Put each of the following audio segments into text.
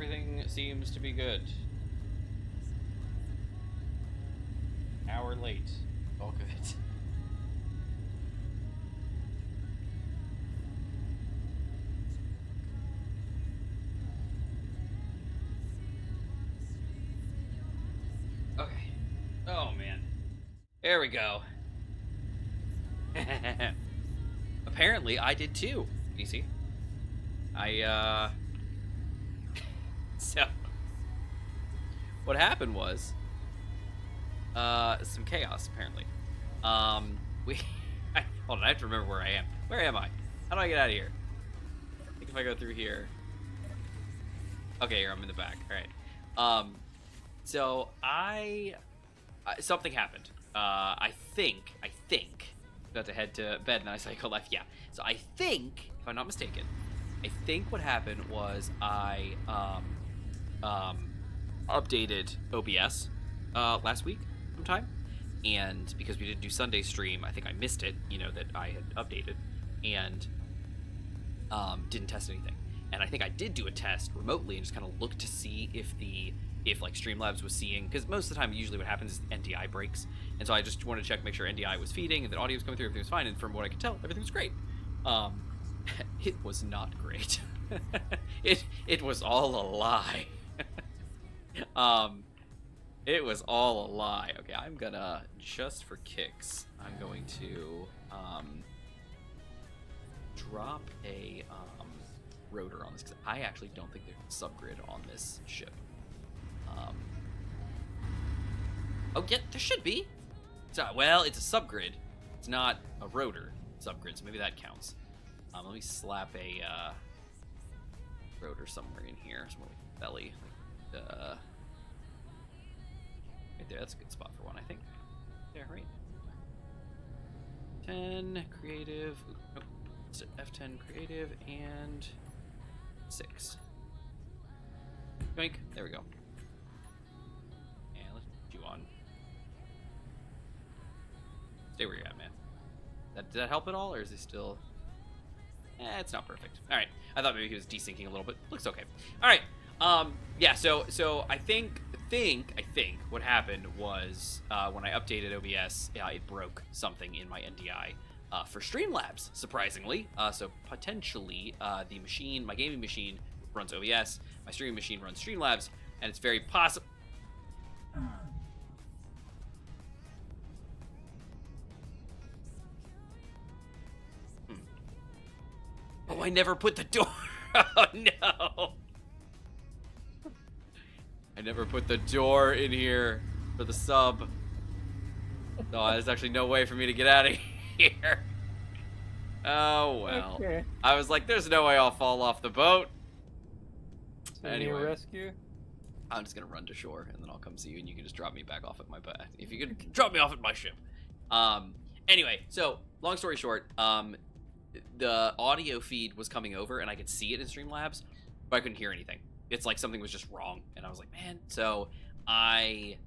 everything seems to be good. Hour late. All good. Okay. Oh, man. There we go. Apparently, I did too, DC. So, what happened was, some chaos, apparently. Hold on, I have to remember where I am. Where am I? How do I get out of here? I think if I go through here. Okay, here, I'm in the back. Alright. So, something happened. I think, about to head to bed and I saw you go left. Yeah. So I think, if I'm not mistaken, I think what happened was I updated OBS last week sometime, and because we didn't do Sunday stream, I think I missed it. You know that I had updated and didn't test anything. And I think I did do a test remotely and just kind of looked to see if like Streamlabs was seeing, because most of the time usually what happens is NDI breaks, and so I just wanted to check, make sure NDI was feeding and that audio was coming through, everything was fine, and from what I could tell, everything was great. It was not great. it was all a lie. It was all a lie. Okay, I'm gonna, just for kicks, I'm going to drop a rotor on this, because I actually don't think there's a subgrid on this ship. Oh, yeah, there should be. Well, it's a subgrid. It's not a rotor subgrid, so maybe that counts. Let me slap a rotor somewhere in here, somewhere like belly. Right there, that's a good spot for one, I think. There, right? 10 creative. Nope. F10 creative and 6. Yoink. There we go. And let's put you on. Stay where you're at, man. Did that help at all, or is he still? It's not perfect. All right. I thought maybe he was desyncing a little bit. Looks okay. All right. Yeah. So I think what happened was when I updated OBS, it broke something in my NDI for Streamlabs. Surprisingly, so potentially the machine, my gaming machine, runs OBS. My streaming machine runs Streamlabs, and it's very possible. Oh, I never put the door. Oh, no. I never put the door in here for the sub. No, there's actually no way for me to get out of here. Oh, well. Okay. I was like, there's no way I'll fall off the boat. Anyway. Rescue? I'm just going to run to shore, and then I'll come see you, and you can just drop me back off at my boat. If you could drop me off at my ship. Anyway, so, long story short, the audio feed was coming over and I could see it in Streamlabs, but I couldn't hear anything. It's like something was just wrong, and I was like, man. So I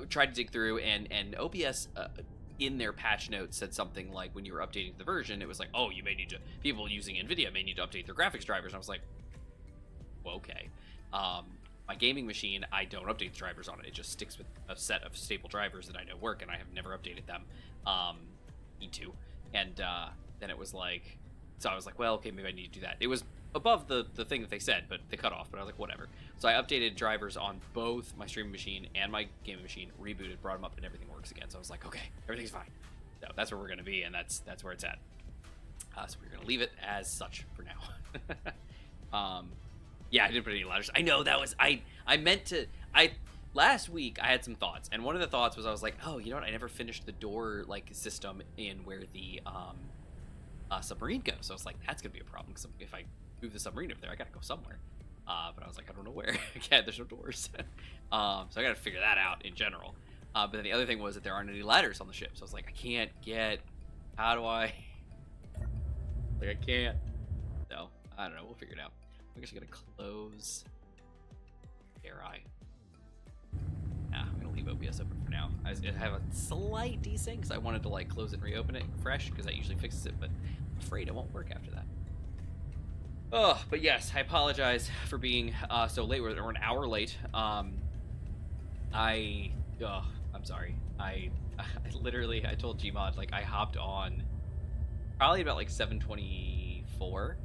tried to dig through, and OBS in their patch notes said something like when you were updating the version, it was like, oh, you may need to, people using NVIDIA may need to update their graphics drivers. And I was like, well, okay. My gaming machine, I don't update the drivers on it. It just sticks with a set of stable drivers that I know work, and I have never updated them. Need to. And then it was like, so I was like, well, okay, maybe I need to do that. It was above the thing that they said, but they cut off, but I was like, whatever. So I updated drivers on both my streaming machine and my gaming machine, rebooted, brought them up, and everything works again. So I was like, okay, everything's fine. So that's where we're going to be, and that's where it's at. So we're going to leave it as such for now. Yeah, I didn't put any ladders. I know that was, I meant to, last week I had some thoughts, and one of the thoughts was I was like, oh, you know what, I never finished the door, like, system in where the, submarine goes. So I was like, that's gonna be a problem, because if I move the submarine over there, I gotta go somewhere. But I was like, I don't know where. Again, there's no doors. So I gotta figure that out in general. But then the other thing was that there aren't any ladders on the ship. So I was like, I can't get, how do I, like, I can't. No, I don't know, we'll figure it out. I guess I gotta close, dare I? Nah, I'm gonna leave OBS open for now. I have a slight desync because I wanted to like close it and reopen it fresh because that usually fixes it, but I'm afraid it won't work after that. Oh, but yes, I apologize for being so late. We're an hour late. I, I'm sorry. I literally, I told Gmod, like, I hopped on probably about like 7:24,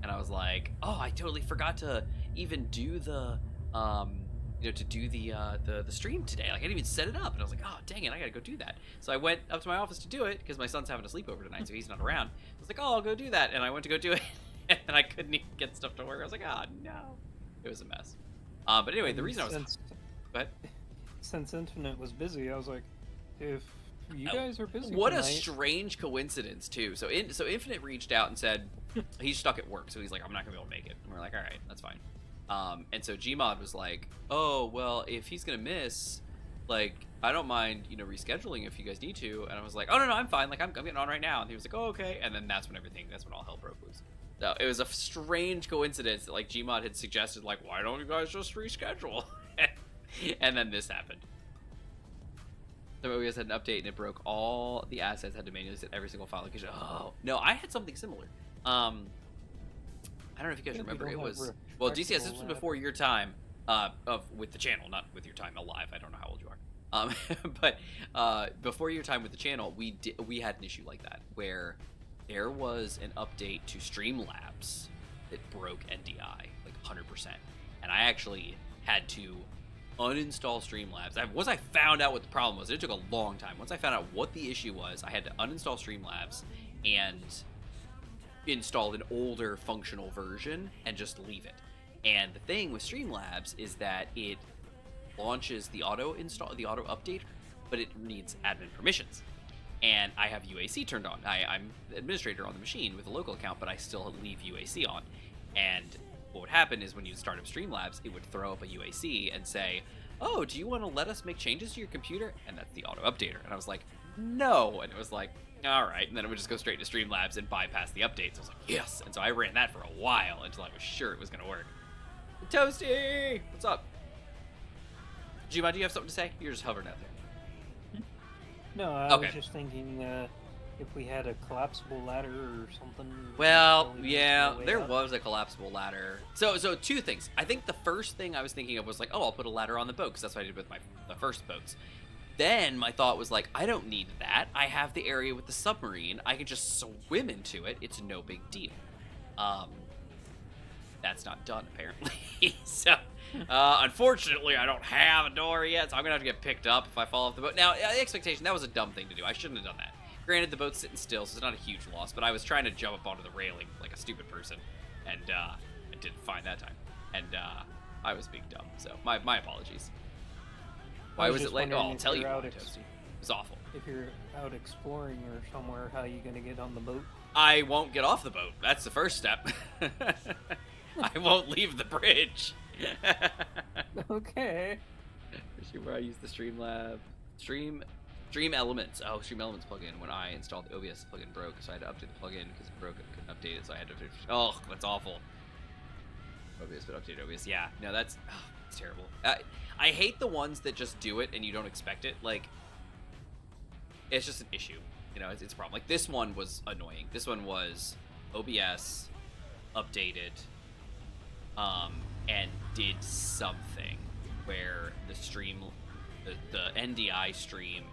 and I was like, oh, I totally forgot to even do the, to do the stream today. Like, I didn't even set it up, and I was like, oh, dang it, I gotta go do that. So I went up to my office to do it because my son's having a sleepover tonight, so he's not around. I was like, oh, I'll go do that, and I went to go do it, and I couldn't even get stuff to work. I was like, oh no, it was a mess. But anyway, the reason I was, go ahead. Since Infinite was busy, I was like, if you guys are busy what tonight... a strange coincidence too. So Infinite reached out and said he's stuck at work, so he's like, I'm not gonna be able to make it. And we're like, all right, that's fine. And so Gmod was like, oh well, if he's gonna miss, like, I don't mind, rescheduling if you guys need to. And I was like, oh no, I'm fine. Like, I'm getting on right now. And he was like, oh okay. And then that's when all hell broke loose. So it was a strange coincidence that like Gmod had suggested, like, why don't you guys just reschedule? And then this happened. So we just had an update and it broke all the assets, had to manually set every single file location. Oh no, I had something similar. I don't know if you guys remember. It was, well, DCS, this was before your time with the channel, not with your time alive. I don't know how old you are. But before your time with the channel, we had an issue like that where there was an update to Streamlabs that broke NDI like 100%, and I actually had to uninstall Streamlabs. Once I found out what the problem was, it took a long time. Once I found out what the issue was, I had to uninstall Streamlabs and install an older functional version and just leave it. And the thing with Streamlabs is that it launches the auto update, but it needs admin permissions. And I have UAC turned on. I'm the administrator on the machine with a local account, but I still leave UAC on. And what would happen is when you start up Streamlabs, it would throw up a UAC and say, oh, do you want to let us make changes to your computer? And that's the auto updater. And I was like, no. And it was like, all right. And then it would just go straight to Streamlabs and bypass the updates. I was like, yes. And so I ran that for a while until I was sure it was going to work. Toasty! What's up? Gmod, do you have something to say? You're just hovering out there. No, I was just thinking if we had a collapsible ladder or something. Well, yeah, there was a collapsible ladder. So two things. I think the first thing I was thinking of was like, oh, I'll put a ladder on the boat, because that's what I did with the first boats. Then my thought was like, I don't need that. I have the area with the submarine. I can just swim into it. It's no big deal. That's not done, apparently. So, unfortunately, I don't have a door yet, so I'm going to have to get picked up if I fall off the boat. Now, the expectation, that was a dumb thing to do. I shouldn't have done that. Granted, the boat's sitting still, so it's not a huge loss, but I was trying to jump up onto the railing like a stupid person, and I didn't find that time. And I was being dumb, so my apologies. Why was it late? Oh, I'll tell you why, Toasty. It was awful. If you're out exploring or somewhere, how are you going to get on the boat? I won't get off the boat. That's the first step. I won't leave the bridge. Okay. Where I use the Streamlab. Stream Elements. Oh, Stream Elements plugin. When I installed the OBS, the plugin broke, so I had to update the plugin because it broke. I couldn't update it, so I had to. Oh, that's awful. OBS, but update OBS. Yeah, no, that's terrible. I hate the ones that just do it and you don't expect it. Like, it's just an issue. It's a problem. Like, this one was annoying. This one was OBS updated, and did something where the stream, the NDI stream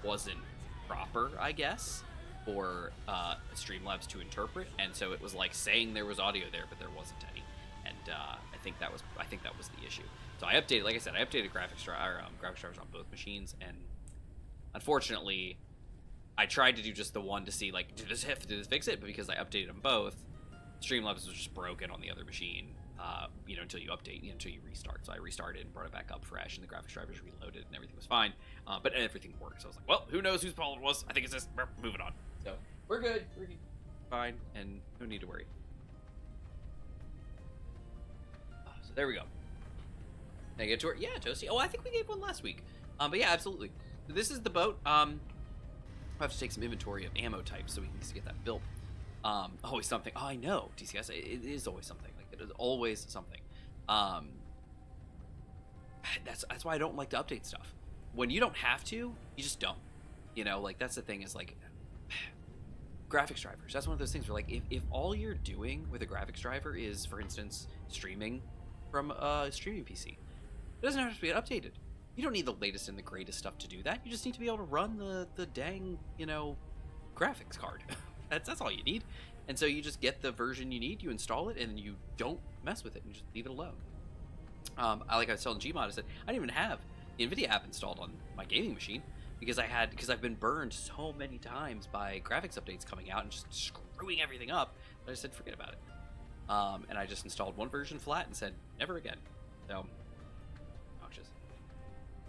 wasn't proper, I guess, for Streamlabs to interpret, and so it was like saying there was audio there, but there wasn't any, and I think that was the issue. So I updated, like I said, graphics drivers on both machines, and unfortunately, I tried to do just the one to see, like, did this fix it? But because I updated them both, Streamlabs was just broken on the other machine, until you update, until you restart. So I restarted and brought it back up fresh, and the graphics drivers reloaded, and everything was fine. But everything worked. So I was like, well, who knows whose problem it was? I think it's this. We're moving on. So we're good. We're fine, and no need to worry. So there we go. Did I get to it? Yeah, Toasty. Oh, I think we gave one last week. But yeah, absolutely. So this is the boat. I'll have to take some inventory of ammo types so we can get that built. Always something. Oh, I know, DCS. It is always something. Like, it is always something. That's why I don't like to update stuff. When you don't have to, you just don't. Like, that's the thing, is like, graphics drivers. That's one of those things where, like, if all you're doing with a graphics driver is, for instance, streaming from a streaming PC, it doesn't have to be updated. You don't need the latest and the greatest stuff to do that. You just need to be able to run the dang, you know, graphics card. That's all you need. And so you just get the version you need, you install it, and you don't mess with it. You just leave it alone. Like I was telling Gmod, I said I didn't even have the NVIDIA app installed on my gaming machine because I've been burned so many times by graphics updates coming out and just screwing everything up that I said forget about it. And I just installed one version flat and said never again. So, obnoxious.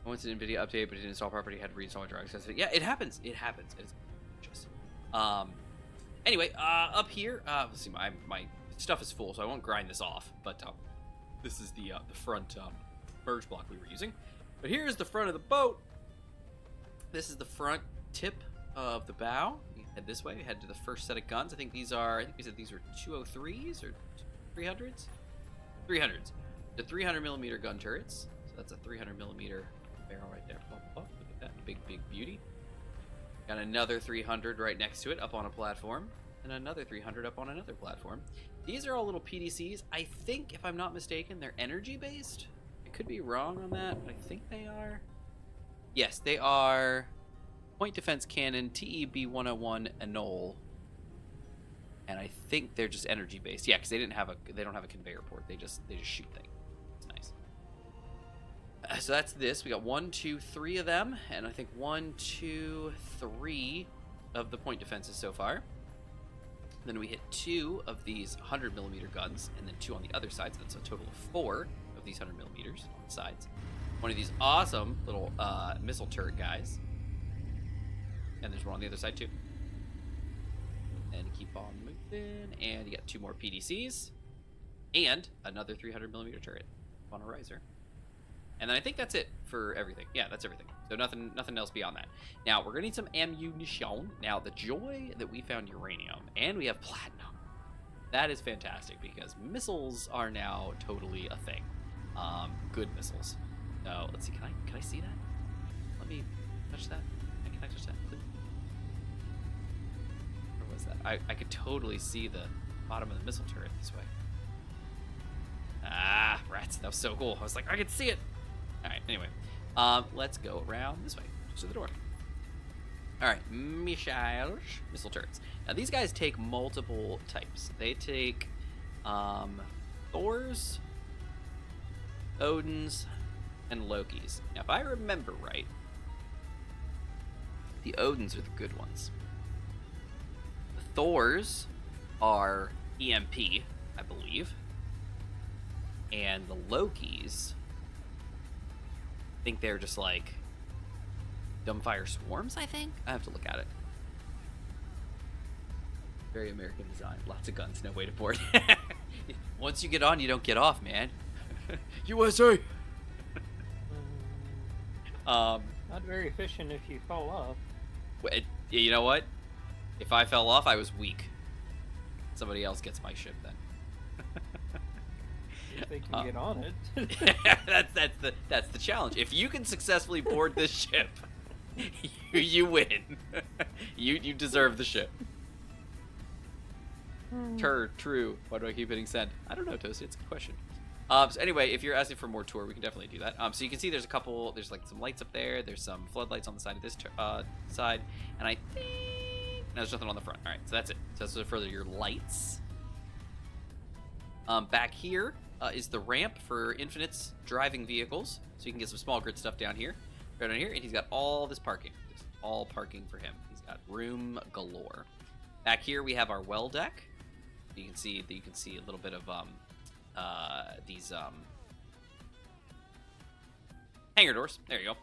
I went to an NVIDIA update, but it didn't install properly. Had to reinstall my drivers. Yeah, it happens. It happens. It's just. Anyway, up here, let's see, my stuff is full, so I won't grind this off. But this is the front merge block we were using. But here's the front of the boat. This is the front tip of the bow. We head this way. We head to the first set of guns. I think we said these were 203s or 300s? 300s. The 300 millimeter gun turrets. So that's a 300 millimeter barrel right there. Look at that. Big beauty. Got another 300 right next to it up on a platform. And another 300 up on another platform. These are all little PDCs. I think, if I'm not mistaken, they're energy based. I could be wrong on that, but I think they are. Yes, they are Point Defense Cannon TEB-101 Anole. And I think they're just energy based. Yeah, because they don't have a conveyor port. They just shoot things. It's nice. So that's this. We got 1, 2, 3 of them, and I think 1, 2, 3 of the point defenses so far. Then we hit 2 of these 100 millimeter guns, and then 2 on the other side. So that's a total of 4 of these 100 millimeters on the sides. One of these awesome little missile turret guys, and there's one on the other side too. And keep on moving, and you got 2 more PDCs, and another 300 millimeter turret on a riser. And then I think that's it for everything. Yeah, that's everything. So nothing else beyond that. Now, we're going to need some ammunition. Now, the joy that we found uranium, and we have platinum. That is fantastic, because missiles are now totally a thing. Good missiles. So, let's see. Can I see that? Let me touch that. Can I touch that, please? Where was that? I could totally see the bottom of the missile turret this way. Ah, rats. That was so cool. I was like, I could see it. Alright, anyway. Let's go around this way to the door. Alright, missile turrets. Now, these guys take multiple types. They take Thors, Odins, and Lokis. Now, if I remember right, the Odins are the good ones. The Thors are EMP, I believe. And the Lokis, I think they're just like dumbfire swarms, I think? I have to look at it. Very American design. Lots of guns, no way to board. Once you get on, you don't get off, man. USA! Not very efficient if you fall off. You know what? If I fell off, I was weak. Somebody else gets my ship then. If they can get on it. that's the challenge. If you can successfully board this ship, you win. You deserve the ship. True. Why do I keep hitting send? I don't know, Toasty. It's a good question. So anyway, if you're asking for more tour, we can definitely do that. So you can see there's like some lights up there. There's some floodlights on the side of this side, and I think there's nothing on the front. All right, so that's it. So that's further your lights. Back here is the ramp for Infinite's driving vehicles, so you can get some small grid stuff down here. Right down here, and he's got all this parking. It's all parking for him. He's got room galore. Back here we have our well deck. You can see a little bit of these hangar doors. There you go.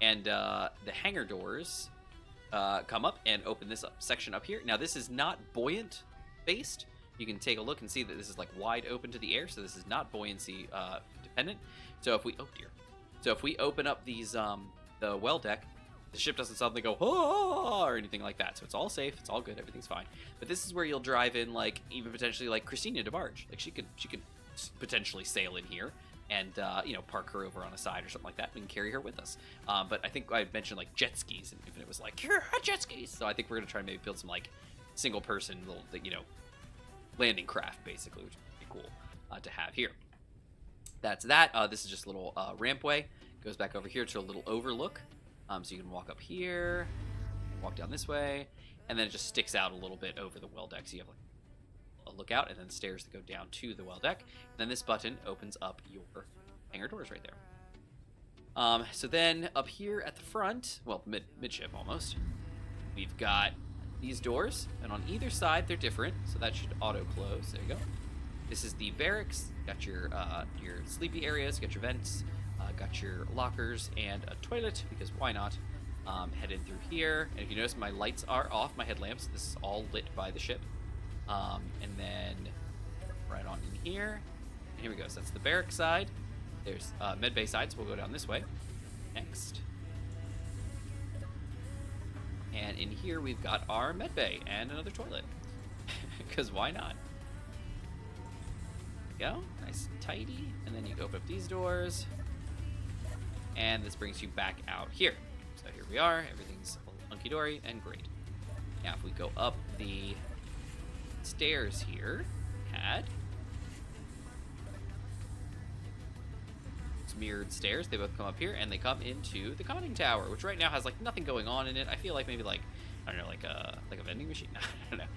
And the hangar doors come up and open this section up here. Now this is not buoyant based. You can take a look and see that this is like wide open to the air, so this is not buoyancy dependent. So if we open up these the well deck, the ship doesn't suddenly go oh or anything like that. So it's all safe, it's all good, everything's fine. But this is where you'll drive in, like even potentially like Christina DeBarge. Like she could potentially sail in here and park her over on a side or something like that. We can carry her with us. But I think I mentioned like jet skis, and it was like here jet skis. So I think we're gonna try and maybe build some like single person little, you know, landing craft basically, which would be cool to have here. That's that. This is just a little rampway. Goes back over here to a little overlook. So you can walk up here, walk down this way, and then it just sticks out a little bit over the well deck. So you have like a lookout and then stairs that go down to the well deck. And then this button opens up your hangar doors right there. So then up here at the front, well, midship almost, we've got these doors, and on either side they're different, so that should auto close. There you go. This is the barracks. Got your sleepy areas, got your vents, got your lockers and a toilet, because why not? Head in through here, and if you notice, my lights are off, my headlamps. This is all lit by the ship. And then right on in here, and here we go. So that's the barrack side. There's med bay side, so we'll go down this way next. And in here we've got our med bay and another toilet, because why not? Go, nice and tidy, and then you open up these doors, and this brings you back out here. So here we are, everything's hunky-dory and great. Now if we go up the stairs here, mirrored stairs, they both come up here, and they come into the conning tower, which right now has like nothing going on in it. I feel like maybe like, I don't know, like a vending machine. I don't know.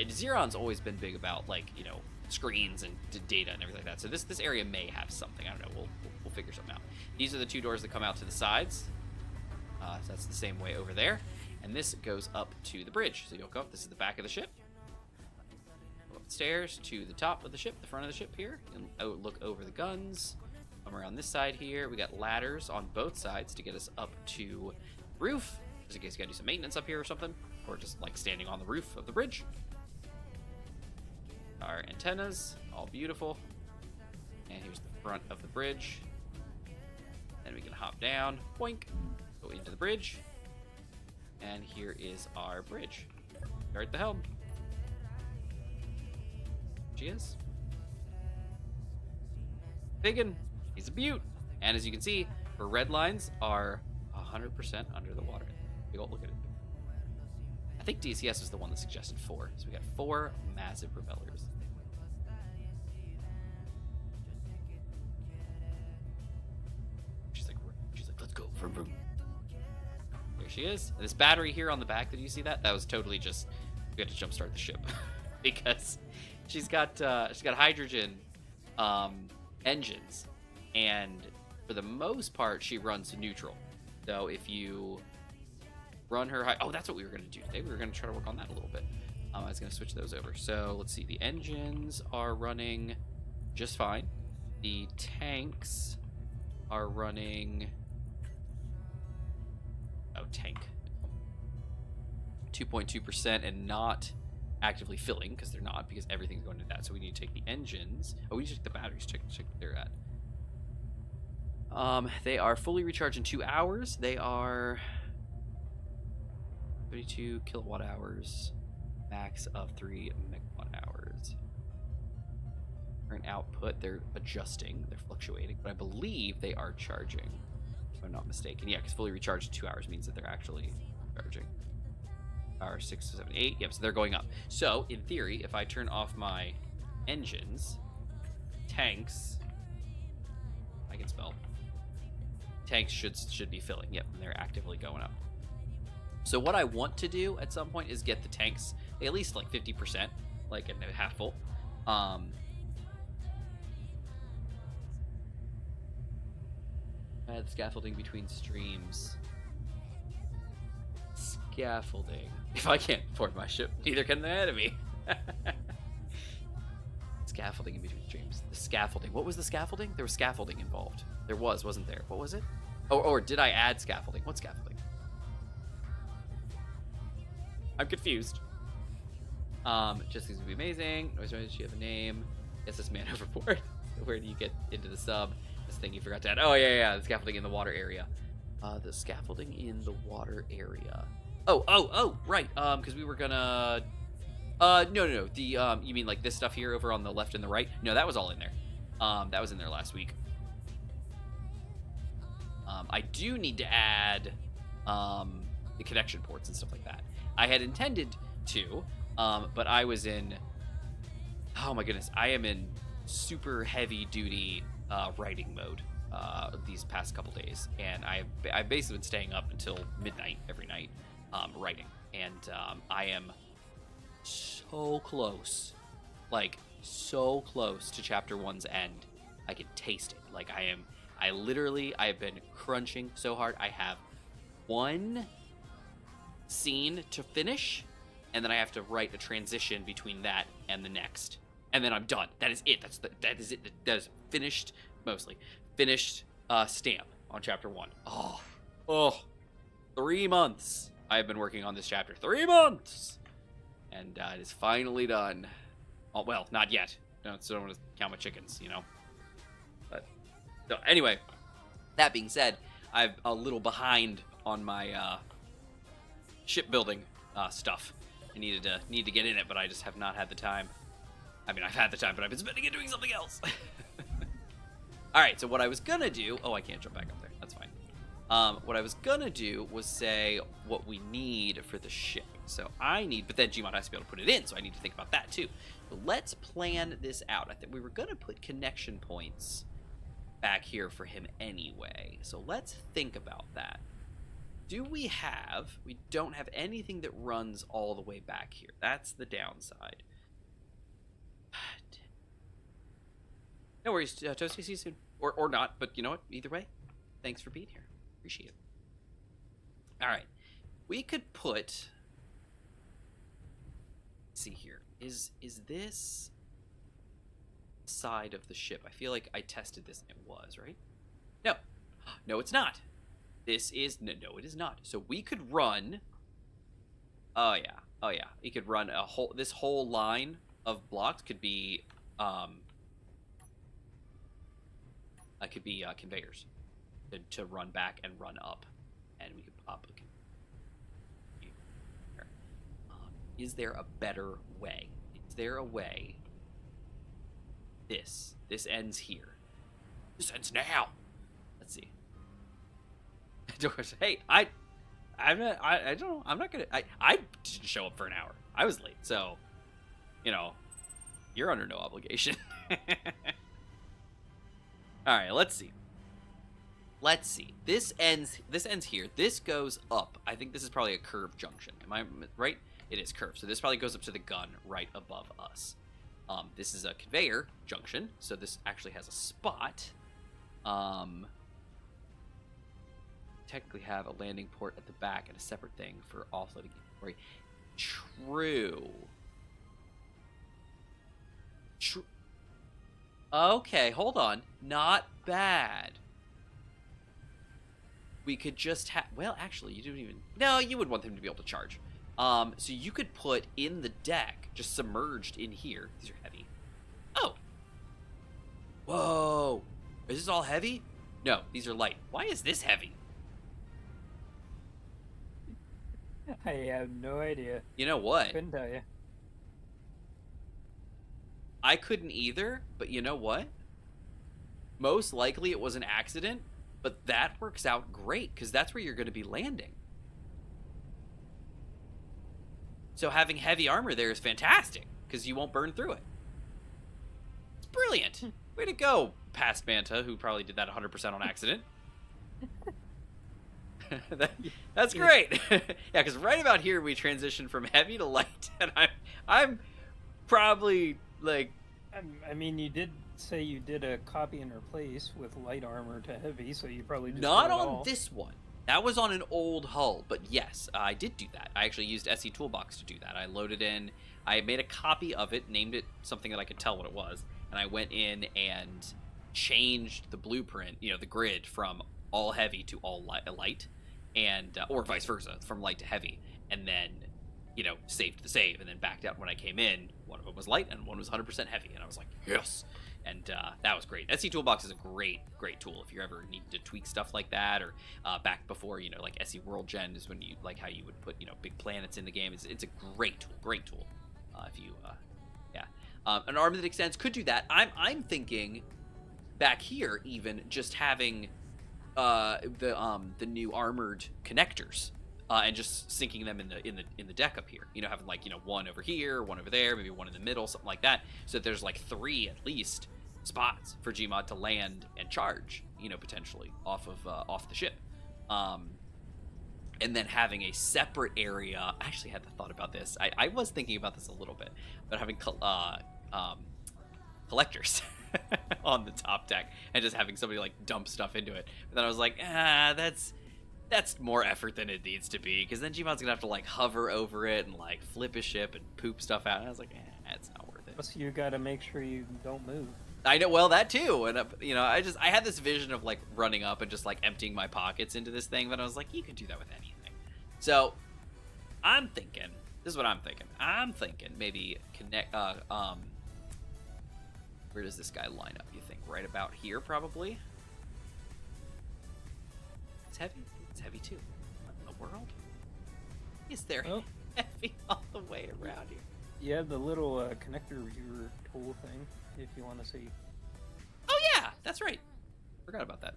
Xeron's always been big about, like, you know, screens and data and everything like that. So this area may have something. I don't know. We'll figure something out. These are the two doors that come out to the sides. So that's the same way over there, and this goes up to the bridge. So you'll go up. This is the back of the ship. Go up the stairs to the top of the ship, the front of the ship here, and look over the guns. Come around this side here. We got ladders on both sides to get us up to the roof, just in case you gotta do some maintenance up here or something, or just like standing on the roof of the bridge. Our antennas, all beautiful. And here's the front of the bridge. Then we can hop down, boink, go into the bridge. And here is our bridge. Start the helm. She is. Biggin. He's a beaut. And as you can see, her red lines are 100% under the water. Big old look at it. I think DCS was the one that suggested 4. So we got 4 massive propellers. She's like, let's go. Vroom, vroom. There she is. And this battery here on the back, did you see that? That was totally just, we had to jumpstart the ship because she's got hydrogen engines, and for the most part she runs neutral. So if you run her oh, that's what we were going to do today. We were going to try to work on that a little bit. I was going to switch those over. So let's see, the engines are running just fine. The tanks are running tank 2.2% and not actively filling, because they're not, because everything's going to that. So we need to take the engines. Oh, we need to take the batteries, check what they're at. They are fully recharged in 2 hours. They are 32 kilowatt hours, max of 3 megawatt hours. Current output, they're adjusting, they're fluctuating, but I believe they are charging, if I'm not mistaken. Yeah, because fully recharged in 2 hours means that they're actually charging. Hour 6, 7, 8. Yep, so they're going up. So in theory, if I turn off my engines, tanks, I can spell. Tanks should be filling. Yep, and they're actively going up. So what I want to do at some point is get the tanks at least like 50%, like at half full. Add scaffolding between streams. Scaffolding. If I can't afford my ship, neither can the enemy. Scaffolding in between streams. The scaffolding. What was the scaffolding? There was scaffolding involved. There was, wasn't there? What was it? Or did I add scaffolding? What scaffolding? I'm confused. Jessica's gonna be amazing. Noise, she have a name. Yes, this man overboard. Where do you get into the sub? This thing you forgot to add. Oh yeah, the scaffolding in the water area. The scaffolding in the water area. Oh, right. Because we were gonna. No. The you mean like this stuff here over on the left and the right? No, that was all in there. That was in there last week. I do need to add the connection ports and stuff like that. I had intended to, But I was in, oh my goodness, I am in super heavy duty writing mode these past couple days, and I've basically been staying up until midnight every night writing, and I am so close, like so close to chapter 1's end. I can taste it. Like I have been crunching so hard. I have one scene to finish, and then I have to write a transition between that and the next, and then I'm done. That is it. That is it. That is finished, mostly finished stamp on chapter 1. Oh, 3 months I have been working on this chapter. 3 months, and it is finally done. Oh well, not yet. No, so I don't want to count my chickens, you know. But so anyway, that being said, I'm a little behind on my shipbuilding stuff. I need to get in it, but I just have not had the time. I mean, I've had the time, but I've been spending it doing something else. All right, so what I was gonna do, oh, I can't jump back up there. That's fine. What I was gonna do was say what we need for the ship. So I need, but then Gmod has to be able to put it in, so I need to think about that too. So let's plan this out. I think we were gonna put connection points back here for him anyway. So let's think about that. We don't have anything that runs all the way back here. That's the downside. No worries, Toasty, see you soon. Or not, but you know what? Either way, thanks for being here. Appreciate it. All right. We could put... Let's see here. Is this side of the ship? I feel like I tested this and it was, right? No. No, it's not. This is... No, it is not. So we could run... Oh, yeah. Oh, yeah. We could run a whole... This whole line of blocks could be... could be conveyors to run back and run up, and we could pop. Is there a better way? Is there a way? This ends here. This ends now. Let's see. Hey, I don't know. I'm not gonna. I didn't show up for an hour. I was late, so you know, you're under no obligation. All right, let's see. This ends here. This goes up. I think this is probably a curved junction. Am I right? It is curved. So this probably goes up to the gun right above us. This is a conveyor junction, so this actually has a spot. Technically have a landing port at the back and a separate thing for offloading inventory. True. Okay, hold on. Not bad. We could just have... Well, actually, you don't even... No, you would want them to be able to charge. So you could put in the deck, just submerged in here. These are heavy. Oh. Whoa. Is this all heavy? No, these are light. Why is this heavy? I have no idea. You know what? Couldn't tell you. I couldn't either, but you know what? Most likely it was an accident, but that works out great, because that's where you're going to be landing. So having heavy armor there is fantastic, because you won't burn through it. It's brilliant. Way to go, past Manta, who probably did that 100% on accident. That's great. Yeah, because right about here we transition from heavy to light, and I'm probably... Like, I mean, you did say you did a copy and replace with light armor to heavy, so you probably just not on this one. That was on an old hull, but yes, I did do that. I actually used SE Toolbox to do that. I loaded in, I made a copy of it, named it something that I could tell what it was, and I went in and changed the blueprint, you know, the grid from all heavy to all light, and or vice versa, from light to heavy, and then, you know, saved the save, and then backed out when I came in. One of them was light, and one was 100% heavy, and I was like, yes! And that was great. SE Toolbox is a great tool if you ever need to tweak stuff like that, or back before, you know, like SE World Gen is when you, like how you would put, you know, big planets in the game. It's a great tool. If you, yeah. An armor that extends could do that. I'm thinking back here even just having the new armored connectors and just sinking them in the deck up here. You know, having like, you know, one over here, one over there, maybe one in the middle, something like that. So that there's like 3 at least spots for Gmod to land and charge, you know, potentially off the ship. And then having a separate area. I actually had the thought about this. I was thinking about this a little bit, but having collectors on the top deck and just having somebody like dump stuff into it. But then I was like, that's more effort than it needs to be, because then Gmod's gonna have to like hover over it and like flip a ship and poop stuff out. And I was like, it's not worth it. Plus, you gotta make sure you don't move. I know, well, that too, and you know, I had this vision of like running up and just like emptying my pockets into this thing, but I was like, you can do that with anything. So I'm thinking, this is what I'm thinking. I'm thinking maybe connect. Where does this guy line up? You think right about here, probably? It's heavy. It's heavy too. What in the world? Is there heavy all the way around here? Yeah, the little connector viewer tool thing, if you want to see. Oh yeah, that's right. Forgot about that.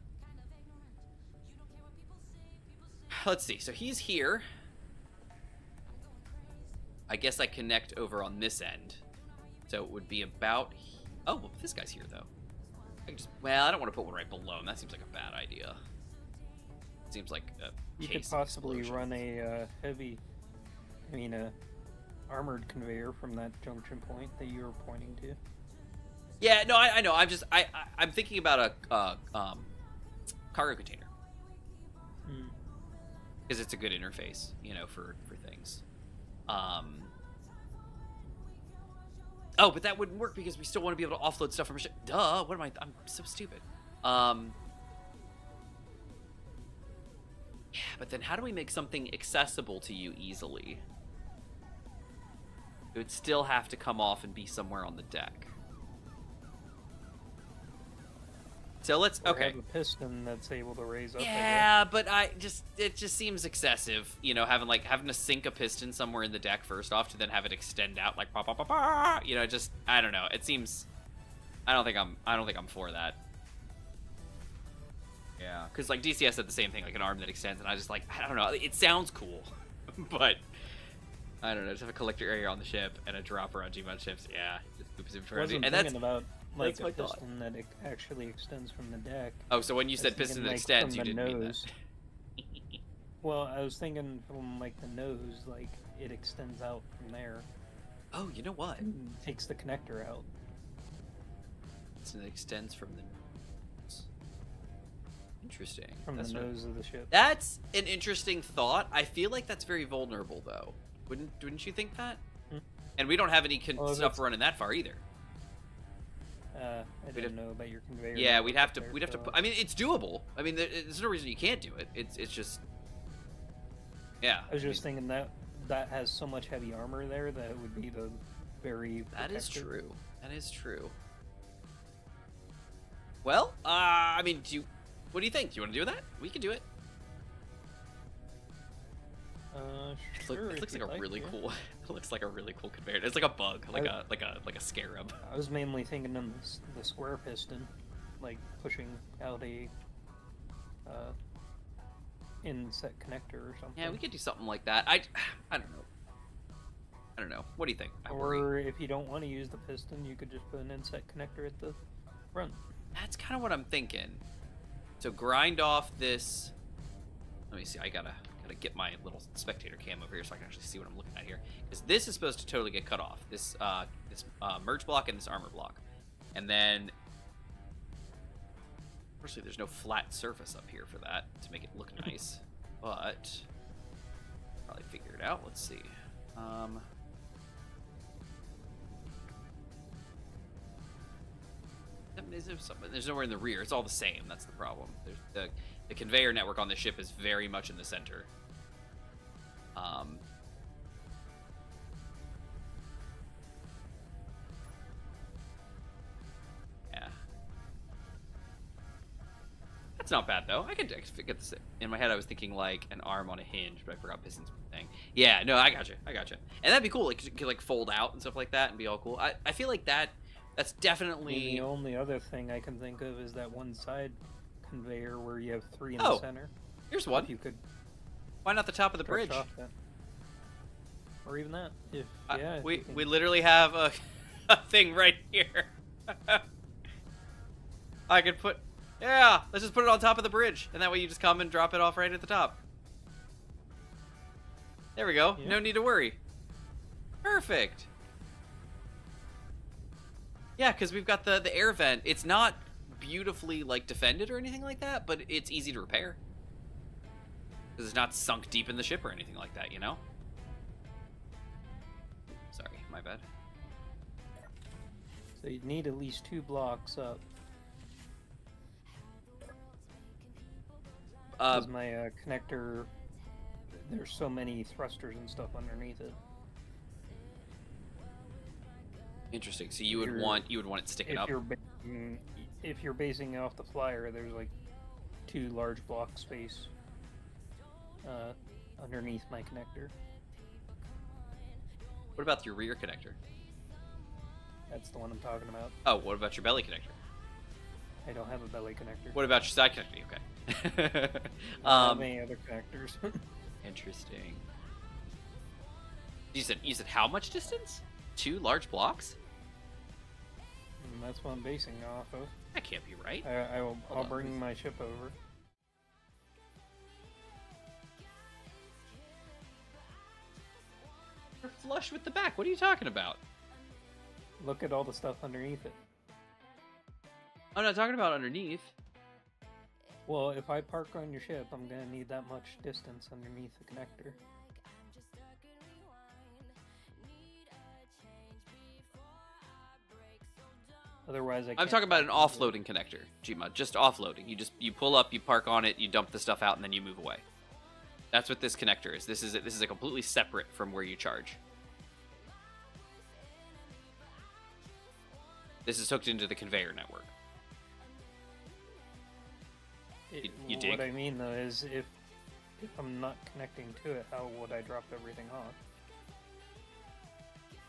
Let's see. So he's here. I guess I connect over on this end. So it would be about... Oh, well, this guy's here, though. I can just... Well, I don't want to put one right below him. That seems like a bad idea. It seems like a You case could possibly explosion. run a armored conveyor from that junction point that you were pointing to. Yeah, no, I know. I'm thinking about a cargo container. Because it's a good interface, you know, for things. Oh, but that wouldn't work because we still want to be able to offload stuff from a ship. Duh, what am I? I'm so stupid. Yeah, but then how do we make something accessible to you easily? It would still have to come off and be somewhere on the deck. So let's Or have a piston that's able to raise up. Yeah, but it just seems excessive, you know, having to sink a piston somewhere in the deck first off to then have it extend out like pa pa pa pa. You know, just I don't know. It seems I don't think I'm for that. Yeah, because like DCS said the same thing, like an arm that extends, and I just like I don't know. It sounds cool, but I don't know. Just have a collector area on the ship and a dropper on Gmod ships. Yeah, just poops inventory. And that's about. Like a piston thought. that it actually extends from the deck. Oh, so when you said piston that like extends, you the didn't nose. Mean that. Well, I was thinking from like the nose, like it extends out from there. Oh, you know what? And takes the connector out. So it extends from the nose. Interesting. From the nose of the ship. That's an interesting thought. I feel like that's very vulnerable, though. Wouldn't you think that? And we don't have any stuff running that far either. I didn't know about your conveyor. Yeah, we'd have to. I mean, it's doable. I mean, there's no reason you can't do it. It's just. Yeah. I was just thinking that has so much heavy armor there that it would be the very. That is true. That is true. Well, I mean, what do you think? Do you want to do that? We can do it. Sure. It looks like a really cool. It looks like a really cool conveyor. It's like a bug, like a scarab. I was mainly thinking of the square piston, like pushing out a inset connector or something. Yeah, we could do something like that. I don't know. I don't know. What do you think? Or if you don't want to use the piston, you could just put an inset connector at the front. That's kind of what I'm thinking. So grind off this. Let me see. I gotta get my little spectator cam over here so I can actually see what I'm looking at here. Because this is supposed to totally get cut off. This merge block and this armor block. And then, unfortunately, there's no flat surface up here for that to make it look nice. But probably figure it out. Let's see. There's nowhere in the rear. It's all the same. That's the problem. The conveyor network on the ship is very much in the center. Yeah. That's not bad, though. I could get this. In my head, I was thinking like an arm on a hinge, but I forgot pistons thing. Yeah, no, I gotcha. And that'd be cool. Like, you could like fold out and stuff like that and be all cool. I feel like that's definitely... The only other thing I can think of is that one side conveyor where you have 3 in the center. Here's one. If you could Why not the top of the Stretch bridge? off that. Or even that. If yeah. if we you can- we literally have a thing right here. I could put. Yeah, let's just put it on top of the bridge, and that way you just come and drop it off right at the top. There we go. Yeah. No need to worry. Perfect. Yeah, because we've got the air vent. It's not beautifully like defended or anything like that, but it's easy to repair. Because it's not sunk deep in the ship or anything like that, you know? Sorry, my bad. So you'd need at least 2 blocks up. Because my connector, there's so many thrusters and stuff underneath it. Interesting. So you would want it sticking up. If you're basing it off the flyer, there's like 2 large block space underneath my connector. What about your rear connector? That's the one I'm talking about. Oh, what about your belly connector? I don't have a belly connector. What about your side connector? Okay. I don't have any other connectors. Interesting. You said how much distance? 2 large blocks? And that's what I'm basing it off of. That can't be right. I'll bring my ship over. You're flush with the back. What are you talking about? Look at all the stuff underneath it. I'm not talking about underneath. Well, if I park on your ship, I'm gonna need that much distance underneath the connector. Otherwise, I'm talking about an offloading connector, Gma. Just offloading. You pull up, you park on it, you dump the stuff out, and then you move away. That's what this connector is. This is a completely separate from where you charge. This is hooked into the conveyor network. You dig? What I mean though is if I'm not connecting to it, how would I drop everything off?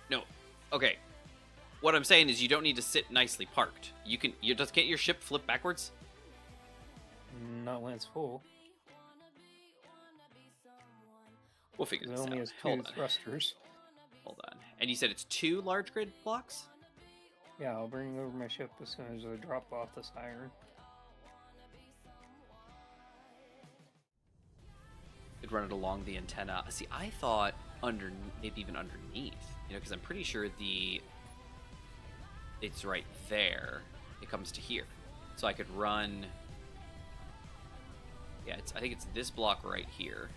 No. Okay. What I'm saying is you don't need to sit nicely parked. Can't your ship flip backwards? Not when it's full. We'll figure It this only out. has 2 Hold on. thrusters. Hold on. And you said it's 2 large grid blocks? Yeah, I'll bring over my ship as soon as I drop off this iron. Could run it along the antenna. See, I thought maybe even underneath. You know, because I'm pretty sure it's right there. It comes to here, so I could run. Yeah, I think it's this block right here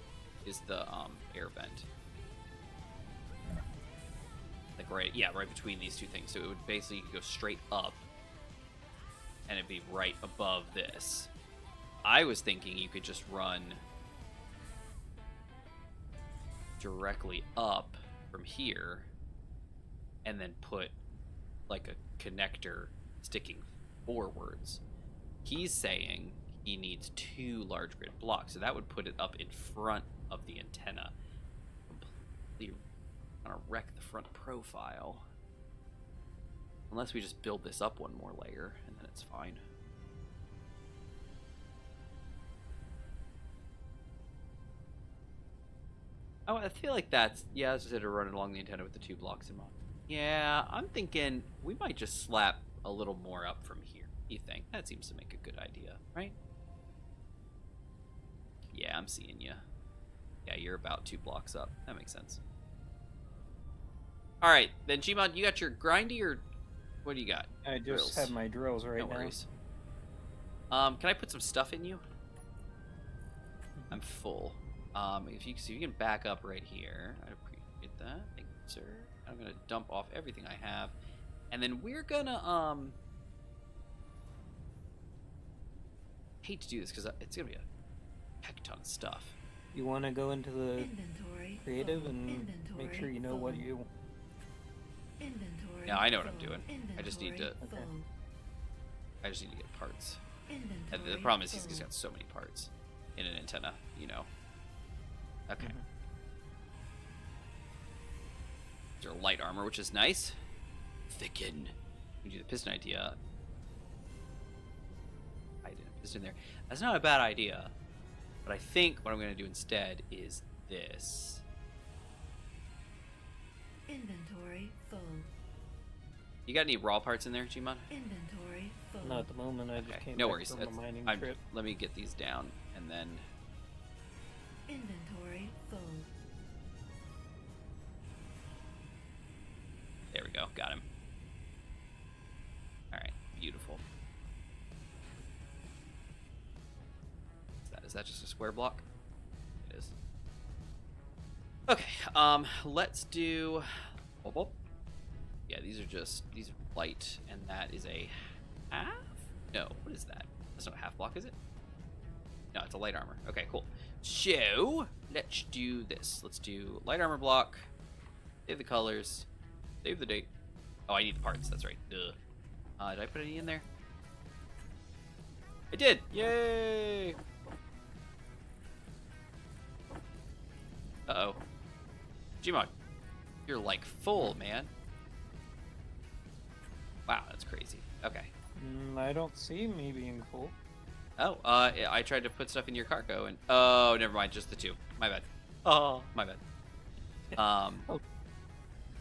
is the air vent. Like right between these 2 things. So it would basically go straight up, and it'd be right above this. I was thinking you could just run directly up from here, and then put like a connector sticking forwards. He's saying he needs 2 large grid blocks, so that would put it up in front of the antenna. Completely gonna wreck the front profile. Unless we just build this up 1 more layer, and then it's fine. Oh, I feel like that's, yeah, as I said, to run it along the antenna with the 2 blocks in mind. Yeah, I'm thinking we might just slap a little more up from here. You think? That seems to make a good idea, right? Yeah, I'm seeing you. Yeah, you're about 2 blocks up. That makes sense. Alright, then Gmod, you got your grindy, or what do you got? I just Drills. have my drills right No now. worries. Can I put some stuff in you? I'm full. If you can back up right here, I'd appreciate that. Thank you, sir. I'm gonna dump off everything I have, and then we're gonna hate to do this because it's gonna be a heck ton of stuff. You want to go into the Inventory. creative and Inventory. make sure you know what you. Inventory. Yeah, I know what I'm full. doing. I just need to- Inventory full. I just need to get parts. Inventory And the problem is he's full. got so many parts in an antenna, you know. Okay. Mhm. There's our light armor, which is nice. Thicken. We do the piston idea. I did a piston there. That's not a bad idea. But I think what I'm going to do instead is this. Inventory full. You got any raw parts in there, Gmon? Inventory full. Not at the moment. I just came no back worries. from a mining trip. Let me get these down, and then... Inventory full. There we go. Got him. Alright. Beautiful. Is that just a square block? It is. Okay. Let's do... Yeah, these are light, and that is a half? No, what is that? That's not a half block, is it? No, it's a light armor. Okay, cool. So, let's do this. Let's do light armor block, save the colors, save the date. Oh, I need the parts, that's right. Duh. Did I put any in there? I did! Yay! Uh-oh. Gmod, you're like full, man. Wow, that's crazy. Okay. I don't see me being full. Oh, I tried to put stuff in your cargo, and oh, never mind, just the two. My bad. Oh, my bad. Oh.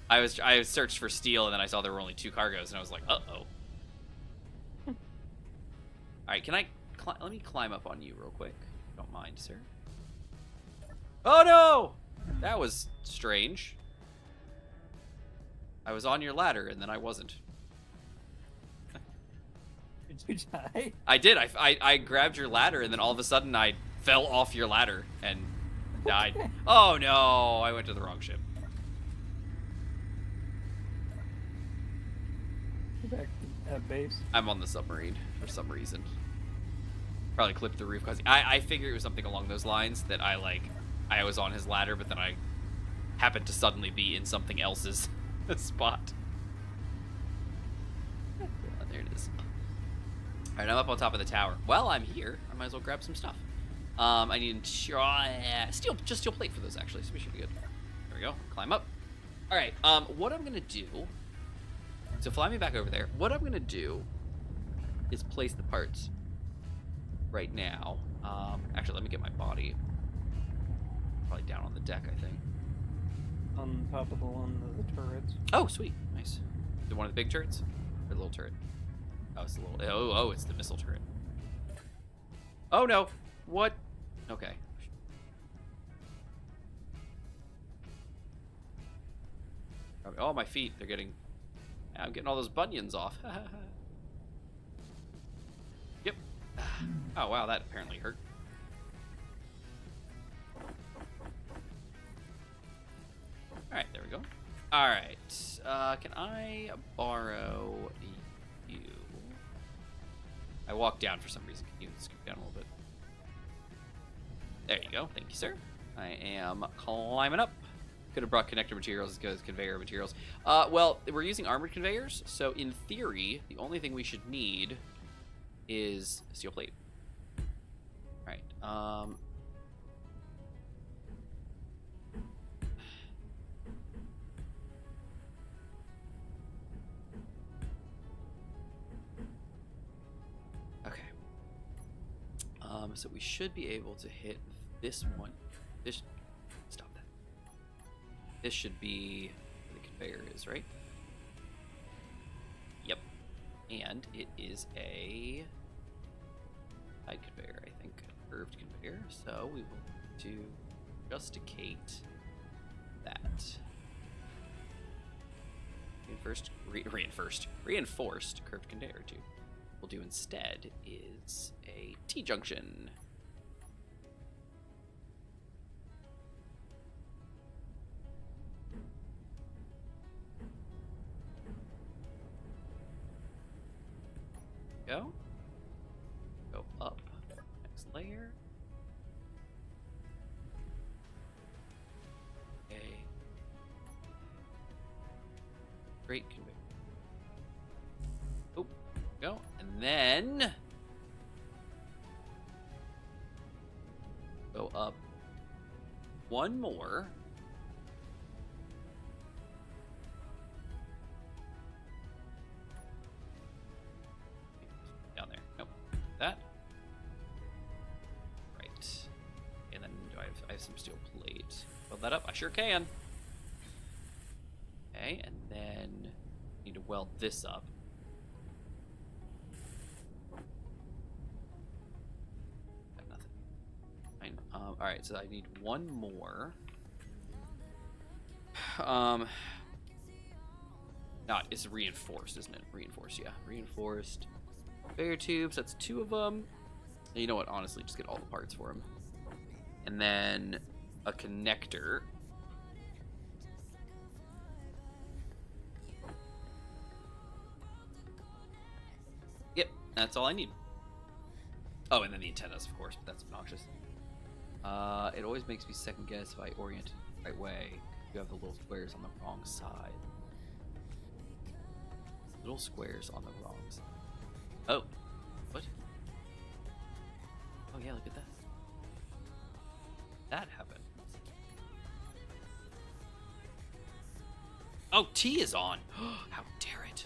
I searched for steel, and then I saw there were only 2 cargoes, and I was like, uh-oh. All right, can I let me climb up on you real quick? Don't mind, sir. Oh no, that was strange. I was on your ladder, and then I wasn't. Did you die? I did. I grabbed your ladder, and then all of a sudden I fell off your ladder and died. Oh no, I went to the wrong ship. Back at base. I'm on the submarine for some reason. Probably clipped the roof because I figured it was something along those lines that I was on his ladder, but then I happened to suddenly be in something else's spot. Oh, there it is. All right, I'm up on top of the tower. Well, I'm here. I might as well grab some stuff. I need steel plate for those actually, so we should be good. There we go. Climb up. All right. What I'm gonna do. So fly me back over there. What I'm gonna do is place the parts right now. Actually, let me get my body. Probably down on the deck, I think. On top of the one of the turrets. Oh, sweet, nice. Is it one of the big turrets or the little turret? Oh, it's the little. Oh, it's the missile turret. Oh no! What? Okay. Oh, my feet. They're getting. I'm getting all those bunions off. Yep. Oh wow, that apparently hurt. All right, there we go. All right. Can I borrow you? I walked down for some reason. Can you scoot down a little bit? There you go. Thank you, sir. I am climbing up. Could have brought connector materials as good as conveyor materials. Well, we're using armored conveyors, so in theory, the only thing we should need is steel plate. All right. So we should be able to hit this one. Stop that. This should be where the conveyor is, right? Yep. And it is a side conveyor, I think. A curved conveyor. So we will do rusticate that. Reinforced curved conveyor too. We'll do instead is a T-junction. Go up, next layer. A great conveyor. Oh, go, and then go up one more. Down there. Nope. That. Right. that up? I sure can. Okay, and then need to weld this up. Got nothing. Fine. All right, so I need one more. Not, it's reinforced, isn't it? Reinforced, yeah. Reinforced conveyor tubes, that's 2 of them. And you know what, honestly, just get all the parts for them. And then a connector. Yep, that's all I need. Oh, and then the antennas, of course, but that's obnoxious. It always makes me second guess if I orient it the right way. You have the little squares on the wrong side. Little squares on the wrong side. Oh, what? Oh yeah, look at that. That happened. Oh, T is on. How dare it?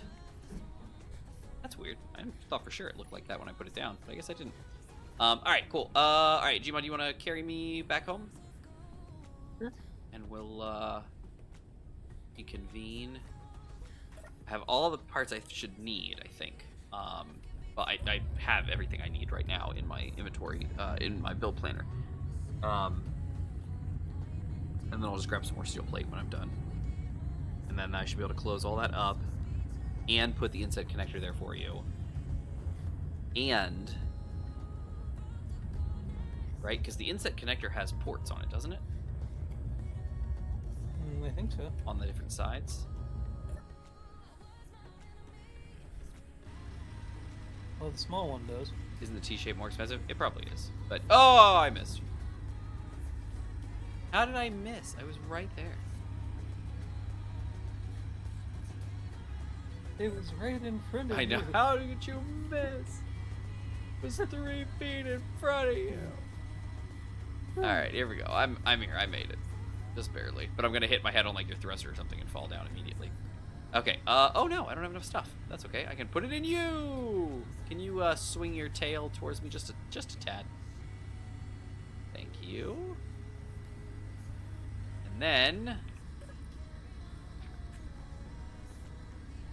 That's weird. I thought for sure it looked like that when I put it down, but I guess I didn't. All right, cool. All right, Gmod, do you want to carry me back home? Sure. And we'll reconvene. I have all the parts I should need, I think. But I have everything I need right now in my inventory, in my build planner. And then I'll just grab some more steel plate when I'm done. And then I should be able to close all that up and put the inset connector there for you. And, right, because the inset connector has ports on it, doesn't it? I think so. On the different sides. Well, the small one does. Isn't the T-shape more expensive? It probably is. But, oh, I missed. How did I miss? I was right there. It was right in front of I know. you. How did you miss? It was 3 feet in front of you. All right, here we go. I'm here. I made it. Just barely. But I'm going to hit my head on like your thruster or something and fall down immediately. Okay. Oh no, I don't have enough stuff. That's okay. I can put it in you. Can you swing your tail towards me just a tad? Thank you. And then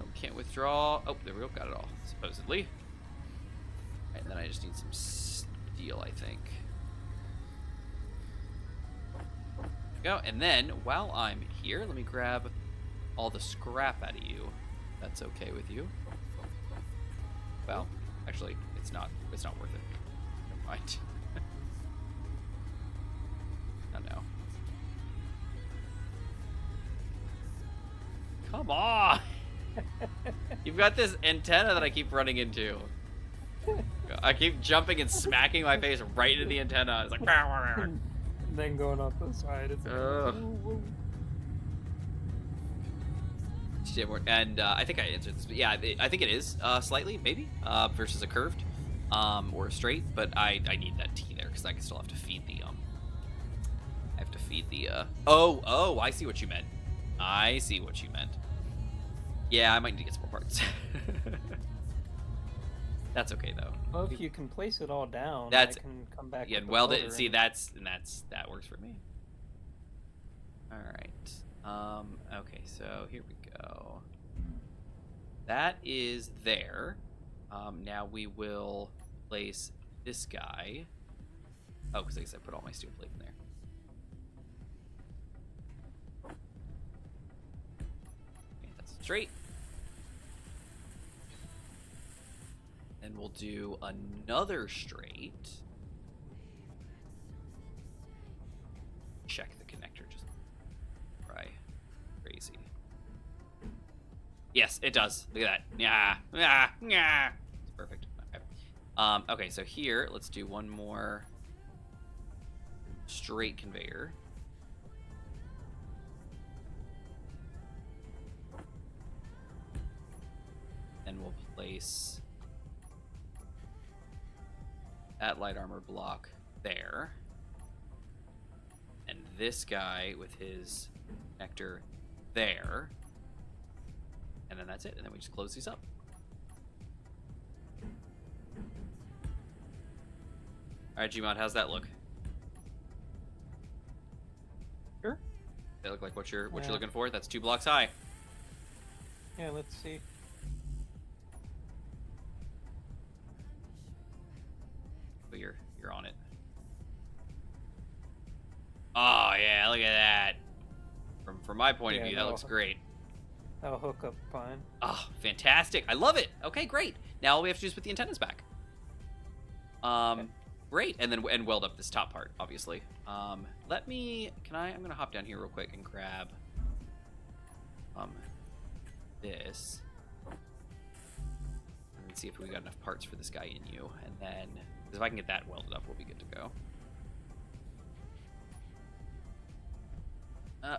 oh, can't withdraw. Oh, there we go. Got it all, supposedly. All right, and then I just need some steel, I think. There we go. And then while I'm here, let me grab all the scrap out of you. That's okay with you. Well, actually, it's not worth it. Never mind. Oh no. Come on! You've got this antenna that I keep running into. I keep jumping and smacking my face right into the antenna. It's like And then going off the side. It's like, Ugh. whoa, whoa. And I think I answered this, but yeah, I think it is slightly, maybe, versus a curved or a straight, but I need that T there because I can still have to feed the I have to feed the oh, I see what you meant. I see what you meant. Yeah, I might need to get some more parts. That's okay though. Well, if you can place it all down, That's- I can come back. Yeah, with and the weld welder it. See, and- that works for me. All right. Okay, so here we go. That is there. Now we will place this guy. Oh, because I guess I put all my steel plate in there. Okay, that's straight. And we'll do another straight. Check the connector just right. Crazy. Yes, it does. Look at that. Yeah. It's perfect. Okay. Okay, so here, let's do one more straight conveyor. Then we'll place that light armor block there. And this guy with his connector there. And then that's it. And then we just close these up. Alright, Gmod, how's that look? Sure. They look like what you're Yeah. looking for. That's 2 blocks high. Yeah, let's see. But you're on it. Oh yeah, look at that. From my point of Yeah, view, that looks great. That'll hook up fine. Oh, fantastic! I love it. Okay, great. Now all we have to do is put the antennas back. Great, and then weld up this top part, obviously. Let me. I'm gonna hop down here real quick and grab this, and see if we got enough parts for this guy in you, and then because if I can get that welded up, we'll be good to go.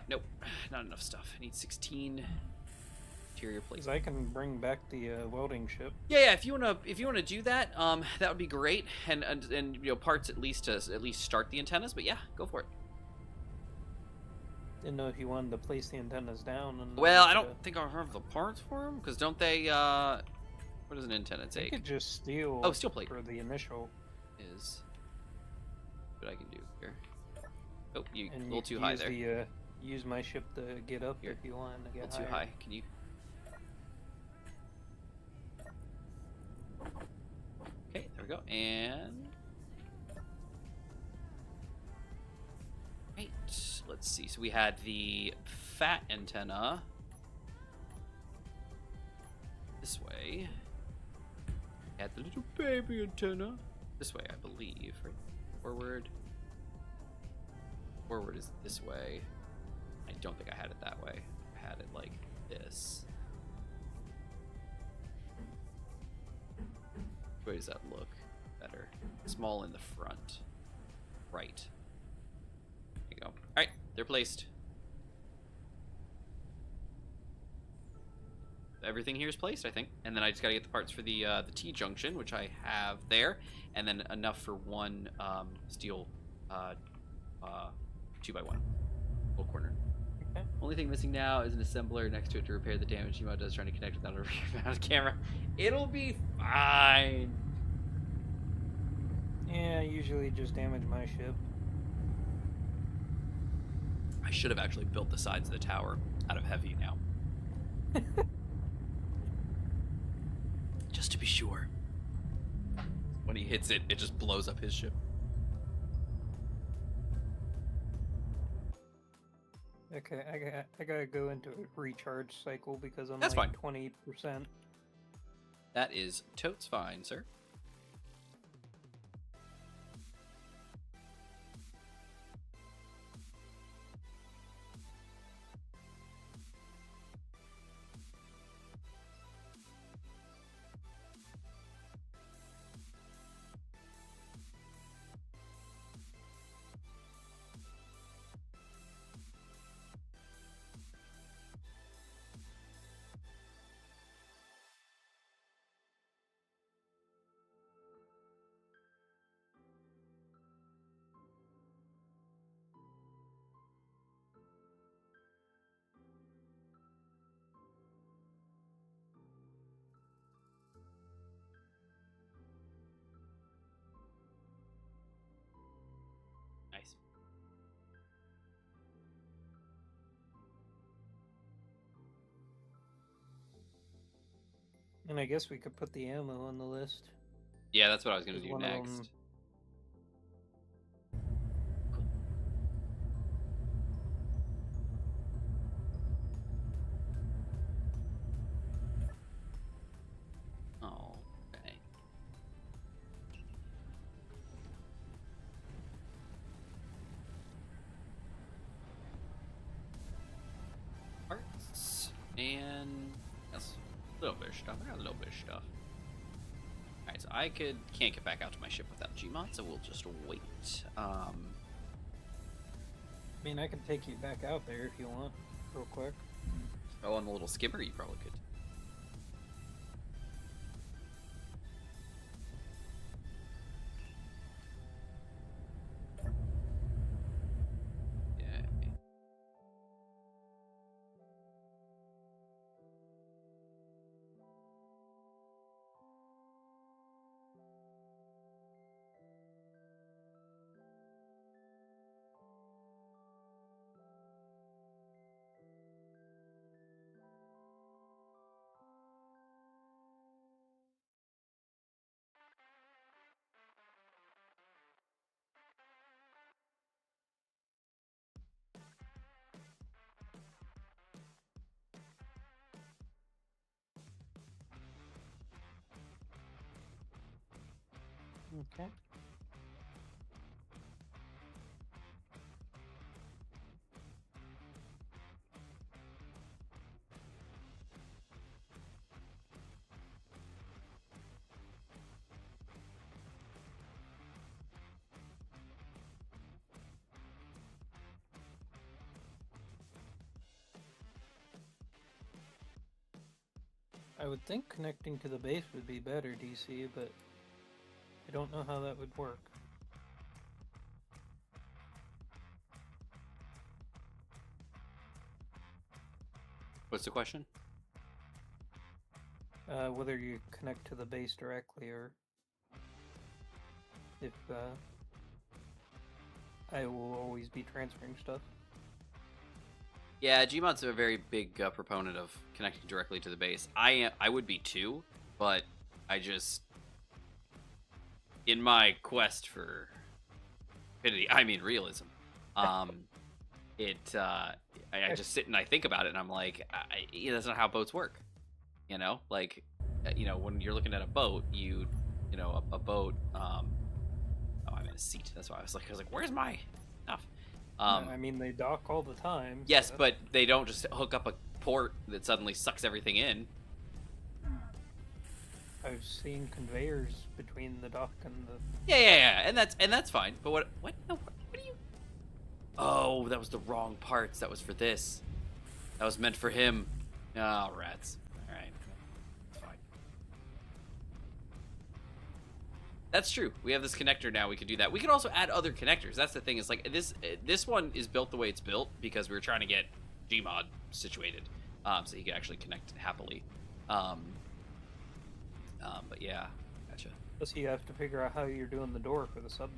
Nope, not enough stuff. I need 16 interior plates. Because I can bring back the welding ship. Yeah. If you wanna do that, that would be great, and you know, parts at least to start the antennas. But yeah, go for it. Didn't know if you wanted to place the antennas down. And Well, I don't think I have the parts for them, because don't they? What does an antenna You take? could just steal. Oh, steel plate for the initial. is what I can do here. Oh, you a And little you too could high use there. use my ship to get up Here. if you want to A get little too higher. high. Can you? Okay, there we go. And right, let's see. So we had the fat antenna this way. Had the little baby antenna this way, I believe. Right, forward. Forward is this way. I don't think I had it that way. I had it like this. Which way does that look better? Small in the front. Right. There you go. Alright, they're placed. Everything here is placed, I think. And then I just gotta get the parts for the T-junction, which I have there. And then enough for one steel 2x1. Little corner. Okay. Only thing missing now is an assembler next to it to repair the damage Emo does trying to connect without a rear-mounted camera. It'll be fine. Yeah, usually just damage my ship. I should have actually built the sides of the tower out of heavy now. Just to be sure. When he hits it, it just blows up his ship. Okay, I gotta go into a recharge cycle because I'm That's like fine. 20%. That is totes fine, sir. Nice. And I guess we could put the ammo on the list. Yeah, that's what I was gonna Is do one of next. them- Oh, okay. Parts and yes, a little bit of stuff. I got a little bit of stuff. Alright, so I can't get back out to my ship without Gmod, so we'll just wait. I mean, I can take you back out there if you want, real quick. Oh, on the little skimmer, you probably could. Yeah. Okay. I would think connecting to the base would be better, DC, but I don't know how that would work. What's the question? Whether you connect to the base directly or if I will always be transferring stuff. Yeah, Gmod's a very big proponent of connecting directly to the base. I would be too, but I just, in my quest for infinity, I mean realism, I just sit and I think about it, and I'm like, that's not how boats work. You know, like, when you're looking at a boat, a boat. Oh, I'm in a seat. That's why I was like, where's my stuff? I mean, they dock all the time. Yes, so but they don't just hook up a port that suddenly sucks everything in. I've seen conveyors between the dock and the. Yeah, and that's fine. But what do you? Oh, that was the wrong parts. That was for this. That was meant for him. Oh, rats. All right, it's fine. That's true. We have this connector now. We could do that. We could also add other connectors. That's the thing. Is like this one is built the way it's built because we were trying to get Gmod situated, so he could actually connect happily. But yeah, gotcha. Plus, you have to figure out how you're doing the door for the sub.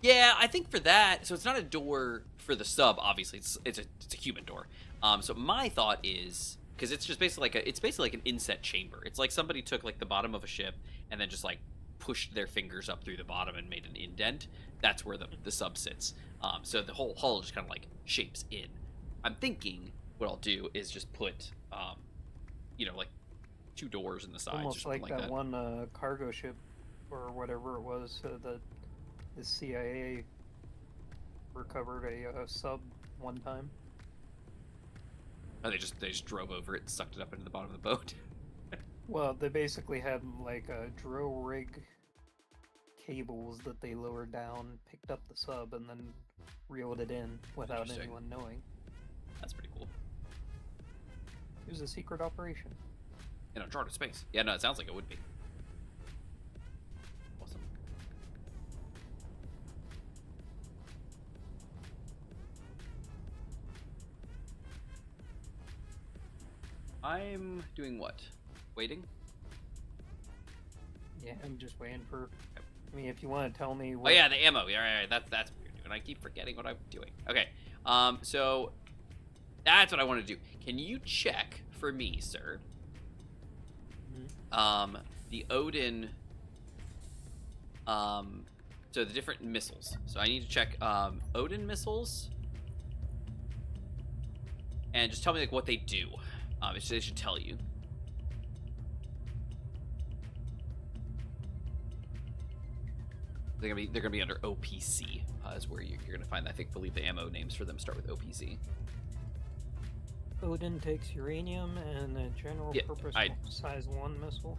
Yeah, I think for that, so it's not a door for the sub. Obviously, it's a human door. So my thought is, because it's just basically like an inset chamber. It's like somebody took like the bottom of a ship and then just like pushed their fingers up through the bottom and made an indent. That's where the sub sits. So the whole hull just kind of like shapes in. I'm thinking what I'll do is just put, like 2 doors in the sides. Almost or something like that that one cargo ship or whatever it was that the CIA recovered a sub one time. Oh, they just drove over it and sucked it up into the bottom of the boat. Well, they basically had like a drill rig cables that they lowered down, picked up the sub, and then reeled it in without Interesting. anyone knowing. That's pretty cool. It was a secret operation. In uncharted space. Yeah, no, it sounds like it would be. Awesome. I'm doing what? Waiting? Yeah, I'm just waiting for. I mean, if you want to tell me. Oh What... yeah, the ammo. Yeah, right. That's what you're doing. I keep forgetting what I'm doing. Okay. So that's what I want to do. Can you check for me, sir? The Odin. So the different missiles. So I need to check Odin missiles, and just tell me like what they do. They should tell you. They're gonna be under OPC. Is where you're gonna find. I believe the ammo names for them start with OPC. Odin takes uranium and a general purpose size 1 missile.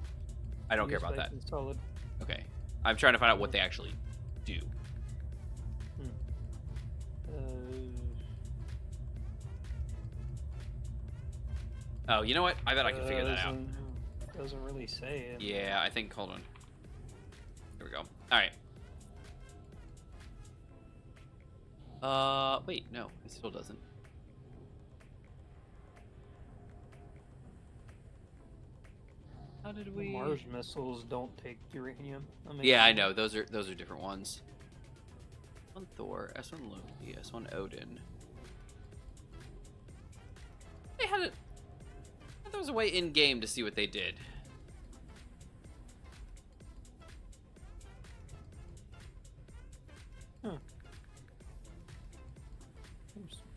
I don't care about that. Solid. Okay, I'm trying to find out what they actually do. Oh, you know what? I bet I can figure that out. Doesn't really say it. Yeah, I think. Hold on. Here we go. All right. Wait, no, it still doesn't. How did we? The Mars missiles don't take uranium. Yeah, I know. Those are different ones. S1 Thor, S1 Loki, S1 Odin. They had it. There was a way in game to see what they did. Huh.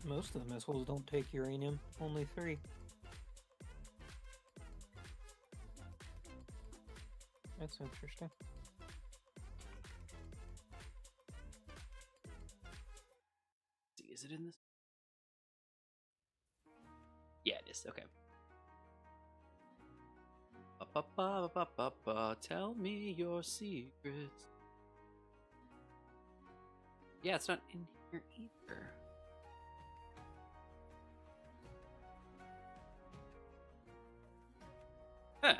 Most of the missiles don't take uranium. Only 3. That's interesting. it in this? Yeah, it is. Okay. Tell me your secrets. Yeah, it's not in here either. Huh.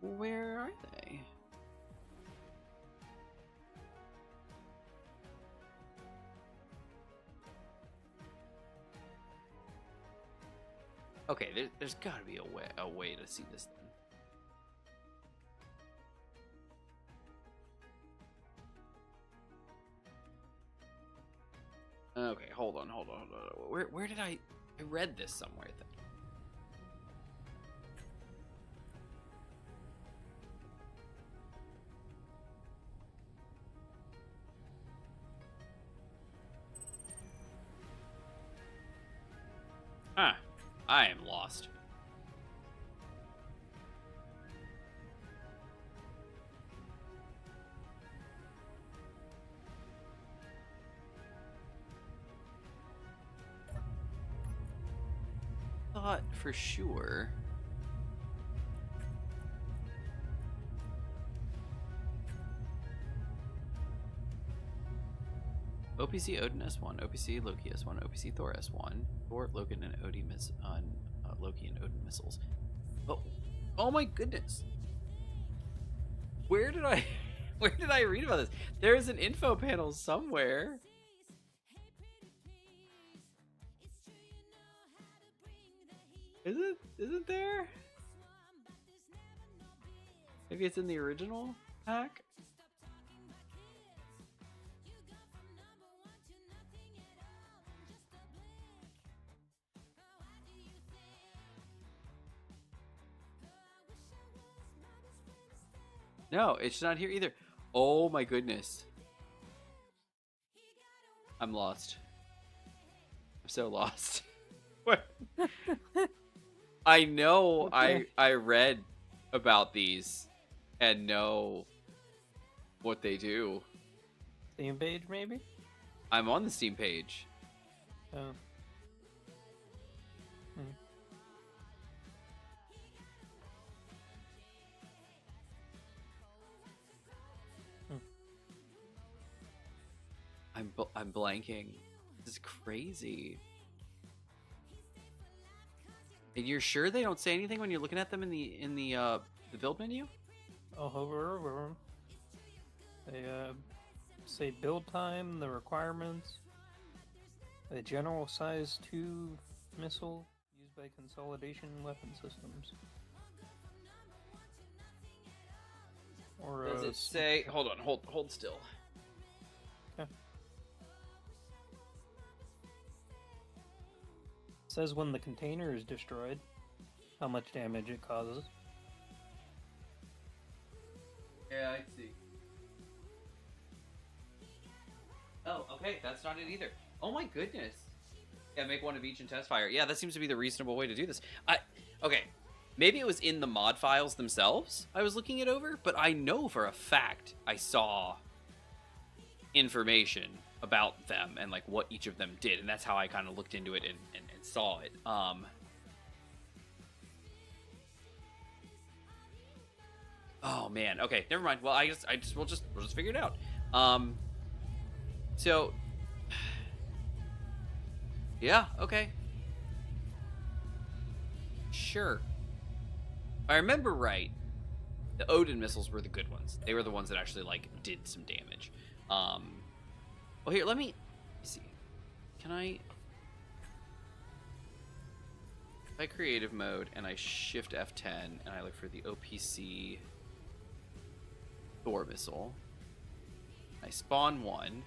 Where are they? Okay, there's got to be a way to see this then. Okay, hold on. Where did I read this somewhere then. Huh. I am lost. Thought for sure. OPC Odin S1, OPC Loki S1, OPC Thor S1, Thor, Logan, and Loki and Odin missiles. Oh my goodness! Where did I read about this? There is an info panel somewhere. Isn't there? Maybe it's in the original pack? No, it's not here either. Oh my goodness. I'm lost. I'm so lost. What? I know Okay. I read about these and know what they do. Steam page, maybe? I'm on the Steam page. Oh. I'm blanking. This is crazy. And you're sure they don't say anything when you're looking at them in the build menu? I'll hover over them. They say build time, the requirements, a general size 2 missile used by consolidation weapon systems. Or Does it say? Hold on, hold still. Okay. It says when the container is destroyed, how much damage it causes. Yeah, I see. Oh, okay, that's not it either. Oh my goodness. Yeah, make one of each and test fire. Yeah, that seems to be the reasonable way to do this. Okay, maybe it was in the mod files themselves I was looking it over, but I know for a fact I saw information about them and like what each of them did, and that's how I kind of looked into it and saw it. Oh man. Okay, never mind. Well, we'll just figure it out. So yeah, okay. Sure. If I remember right, the Odin missiles were the good ones. They were the ones that actually like did some damage. Well, here, let me see. Can I if I creative mode and I shift F10 and I look for the OPC Thor missile, I spawn one,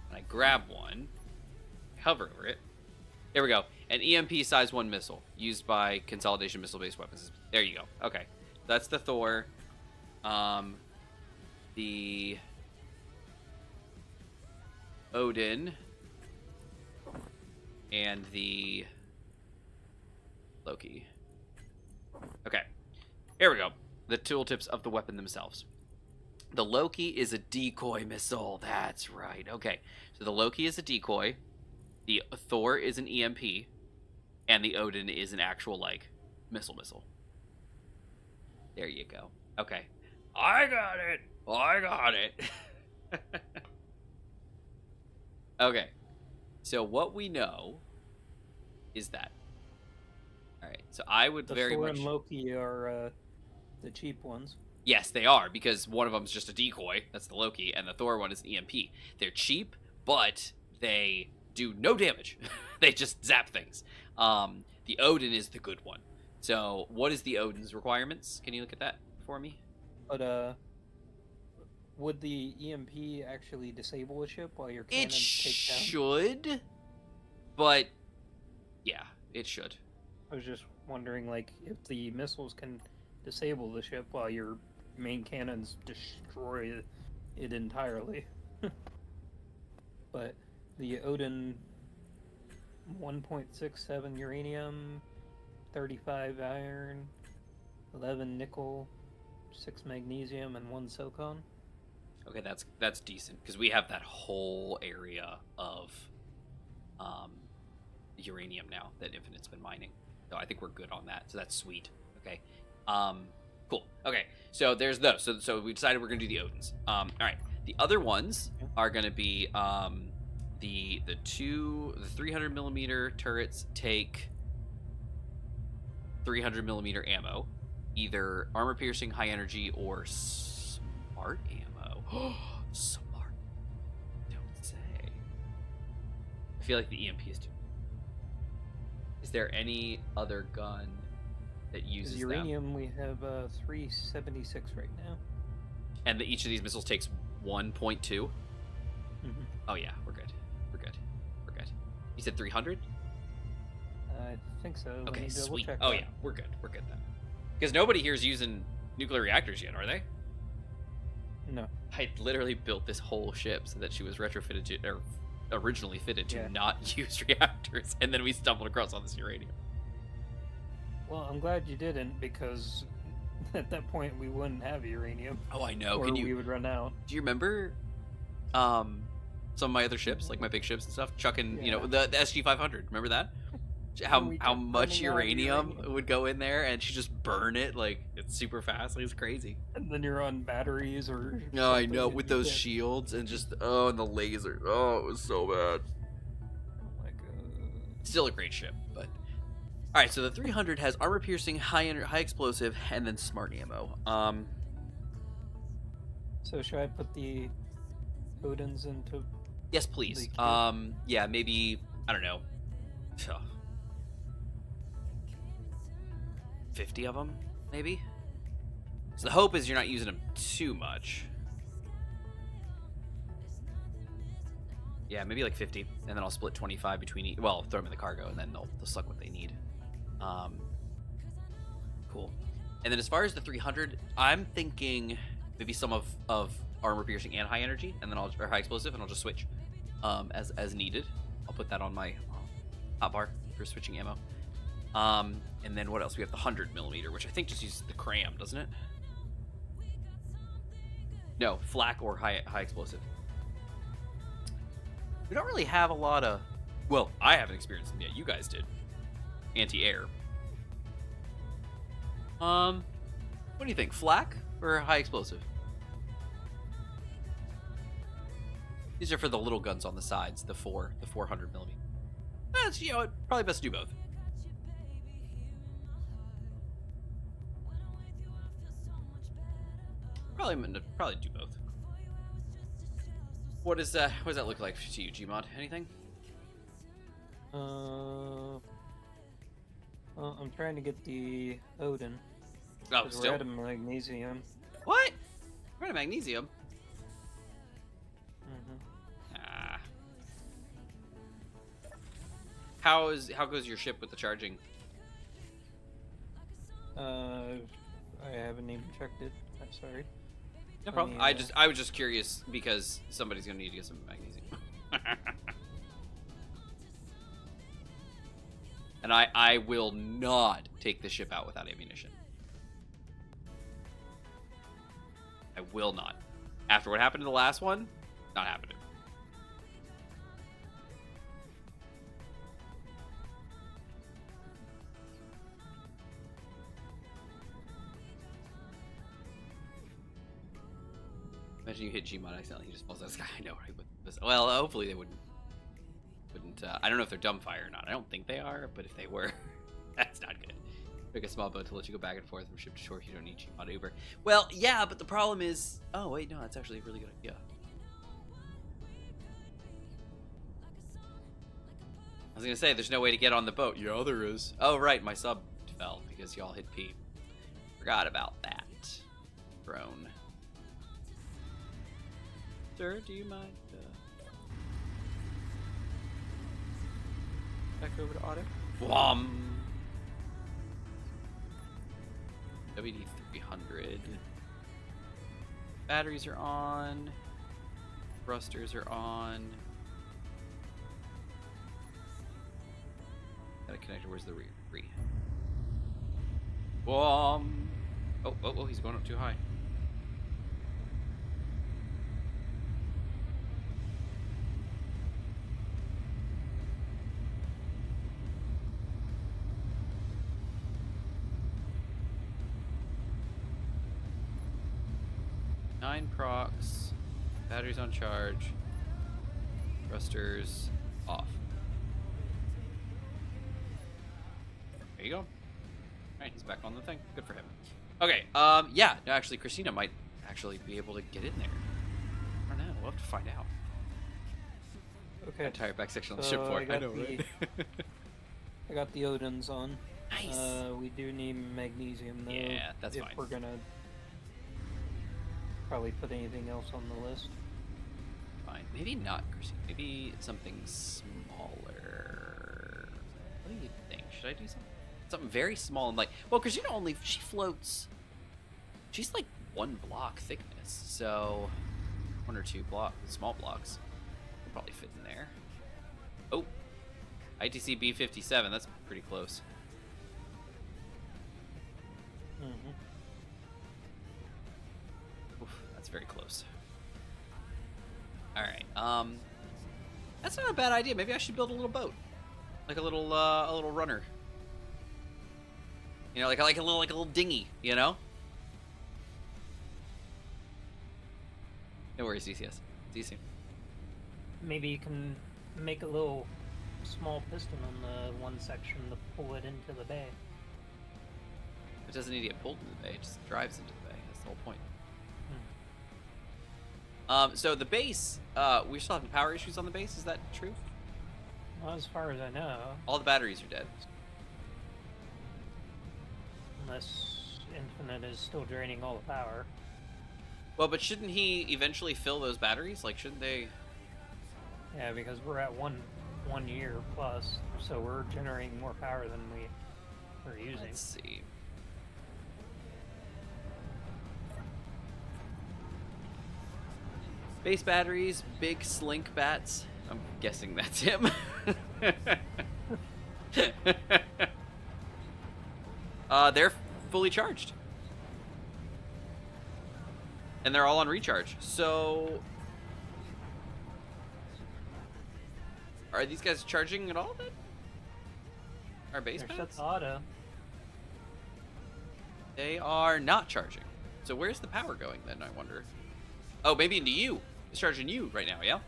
and I grab one, hover over it. There we go. An EMP size 1 missile used by consolidation missile-based weapons. There you go. Okay, that's the Thor. The Odin and the Loki. Okay, here we go. The tooltips of the weapon themselves. The Loki is a decoy missile. That's right. Okay. So the Loki is a decoy. The Thor is an EMP. And the Odin is an actual, like, missile. There you go. Okay. I got it. Okay. So what we know is that. All right. So I would The very Thor much. and Loki are the cheap ones. Yes, they are, because one of them's just a decoy. That's the Loki, and the Thor one is an EMP. They're cheap, but they do no damage. They just zap things. The Odin is the good one. So, what is the Odin's requirements? Can you look at that for me? But would the EMP actually disable a ship while your It cannons take down? should, but yeah, it should. I was just wondering, like, if the missiles can disable the ship while your main cannons destroy it entirely. But the Odin, 1.67 uranium, 35 iron, 11 nickel, 6 magnesium, and 1 silicon. Okay, that's decent, because we have that whole area of uranium now that Infinite's been mining. So I think we're good on that. So that's sweet. Okay. Cool. Okay. So there's those. So we decided we're gonna do the Odins. All right. The other ones are gonna be the 300 millimeter turrets take 300 millimeter ammo, either armor piercing, high energy, or smart ammo. Smart. Don't say. I feel like the EMP is too. Is there any other gun that uses uranium, them? we have 376 right now. And each of these missiles takes 1.2? Mm-hmm. Oh yeah, we're good. You said 300? I think so. Let Okay, me double sweet. check Oh that. yeah, we're good then. Because nobody here's using nuclear reactors yet, are they? No. I literally built this whole ship so that she was retrofitted to, or originally fitted to not use reactors, and then we stumbled across all this uranium. Well, I'm glad you didn't, because at that point we wouldn't have uranium. Oh, I know. Or Can you? we would run out. Do you remember, some of my other ships, like my big ships and stuff, chucking, you know, the SG-500? Remember that? How We how kept much running out of uranium would go in there, and she just burn it like it's super fast. Like, it's crazy. And then you're on batteries or. No, I something know, and with you those get- shields and just and the laser. Oh, it was so bad. Oh my god. Still a great ship, but all right. So the 300 has armor piercing, high explosive, and then smart ammo. So should I put the Odins into? Yes, please. The queue? Yeah, maybe I don't know. 50 of them, maybe. So the hope is you're not using them too much. Yeah, maybe like 50, and then I'll split 25 between each. Well, throw them in the cargo, and then they'll suck what they need. Cool. And then as far as the 300, I'm thinking maybe some of armor piercing and high energy, and then or high explosive, and I'll just switch as needed. I'll put that on my hotbar for switching ammo. And then what else? We have the 100 millimeter, which I think just uses the cram, doesn't it? No, flak or high explosive. We don't really have a lot of. Well, I haven't experienced them yet. You guys did. Anti-air. What do you think? Flak or high explosive? These are for the little guns on the sides, the 400 millimeter. That's, you know, probably best to do both. Probably do both. What does that look like to you, Gmod? Anything? Well, I'm trying to get the Odin. Oh, 'cause still. we're out of magnesium. What? We're out of magnesium. Mm-hmm. Ah. How goes your ship with the charging? I haven't even checked it. I'm sorry. No problem. me, I was just curious because somebody's gonna need to get some magnesium. And I will not take the ship out without ammunition. I will not. After what happened to the last one, not happening. Imagine you hit Gmod accidentally, he just falls out of the sky. I know, right? Well, hopefully they wouldn't. I don't know if they're dumbfire or not. I don't think they are, but if they were, that's not good. Make a small boat to let you go back and forth from ship to shore if you don't need Gmod Uber. Well, yeah, but the problem is... Oh, wait, no, that's actually a really good idea. I was going to say, there's no way to get on the boat. Yeah, there is. Oh, right, my sub fell because y'all hit P. Forgot about that. Drone. Sir, do you mind... back over to auto? Whom! WD-300. Batteries are on. Thrusters are on. Got a connector. Where's the rear? Whom! Oh, he's going up too high. Nine procs, batteries on charge, thrusters off. There you go. Alright, he's back on the thing. Good for him. Okay, yeah, no, actually, Christina might actually be able to get in there. I don't know, we'll have to find out. Okay. Entire back section on the ship for it. I know, right? I got the Odins on. Nice. We do need magnesium, though. Yeah, that's if fine. We're gonna probably put anything else on the list. Fine. Maybe not, Christina. Maybe something smaller. What do you think? Should I do something very small and like... Well, Christina only... She floats... She's like 1 block thickness, so... 1 or 2 small blocks. Will probably fit in there. Oh! ITC B57, that's pretty close. Mm-hmm. Oof, that's very close. Alright, that's not a bad idea. Maybe I should build a little boat. Like a little runner. You know, like a little dinghy, you know? No worries, DCS. See you soon. Maybe you can make a little small piston on the one section to pull it into the bay. It doesn't need to get pulled into the bay, it just drives into the bay. That's the whole point. So the base, we're still having power issues on the base, is that true? Well, as far as I know. All the batteries are dead. Unless Infinite is still draining all the power. Well, but shouldn't he eventually fill those batteries? Like, shouldn't they... Yeah, because we're at one year plus, so we're generating more power than we're using. Let's see. Base batteries, big slink bats. I'm guessing that's him. They're fully charged. And they're all on recharge. So... Are these guys charging at all then? Our base They're bats? set to auto. They are not charging. So where's the power going then, I wonder? Oh, maybe into you. It's charging you right now, yeah?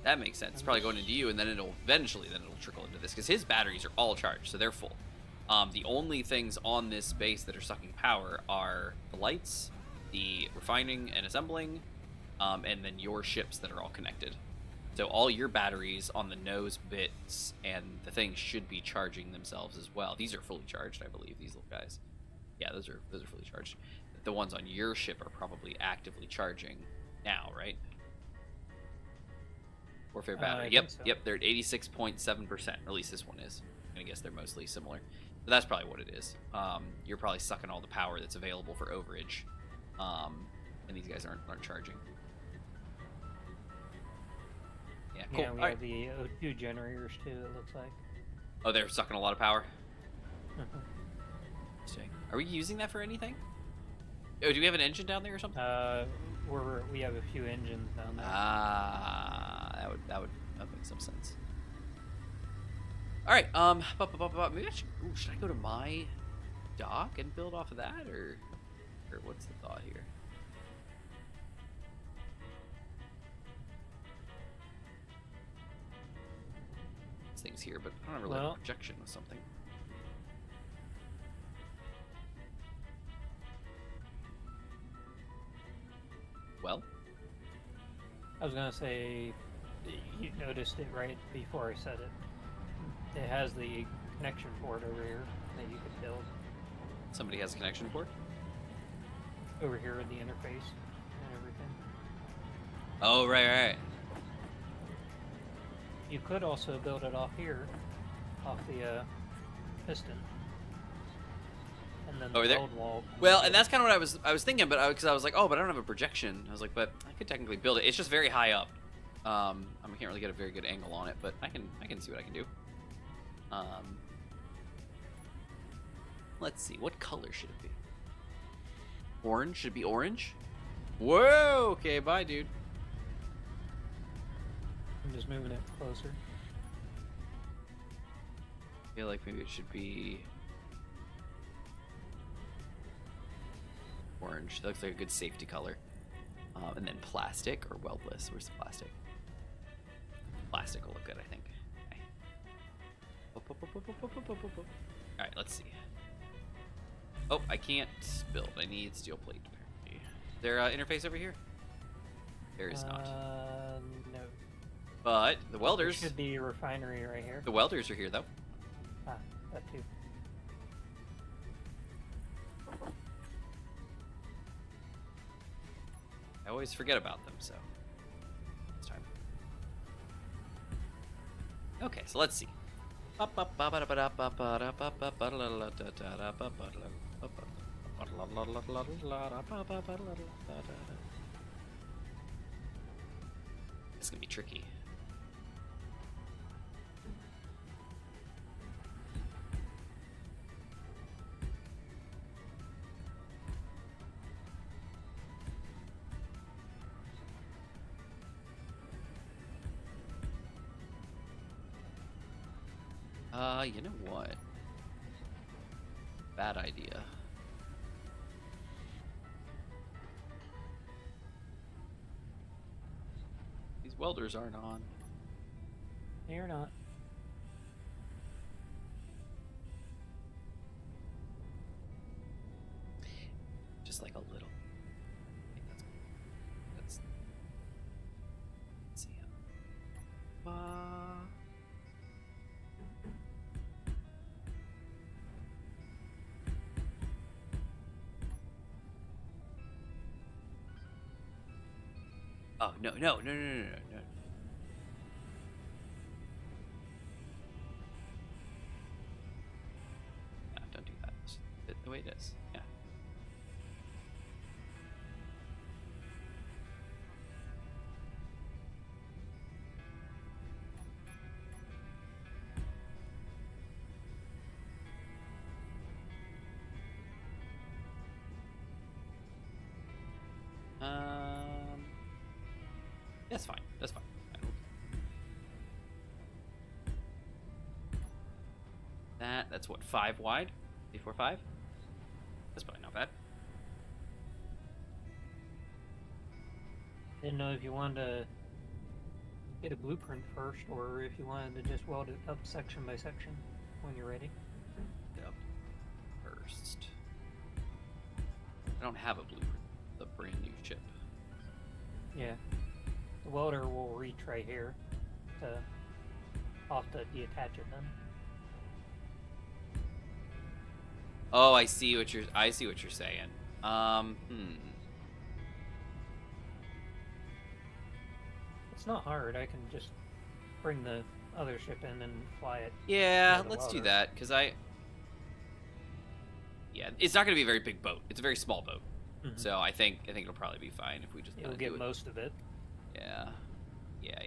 That makes sense. It's probably going into you, and then it'll eventually trickle into this, because his batteries are all charged, so they're full. The only things on this base that are sucking power are the lights, the refining and assembling, and then your ships that are all connected. So all your batteries on the nose bits and the things should be charging themselves as well. These are fully charged, I believe, these little guys. Yeah, those are fully charged. The ones on your ship are probably actively charging now, right? Warfare battery. Yep, so. Yep, they're at 86.7%. At least this one is. I'm gonna guess they're mostly similar. So that's probably what it is. You're probably sucking all the power that's available for overage. And these guys aren't charging. Yeah, cool. Yeah, we have the O2 generators too, it looks like. Oh, they're sucking a lot of power? Mhm. Interesting. Are we using that for anything? Oh, do we have an engine down there or something? We have a few engines down there. That would make some sense. All right. Maybe should I go to my dock and build off of that, or what's the thought here? This thing's here, but I don't really have a projection with something. Well, I was gonna say, you noticed it right before I said it. It has the connection port over here that you could build. Somebody has a connection port? Over here in the interface and everything. Oh, right. You could also build it off here, off the piston. And then Over the there? build wall. Well, and that's kind of what I was thinking, but because I was like, oh, but I don't have a projection. I was like, but I could technically build it. It's just very high up. I can't really get a very good angle on it, but I can see what I can do. Let's see, what color should it be? Orange? Should it be orange? Whoa! Okay, bye, dude. I'm just moving it closer. I feel like maybe it should be orange. That looks like a good safety color. And then plastic or weldless. Where's the plastic? Plastic will look good, I think. Okay. Alright, let's see. Oh, I can't build. I need steel plate, apparently. Is there an interface over here? There is not. No. But the welders... There should be a refinery right here. The welders are here, though. Ah, that too. I always forget about them, so... It's time. Okay, so let's see. It's gonna be tricky. You know what? Bad idea. These welders aren't on. They're not. Just like a little. I think that's let's see. Oh, no. No, don't do that. Just do it the way it is. Yeah. That's fine. That's fine. I don't care. That's what, 5 wide? 345? That's probably not bad. Didn't know if you wanted to get a blueprint first, or if you wanted to just weld it up section by section when you're ready. Yep. First. I don't have a blueprint. The brand new chip. Yeah. The welder will reach right here to off to deattach it then. Oh, I see what you're saying. It's not hard. I can just bring the other ship in and fly it. Yeah, let's do that, because yeah, it's not going to be a very big boat. It's a very small boat. Mm-hmm. So I think it'll probably be fine if we just It'll get most of it. Yeah. Yeah.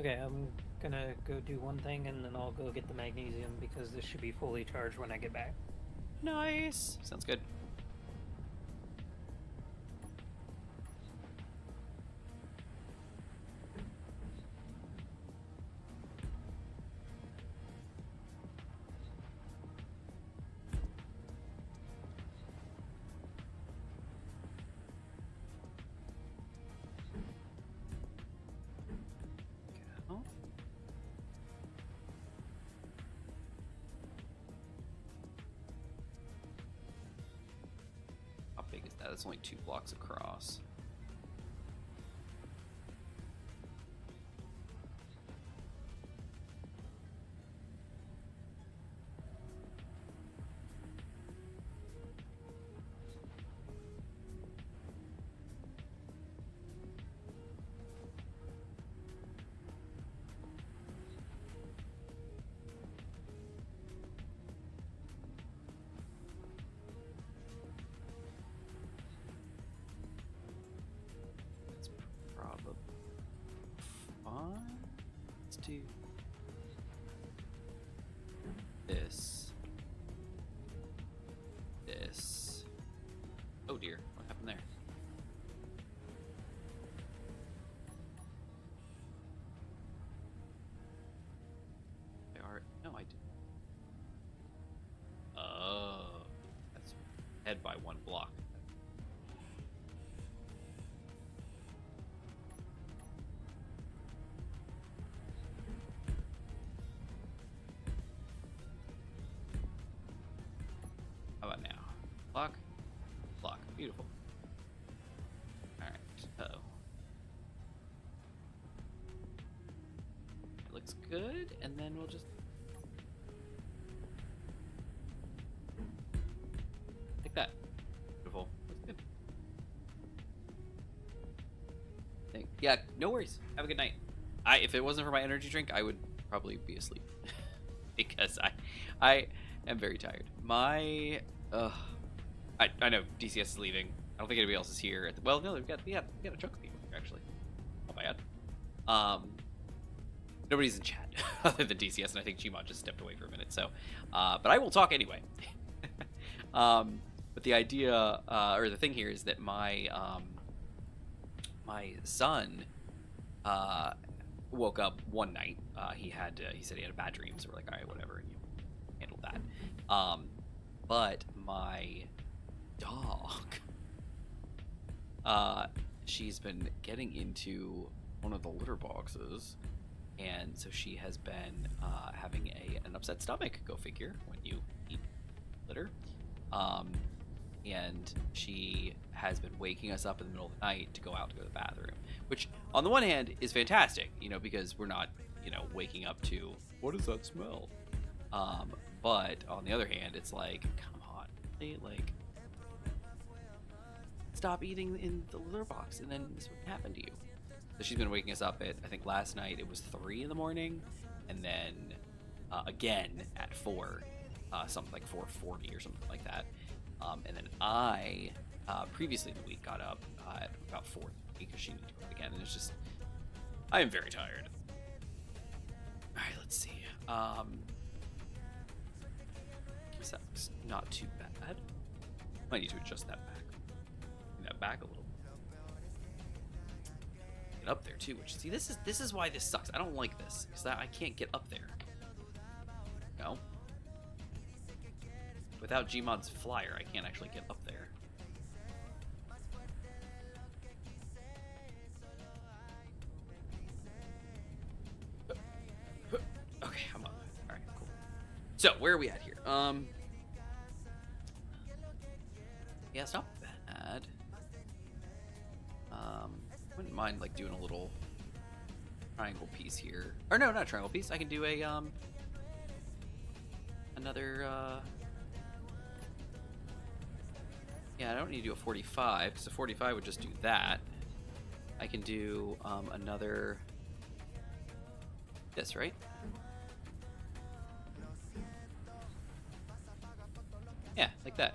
Okay, I'm gonna go do one thing and then I'll go get the magnesium because this should be fully charged when I get back. Nice. Sounds good. Go. How big is that? It's only 2 blocks across. That's probably fine. Let's do this. This. Oh dear, what happened there? They are. No, I did. Oh, that's ahead by 1 block. How about now? Block? Block. Beautiful. Alright. Uh-oh. It looks good, and then we'll just... like that. Beautiful. Looks good. Yeah, no worries. Have a good night. If it wasn't for my energy drink, I would probably be asleep. Because I am very tired. My... I know DCS is leaving. I don't think anybody else is here. Well, no, we got a chunk of people here, actually. Not bad. Nobody's in chat other than DCS, and I think Gmod just stepped away for a minute. So, but I will talk anyway. But the idea, or the thing here, is that my my son woke up one night. He said he had a bad dream, so we're like, all right, whatever, and you handle that. But my dog, she's been getting into one of the litter boxes, and so she has been having an upset stomach. Go figure, when you eat litter. And she has been waking us up in the middle of the night to go to the bathroom, which on the one hand is fantastic, because we're not, waking up to, what does that smell? But on the other hand, it's like, come on, like, stop eating in the litter box, and then this would happen to you. So she's been waking us up at, I think last night it was 3 in the morning, and then again at 4, something like 4:40 or something like that. And then I, previously in the week, got up at about 4:30 because she needed to go up again, and it's just, I am very tired. All right, let's see. Guess that was not too bad. Might need to adjust that back. Bring that back a little. Get up there too. Which, see, this is why this sucks. I don't like this because I can't get up there. No. Without Gmod's flyer, I can't actually get up there. Okay, I'm up. All right, cool. So where are we at here? Yeah, it's not bad. Wouldn't mind like doing a little triangle piece here. Or no, not a triangle piece. I can do a another. Yeah, I don't need to do a 45 because a 45 would just do that. I can do another. This, right? Yeah, like that.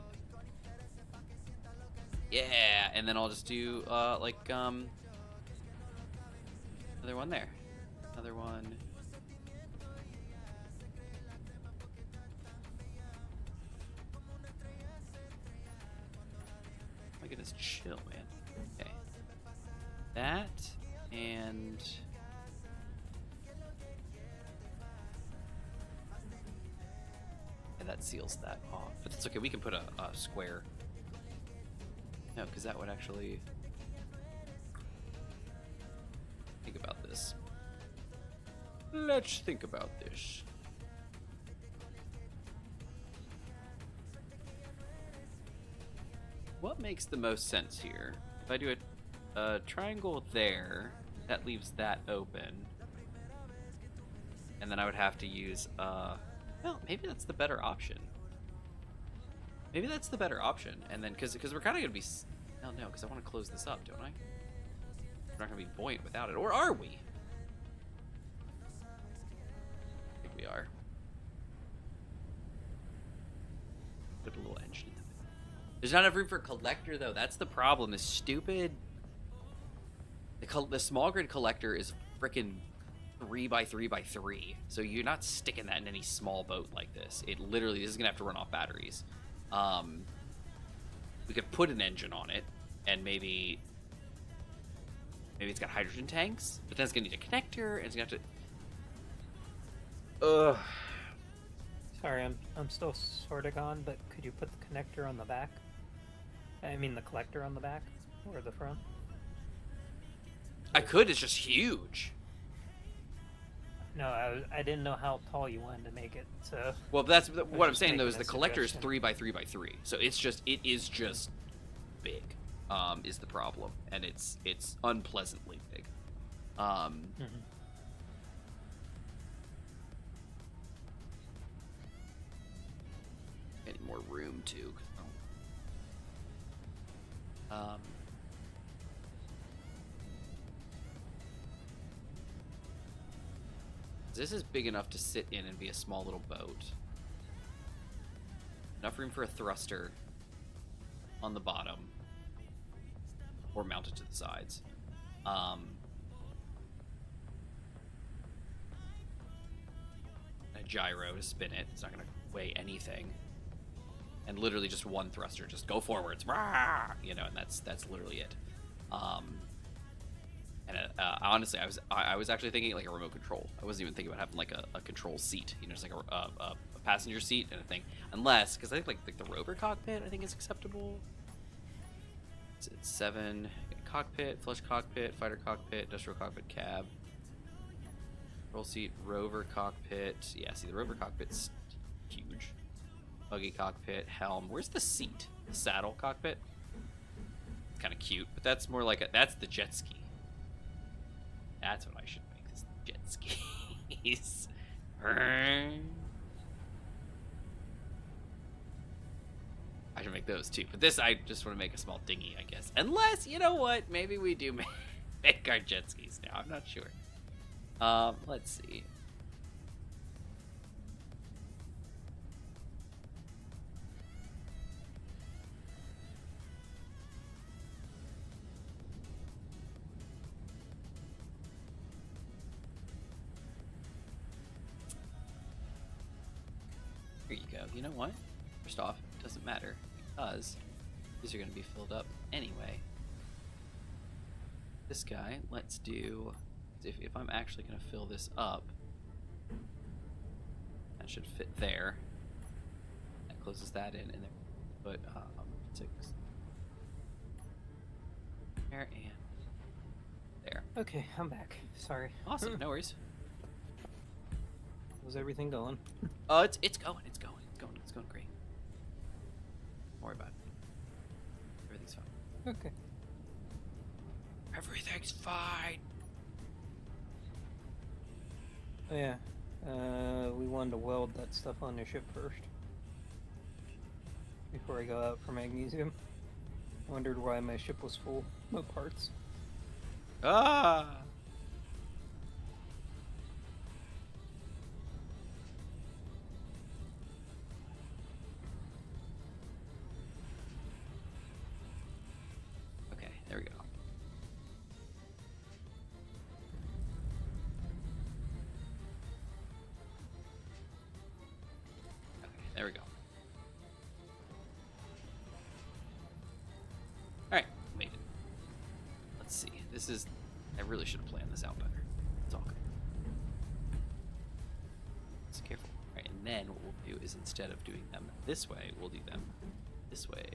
Yeah, and then I'll just do like another one there. Another one. my goodness, chill, man. Okay. That, and... and that seals that off. But that's okay, we can put a square. No, because that would actually... think about this. Let's think about this. What makes the most sense here? If I do a triangle there, that leaves that open. And then I would have to use, well, maybe that's the better option. Maybe that's the better option. And then, because we're kind of going to be... oh, no, because I want to close this up, don't I? We're not going to be buoyant without it. Or are we? I think we are. Put a little engine in the middle. There's not enough room for a collector, though. That's the problem. This stupid... The small grid collector is freaking 3x3x3. So you're not sticking that in any small boat like this. It literally... this is going to have to run off batteries. We could put an engine on it, and maybe it's got hydrogen tanks, but then it's gonna need a connector, and it's gonna have to... ugh. Sorry, I'm still sort of gone, but could you put the connector on the back? I mean the collector on the back or the front? I could, it's just huge. No, I didn't know how tall you wanted to make it, so... Well, that's what I'm saying, though, is making the a collector is suggestion. 3x3x3, so it is just big, is the problem, and it's unpleasantly big. I need more room, too. This is big enough to sit in and be a small little boat. Enough room for a thruster on the bottom, or mounted to the sides. A gyro to spin it. It's not going to weigh anything. And literally just one thruster. Just go forwards. Rah! You know, and that's literally it. Honestly, I was actually thinking like a remote control. I wasn't even thinking about having like a control seat, you know, just like a passenger seat and a thing. Unless, because I think like the rover cockpit, I think is acceptable. It's 7 cockpit, flush cockpit, fighter cockpit, industrial cockpit, cab, control seat, rover cockpit. Yeah, see the rover cockpit's huge. Buggy cockpit, helm. Where's the seat? The saddle cockpit. It's kind of cute, but that's more like that's the jet ski. That's what I should make, this jet skis. I should make those too, but this I just want to make a small dinghy, I guess. Unless, you know what, maybe we do make our jet skis now. I'm not sure. Let's see. Here you go. You know what? First off, it doesn't matter because these are going to be filled up anyway. This guy, let's do... if I'm actually going to fill this up, that should fit there. That closes that in, and then put 6 there and there. Okay, I'm back. Sorry. Awesome. No worries. How's everything going? It's going great. Don't worry about it. Everything's fine. Okay. Everything's fine. Oh, yeah. We wanted to weld that stuff on the ship first. Before I go out for magnesium. Wondered why my ship was full of parts. Ah. Okay, there we go. Okay, there we go. this is... I really should have planned this out better. It's all good. Just careful. Alright, and then what we'll do is instead of doing them this way, we'll do them this way.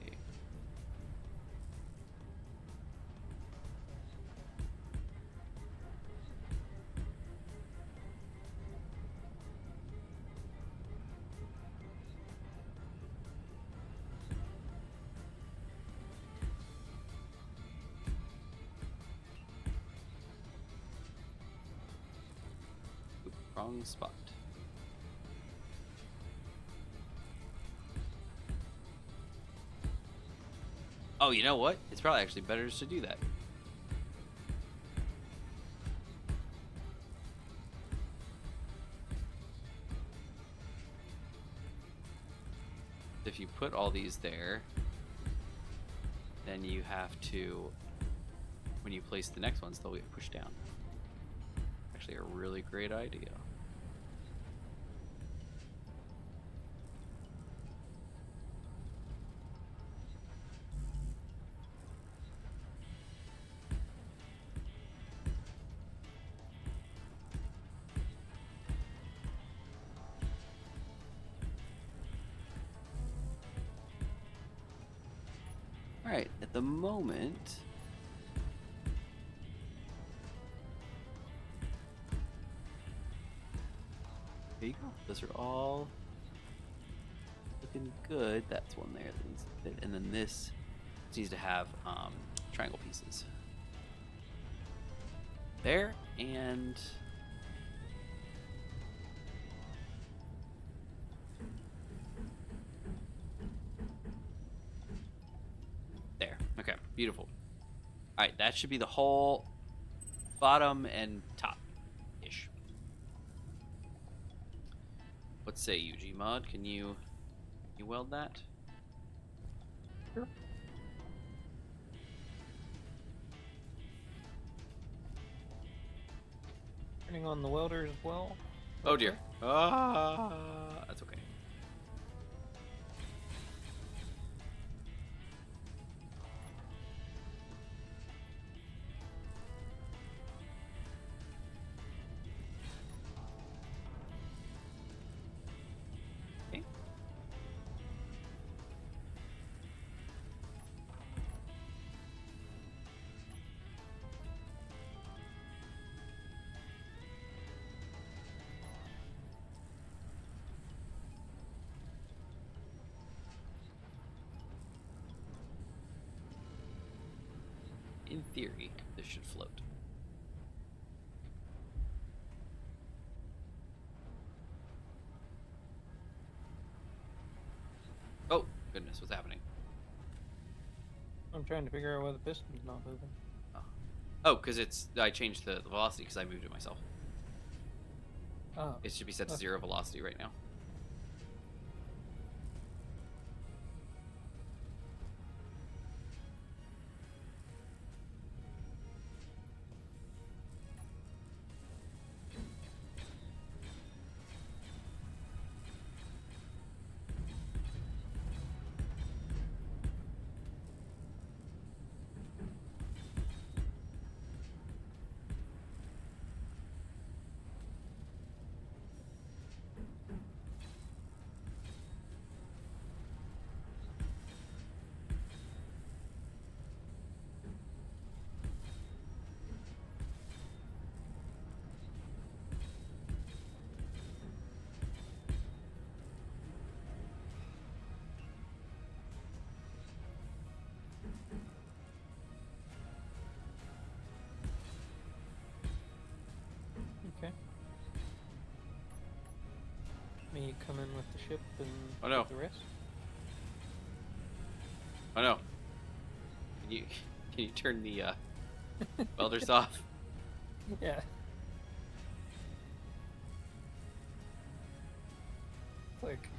Wrong spot. Oh, you know what? It's probably actually better just to do that. If you put all these there, then you have to, when you place the next ones, they'll get pushed down. Actually, a really great idea. Alright, at the moment, there you go. Those are all looking good. That's one there that needs to fit. And then this needs to have triangle pieces. There, and there. Okay, beautiful. Alright, that should be the whole bottom and top-ish. What say you, Gmod? Can you weld that? Sure. Turning on the welder as well. Oh dear. That's okay. Okay. In theory, this should float. Oh, goodness, what's happening? I'm trying to figure out why the piston's not moving. Oh, because I changed the velocity because I moved it myself. Oh. It should be set to Okay. 0 velocity right now. Okay. Me come in with the ship and Oh, no. get the rest. Oh no. Can you turn the welders off? Yeah. Like,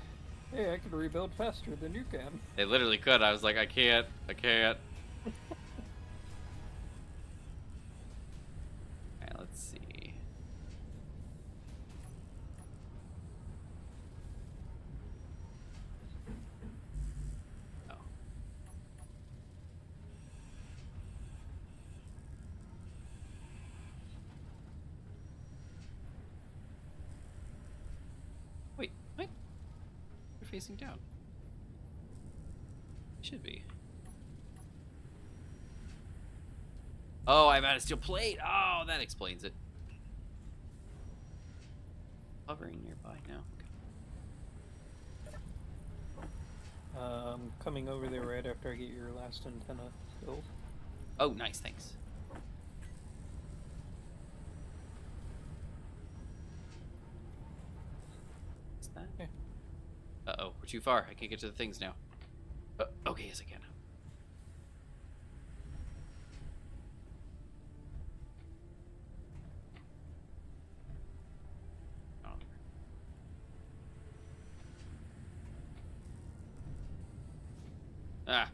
hey, I can rebuild faster than you can. They literally could. I was like, I can't. Alright, let's see. Oh. facing down? Should be. Oh, I'm out of steel plate. Oh, that explains it. Hovering nearby now. Okay. I'm coming over there right after I get your last antenna built. Oh, nice, thanks. What's that? Yeah. Uh-oh, we're too far. I can't get to the things now. Okay, yes I can. Oh. Ah.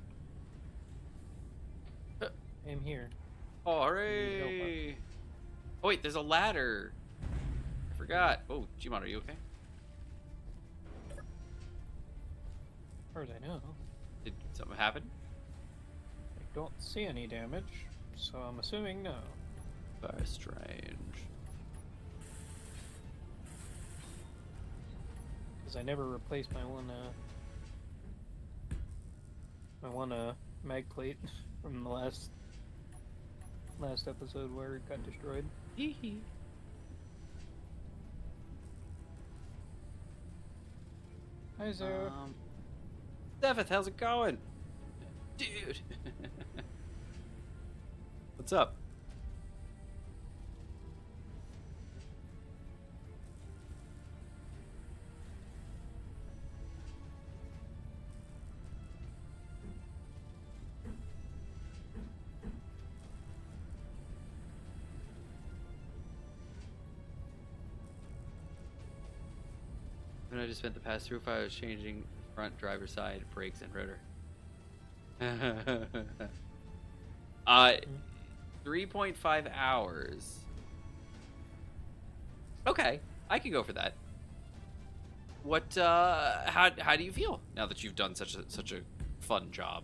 I'm here. Oh, hooray! Oh, wait, there's a ladder. I forgot. Oh, Gmon, are you okay? As far as I know. Did something happen? I don't see any damage, so I'm assuming no. Very strange. Because I never replaced my one mag plate from the last episode where it got destroyed. Hee hee. Hi, Zero. Devith, how's it going? Dude. What's up? When I just spent the past 3 or 5 hours changing front driver side brakes and rotor. 3.5 hours. Okay, I can go for that. What? How do you feel now that you've done such a fun job?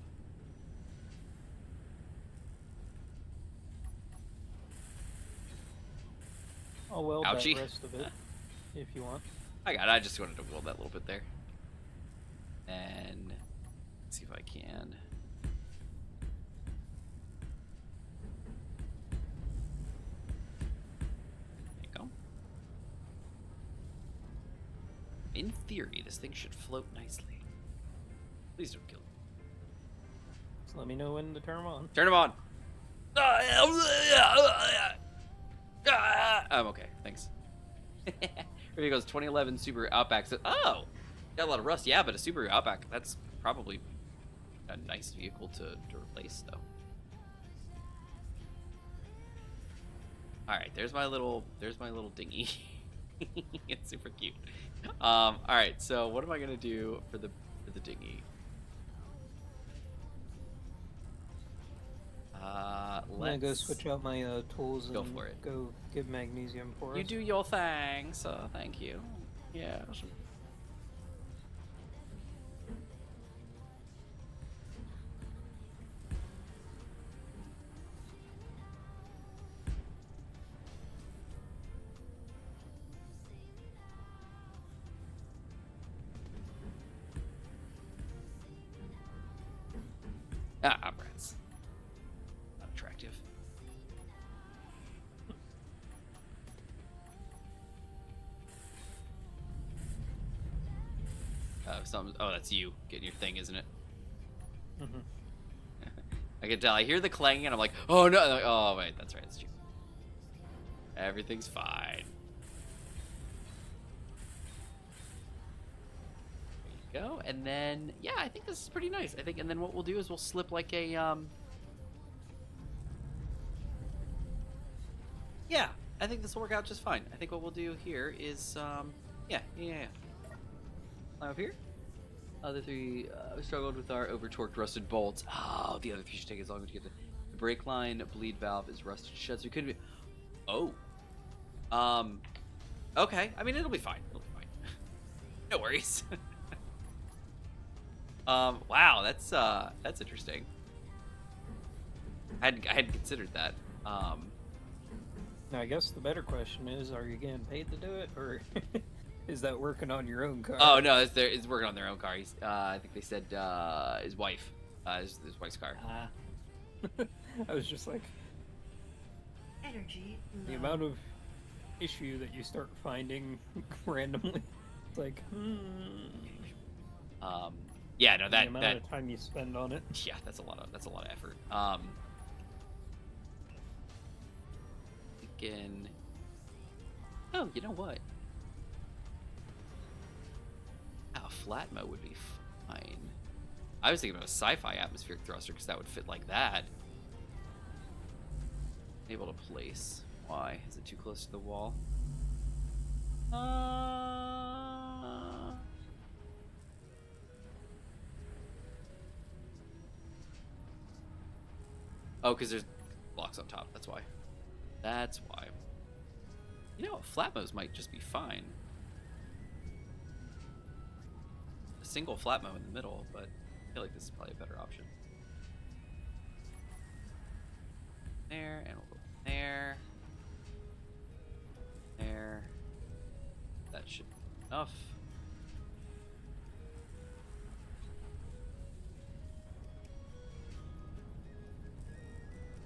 I'll weld Ouchie. that rest of it if you want. I got it. I just wanted to weld that little bit there. And let's see if I can. There you go. In theory, this thing should float nicely. Please don't kill it. Just let me know when to turn them on. Turn them on. I'm okay, thanks. Here he goes, 2011 Subaru Outback. So, oh, got a lot of rust. Yeah, but a Subaru Outback, that's probably a nice vehicle to replace, though. All right, there's my little dinghy. It's super cute. All right, so what am I gonna do for the dinghy? I'm gonna go switch out my tools Go and for it. go get magnesium for us. You do your thing, so thank you. Yeah. Ah, brats. Not attractive. Oh, that's you getting your thing, isn't it? Mm-hmm. I can tell. I hear the clanging, and I'm like, oh no! Like, oh wait, that's right. It's you. Everything's fine. There you go. And then, yeah, I think this is pretty nice. I think, and then what we'll do is we'll slip like a Yeah, I think this will work out just fine. I think what we'll do here is yeah. Climb up here. Other three struggled with our over-torqued rusted bolts. Oh, the other three should take as long as to get the brake line bleed valve is rusted shut, so we couldn't be. Oh. Okay. I mean, it'll be fine. It'll be fine. No worries. Wow, that's interesting. I hadn't considered that. Now, I guess the better question is, are you getting paid to do it, or Is that working on your own car? Oh no, it's working on their own car. I think they said his wife, his wife's car. I was just like, Energy low. the amount of issue that you start finding randomly. It's like, Yeah, no, the amount of time you spend on it. yeah, that's a lot of effort. Thinking, oh, you know what? A flat mode would be fine. I was thinking of a sci-fi atmospheric thruster because that would fit like that. Able to place. Why? Is it too close to the wall? Oh, because there's blocks on top. That's why. That's why. You know what? Flat modes might just be fine. A single flat mode in the middle, but I feel like this is probably a better option. There, and we'll go there. There. That should be enough.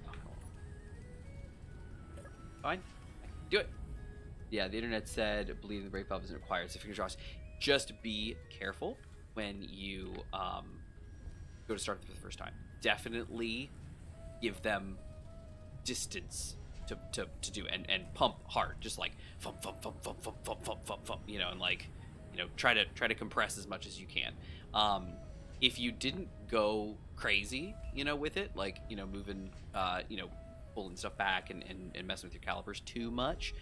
Oh, fine. Do it. Yeah, the internet said bleeding the brake valve isn't required, so fingers crossed. Just be careful when you go to start for the first time. Definitely give them distance to do and pump hard, just like thump, you know, and like, you know, try to compress as much as you can. If you didn't go crazy, you know, with it, like, you know, moving, you know, pulling stuff back and messing with your calipers too much,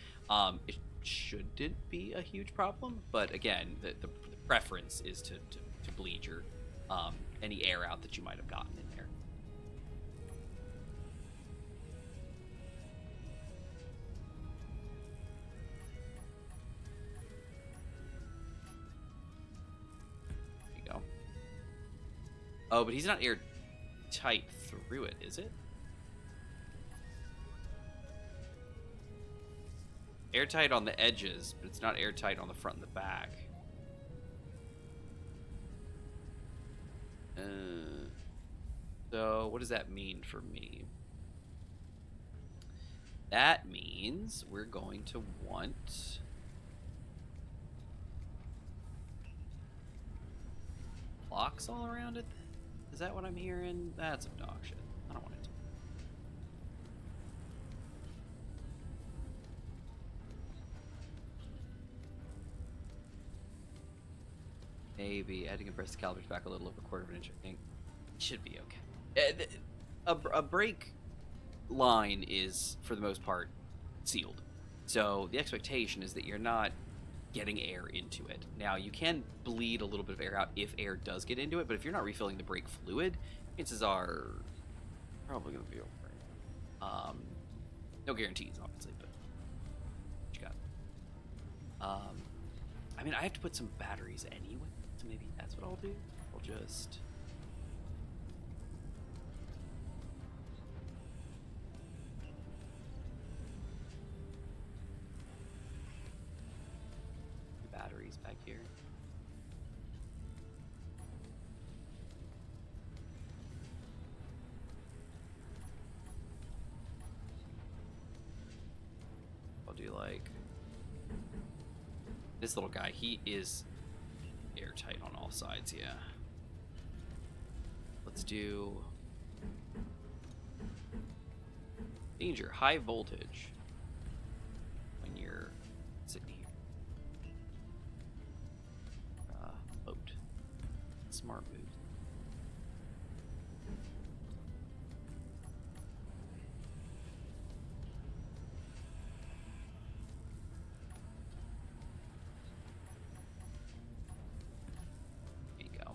it shouldn't be a huge problem. But again, the preference is to bleed your any air out that you might have gotten in there. There you go. Oh, but he's not airtight through it, is it? Airtight on the edges, but it's not airtight on the front and the back. So what does that mean for me? That means we're going to want blocks all around it. Is that what I'm hearing? That's some dog shit. I don't want it to. Maybe I had to compress the calipers back a little over a quarter of an inch. I think it should be okay. A brake line is, for the most part, sealed. So the expectation is that you're not getting air into it. Now, you can bleed a little bit of air out if air does get into it, but if you're not refilling the brake fluid, chances are probably going to be okay. No guarantees, obviously, but what you got? I mean, I have to put some batteries anyway, so maybe that's what I'll do. I'll just... batteries back here. I'll do like this little guy. He is airtight on all sides, yeah. Let's do danger, high voltage when you're sitting here. Boat. Smart moves. There you go.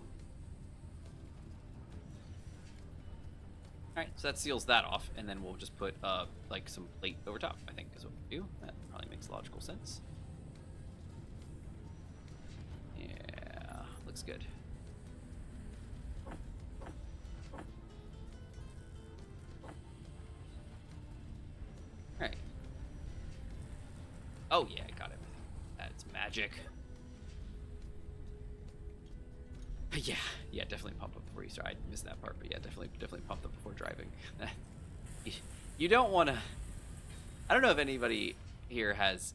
Alright, so that seals that off, and then we'll just put like some plate over top, I think is what we do. That probably makes logical sense. Looks good. Alright. Oh yeah, I got everything. That's magic. Yeah, definitely pump up before you start. I missed that part, but yeah, definitely pump them before driving. You don't want to. I don't know if anybody here has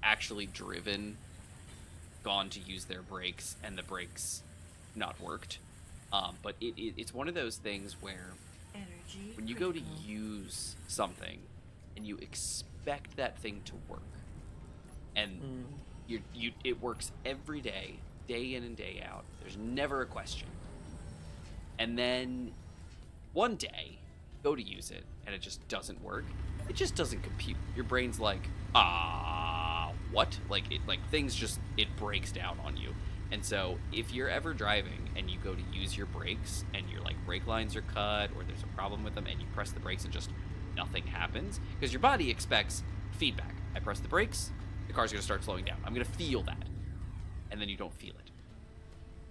actually driven, gone to use their brakes, and the brakes not worked. But it's one of those things where Energy when you go to critical. use something and you expect that thing to work, and it works every day, day in and day out. There's never a question. And then one day, go to use it, and it just doesn't work. It just doesn't compute. Your brain's like, what? Like things just, it breaks down on you. And so if you're ever driving and you go to use your brakes and your like brake lines are cut or there's a problem with them and you press the brakes and just nothing happens, because your body expects feedback. I press the brakes, the car's gonna start slowing down. I'm gonna feel that. And then you don't feel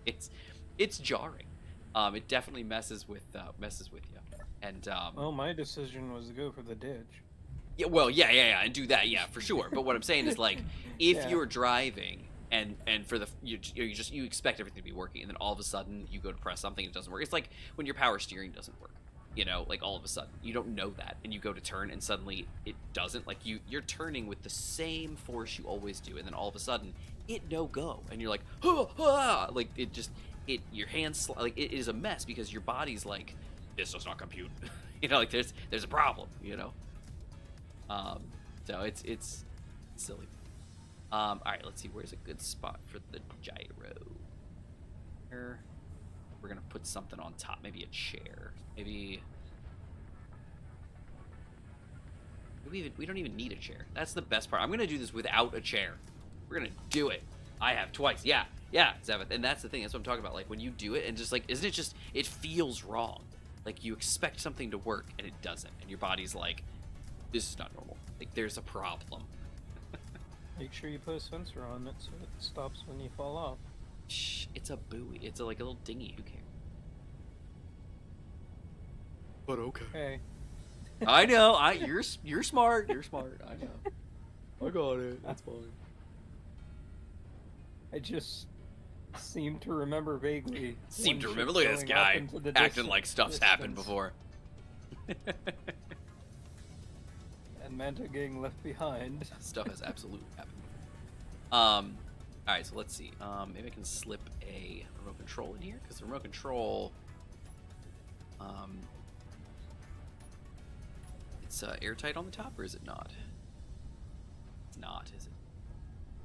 it. It's jarring. It definitely messes with you. And Well, my decision was to go for the ditch. yeah, well, yeah, and do that, yeah, for sure. But what I'm saying is, like, if Yeah. you're driving and for the you expect everything to be working, and then all of a sudden you go to press something and it doesn't work. It's like when your power steering doesn't work. You know, like all of a sudden you don't know that, and you go to turn and suddenly it doesn't. Like you're turning with the same force you always do, and then all of a sudden it no go, and you're like, like your hands like it is a mess because your body's like, this does not compute. You know, like there's a problem. You know. So it's silly. All right, let's see. Where's a good spot for the gyro? Here, we're gonna put something on top. Maybe a chair. Maybe we don't even need a chair. That's the best part. I'm gonna do this without a chair. We're gonna do it. I have twice. Yeah, Zevith. And that's the thing. That's what I'm talking about. Like when you do it, and just like, isn't it just? It feels wrong. Like you expect something to work and it doesn't, and your body's like, this is not normal. Like there's a problem. Make sure you put a sensor on it so it stops when you fall off. Shh, it's a buoy. It's like a little dinghy. Who cares? But okay. Hey. I know. You're smart. You're smart. I know. I got it. That's fine. I just seem to remember vaguely. Seem one to ship remember. Look at this going off guy into the acting like stuff's happened distance before. And Manta getting left behind. Stuff has absolutely happened. All right, so let's see. Maybe I can slip a remote control in here because the remote control, it's airtight on the top, or is it not? It's not, is it?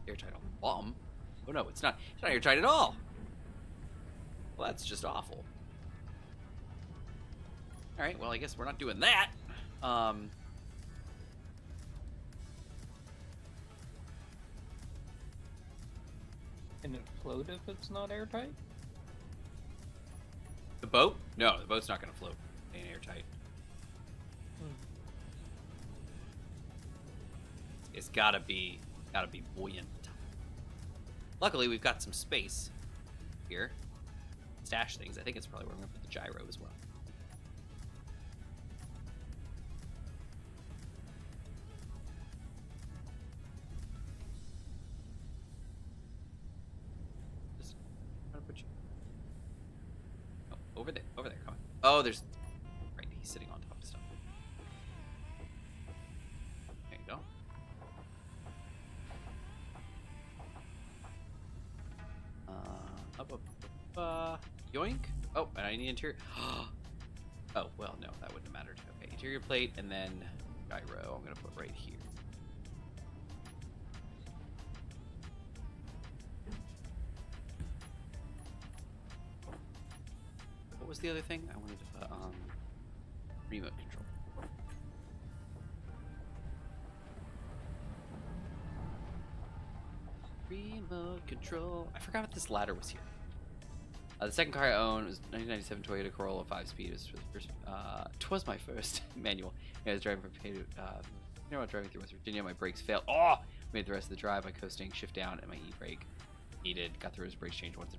Airtight on the bottom? Oh no, it's not. It's not airtight at all. Well, that's just awful. All right, well, I guess we're not doing that. Can it float if it's not airtight? The boat? No, the boat's not gonna float. It ain't airtight. It's gotta be buoyant. Luckily, we've got some space here. Stash things. I think it's probably where I'm gonna put the gyro as well. Just trying to put you. Oh, over there, come on. Oh, there's. Right, he's sitting on top of stuff. There you go. Yoink. Oh, and I need interior. Oh, well, no, that wouldn't have mattered. Okay, interior plate, and then gyro. I'm gonna put right here. What was the other thing? I wanted to put remote control. Remote control. I forgot what this ladder was here. The second car I owned was 1997 Toyota Corolla 5-speed. Twas my first manual. I was driving from driving through West Virginia. My brakes failed. Oh! Made the rest of the drive by coasting, shift down, and my e-brake needed. Got through his brakes changed once.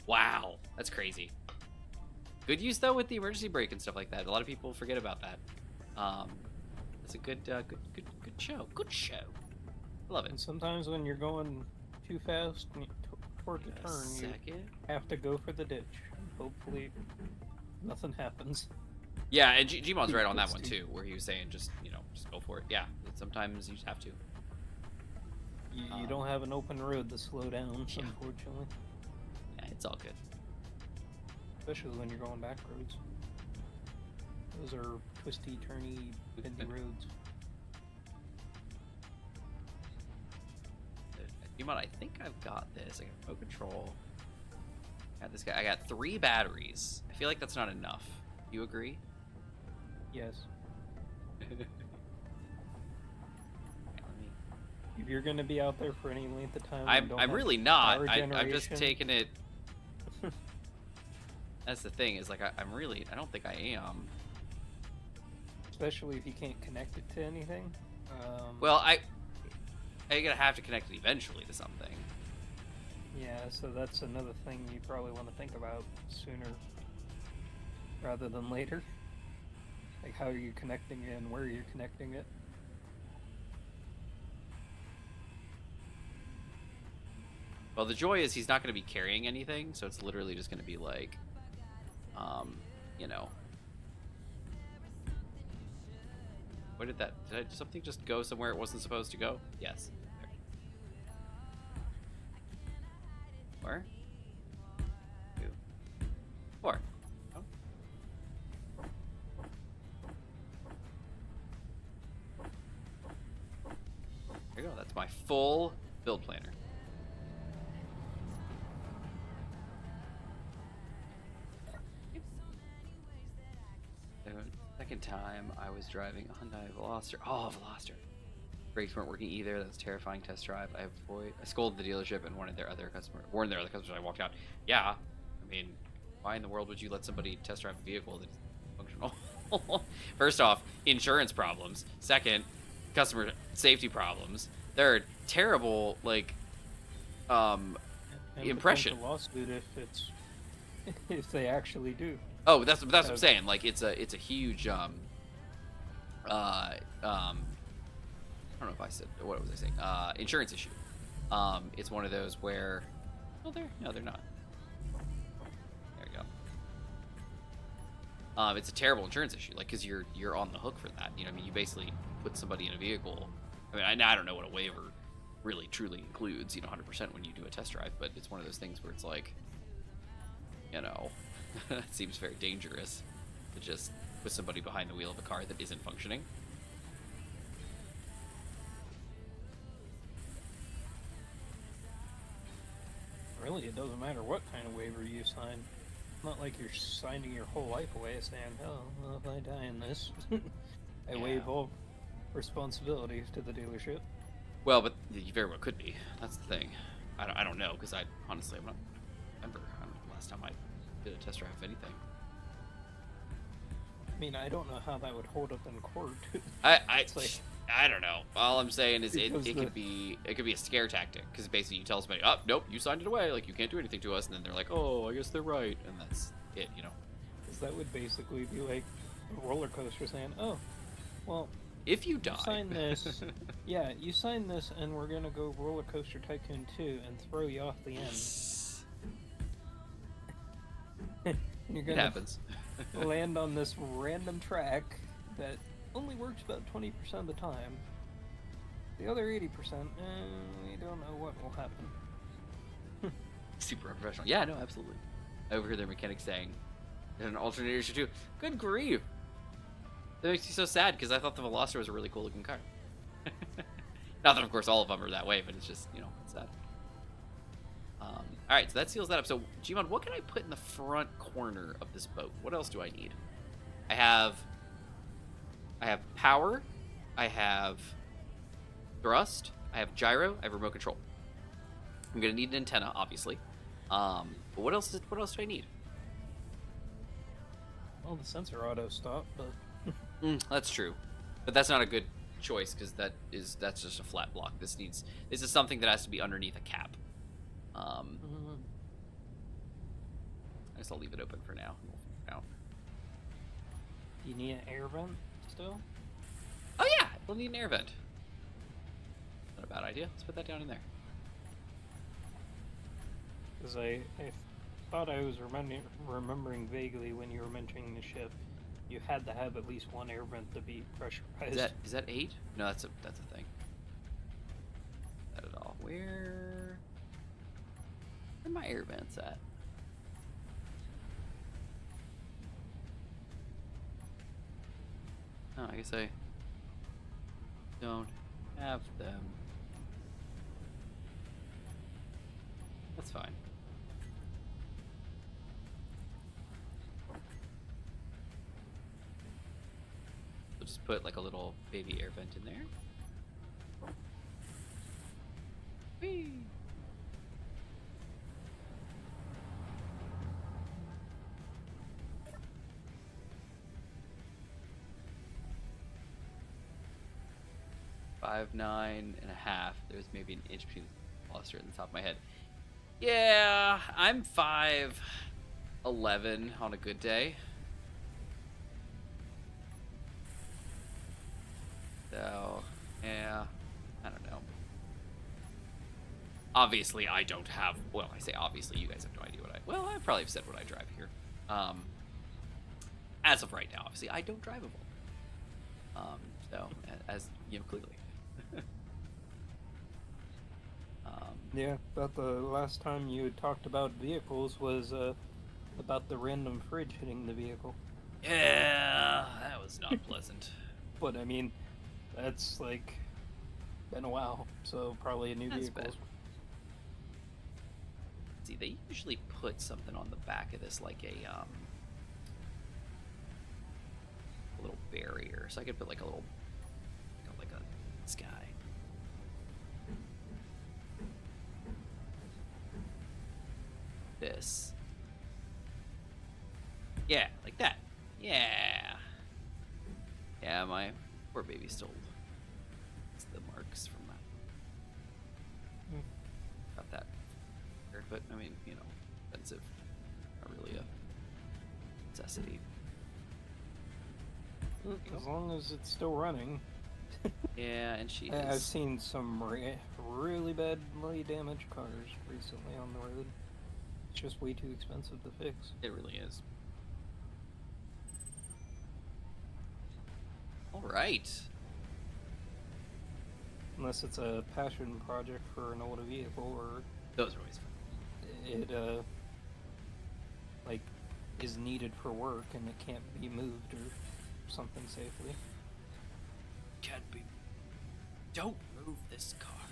Wow, that's crazy. Good use though with the emergency brake and stuff like that. A lot of people forget about that. It's a good show. Good show. Love And it. sometimes when you're going too fast toward the turn, you second. have to go for the ditch. Hopefully, nothing happens. Yeah, and Gmon's right on that one too, where he was saying just just go for it. Yeah, sometimes you just have to. You don't have an open road to slow down, Yeah. unfortunately. Yeah, it's all good. Especially when you're going back roads. Those are twisty, turny, bendy roads. Gmon, I think I've got this. I got remote control. I got this guy. I got 3 batteries. I feel like that's not enough. You agree? Yes. Let me- If you're going to be out there for any length of time, I'm really not. power I'm just generation. taking it. That's the thing, is like I don't think I am. Especially if you can't connect it to anything. Well, I'm gonna have to connect it eventually to something. Yeah, so that's another thing you probably want to think about sooner rather than later. Like, how are you connecting it and where you're connecting it? Well, the joy is he's not gonna be carrying anything, so it's literally just gonna be like, Where did something just go somewhere it wasn't supposed to go? Yes. Where? 2, 4. Oh. There you go. That's my full build planner. Second time I was driving a Hyundai Veloster. Oh, Veloster. Brakes weren't working either. That was a terrifying test drive. I scolded the dealership and warned their other customers. I walked out. Yeah, I mean, why in the world would you let somebody test drive a vehicle that's functional? First off, insurance problems. Second, customer safety problems. Third, terrible And impression. potential lawsuit if they actually do. Oh, that's what I'm saying. Like, it's a huge I don't know if I said, what was I saying? Insurance issue. It's one of those where, no, they're not. There we go. It's a terrible insurance issue, like, because you're on the hook for that. You know, I mean, you basically put somebody in a vehicle. I mean, I don't know what a waiver really truly includes, 100% when you do a test drive, but it's one of those things where it's like, it seems very dangerous to just put somebody behind the wheel of a car that isn't functioning. Really, it doesn't matter what kind of waiver you sign. It's not like you're signing your whole life away saying, oh, well, if I die in this, I waive all responsibility to the dealership. Well, but you very well could be. That's the thing. I don't know, because honestly, I'm not remember last time I did a test drive of anything. I mean, I don't know how that would hold up in court. I don't know. All I'm saying is it could be a scare tactic, because basically you tell somebody, oh, nope, you signed it away, like, you can't do anything to us, and then they're like, oh, I guess they're right, and that's it, Because that would basically be like a roller coaster saying, oh, well, if you die. You sign this, yeah, you sign this, and we're gonna go Roller Coaster Tycoon 2 and throw you off the end. You're It gonna happens. land on this random track that only works about 20% of the time. The other 80%, we don't know what will happen. Super unprofessional. Yeah, no, absolutely. I overheard their mechanic saying, there's an alternator issue too. Good grief. That makes me so sad, because I thought the Veloster was a really cool looking car. Not that, of course, all of them are that way, but it's just, it's sad. Alright, so that seals that up. So, Gmon, what can I put in the front corner of this boat? What else do I need? I have power, I have thrust, I have gyro, I have remote control. I'm gonna need an antenna, obviously. But what else do I need? Well, the sensor auto stop, but That's true, but that's not a good choice, because that's just a flat block. This is something that has to be underneath a cap. I guess I'll leave it open for now. We'll figure it out. you need an air vent still? Oh yeah, we'll need an air vent. Not a bad idea. Let's put that down in there. Because I thought I was remembering vaguely when you were mentioning the ship, you had to have at least one air vent to be pressurized. Is that 8? No, that's a thing. Not at all. Where are my air vents at? Oh, I guess I don't have them. That's fine. We'll just put like a little baby air vent in there. Whee! $5, 9.5. There's maybe an inch between the cluster in the top of my head. Yeah, I'm 5'11" on a good day. So, yeah, I don't know. Obviously, I don't have. Well, I say obviously. You guys have no idea what I. Well, I probably have said what I drive here. As of right now, obviously, I don't drive a Volt. So, as you know, clearly. Yeah, about the last time you had talked about vehicles was about the random fridge hitting the vehicle. Yeah, that was not pleasant. But I mean, that's like been a while, so probably a new That's vehicle. bad. See, they usually put something on the back of this, like a little barrier, so I could put like a little, like a sky. This. Yeah, like that. Yeah. Yeah, my poor baby still. It's the marks from that. Got that. But I mean, you know, expensive. Not really a necessity. As long as it's still running. Yeah, and she I've is. seen some really badly damaged cars recently on the road. It's just way too expensive to fix. It really is. All right. Unless it's a passion project for an older vehicle, or Those are always fun. it like is needed for work and it can't be moved or something safely. Can't be. Don't move this car.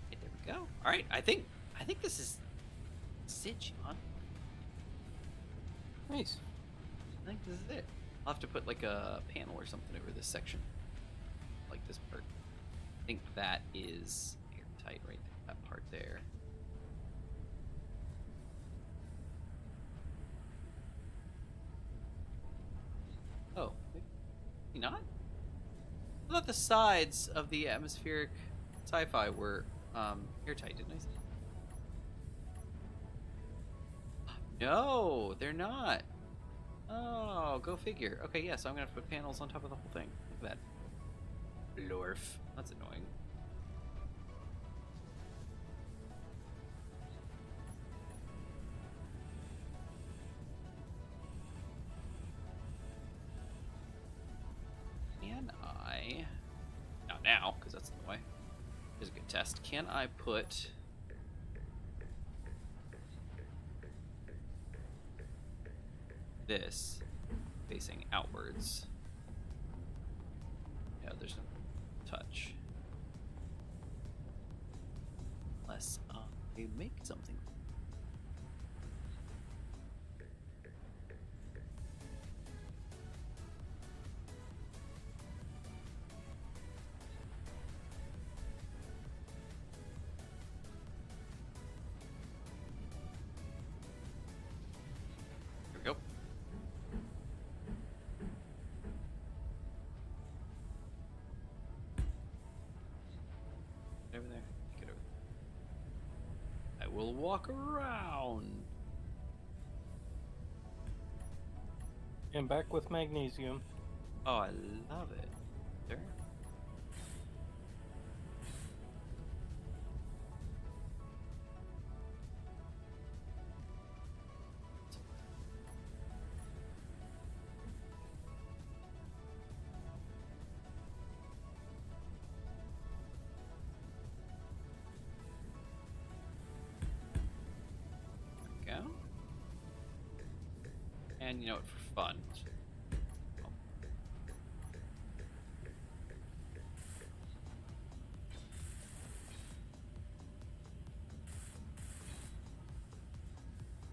Okay, there we go. All right, I think this is it, John. Nice. I think this is it. I'll have to put like a panel or something over this section, like this part. I think that is airtight right there, that part there. Oh, maybe not? I thought the sides of the atmospheric sci-fi were airtight, didn't I say? No, they're not. Oh, go figure. Okay, yeah, so I'm gonna have to put panels on top of the whole thing. Look at that. Blorf. That's annoying. Can I... Not now, because that's in the way. Here's a good test. Can I put... this facing outwards? Yeah, there's no touch. Unless I make something. Here we go. Over there. Get over there. I will walk around. And back with magnesium. Oh, I love it. There. And you know what, for fun. Oh.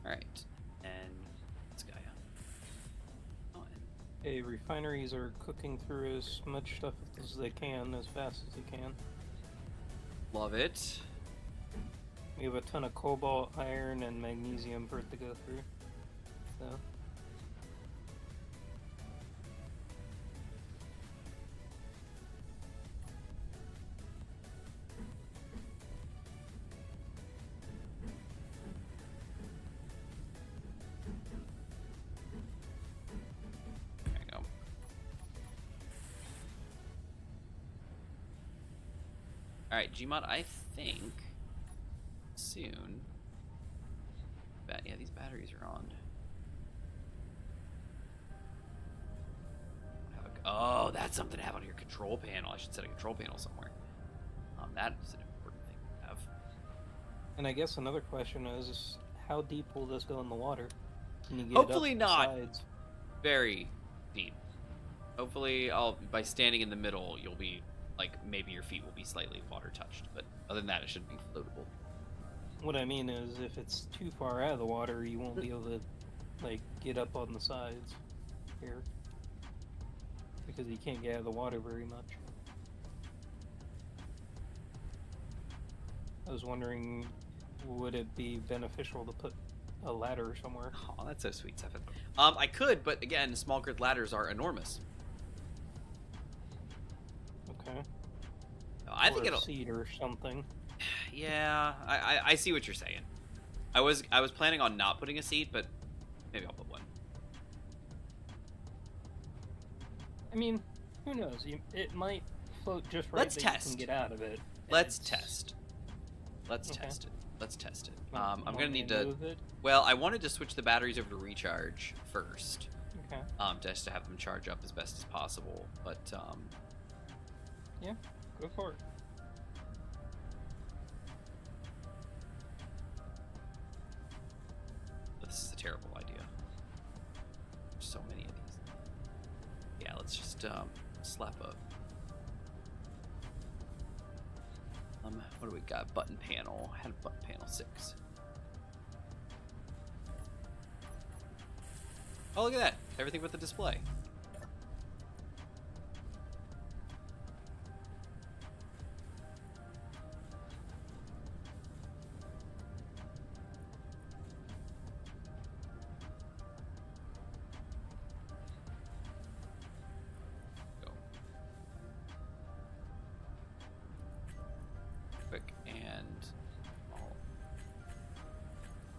Alright. And this guy. Oh, and Hey, refineries are cooking through as much stuff as they can, as fast as they can. love it. We have a ton of cobalt, iron, and magnesium for it to go through. So. There you go. Alright, Gmod, I think soon. Yeah, these batteries are on. Oh, that's something to have on your control panel. I should set a control panel somewhere. That is an important thing to have. And I guess another question is, how deep will this go in the water? Can you get Hopefully up not. the sides? Very deep. Hopefully, by standing in the middle, you'll be like maybe your feet will be slightly water touched, but other than that, it should be floatable. What I mean is, if it's too far out of the water, you won't be able to, like, get up on the sides here. Because you can't get out of the water very much. I was wondering, would it be beneficial to put a ladder somewhere? Oh, that's so sweet, Stefan. I could, but again, small grid ladders are enormous. Okay. I Or think a it'll. seat or something. Yeah, I see what you're saying. I was planning on not putting a seat, but maybe I'll put one. I mean, who knows? It might float just right Let's that test. you can get out of it. Let's It's- test. Let's Okay. test it. Let's test it. you I'm want gonna me need to. move it? Well, I wanted to switch the batteries over to recharge first, Okay. just to have them charge up as best as possible. But Yeah, go for it. this is a terrible idea. There's so many of these. Yeah, let's just slap a. What do we got? Button panel. I had a button panel 6. Oh, look at that! Everything but the display. Go. Quick and all.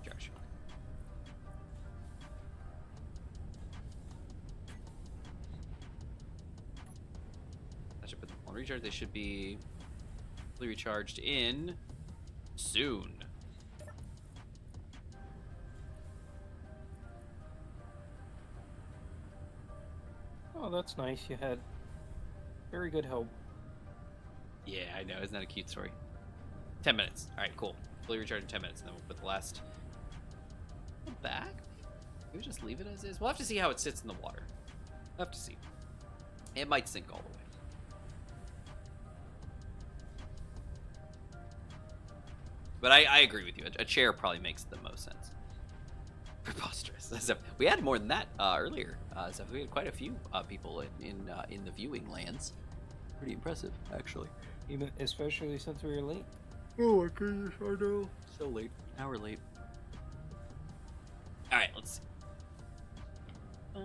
Charge. I should put them on recharge. They should be fully recharged in soon. Oh, that's nice. You had very good help. Yeah, I know. Isn't that a cute story? 10 minutes. All right, cool. Fully recharged in 10 minutes, and then we'll put the last back. Maybe we just leave it as is. We'll have to see how it sits in the water. We'll have to see. It might sink all the way. But I agree with you. A chair probably makes the most sense. Preposterous. So we had more than that earlier. So we had quite a few people in the viewing lands. Pretty impressive, actually. Even especially since we were late. Oh my goodness, I know. So late. Hour late. Alright, let's see.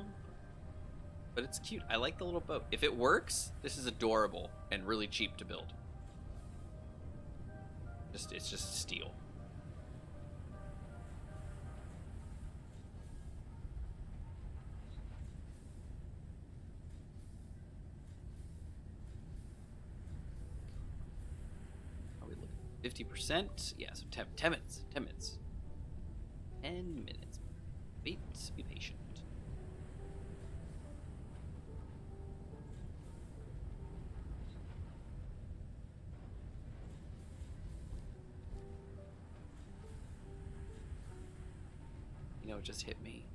But it's cute. I like the little boat. If it works, this is adorable and really cheap to build. It's just steel. Are we looking at 50%? Yeah, so 10 minutes. 10 minutes. 10 minutes. Wait, be patient. You know, it just hit me.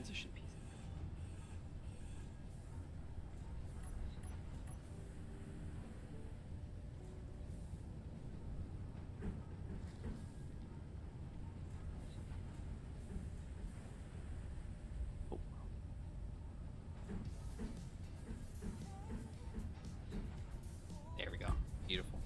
transition piece. Oh. There we go. Beautiful.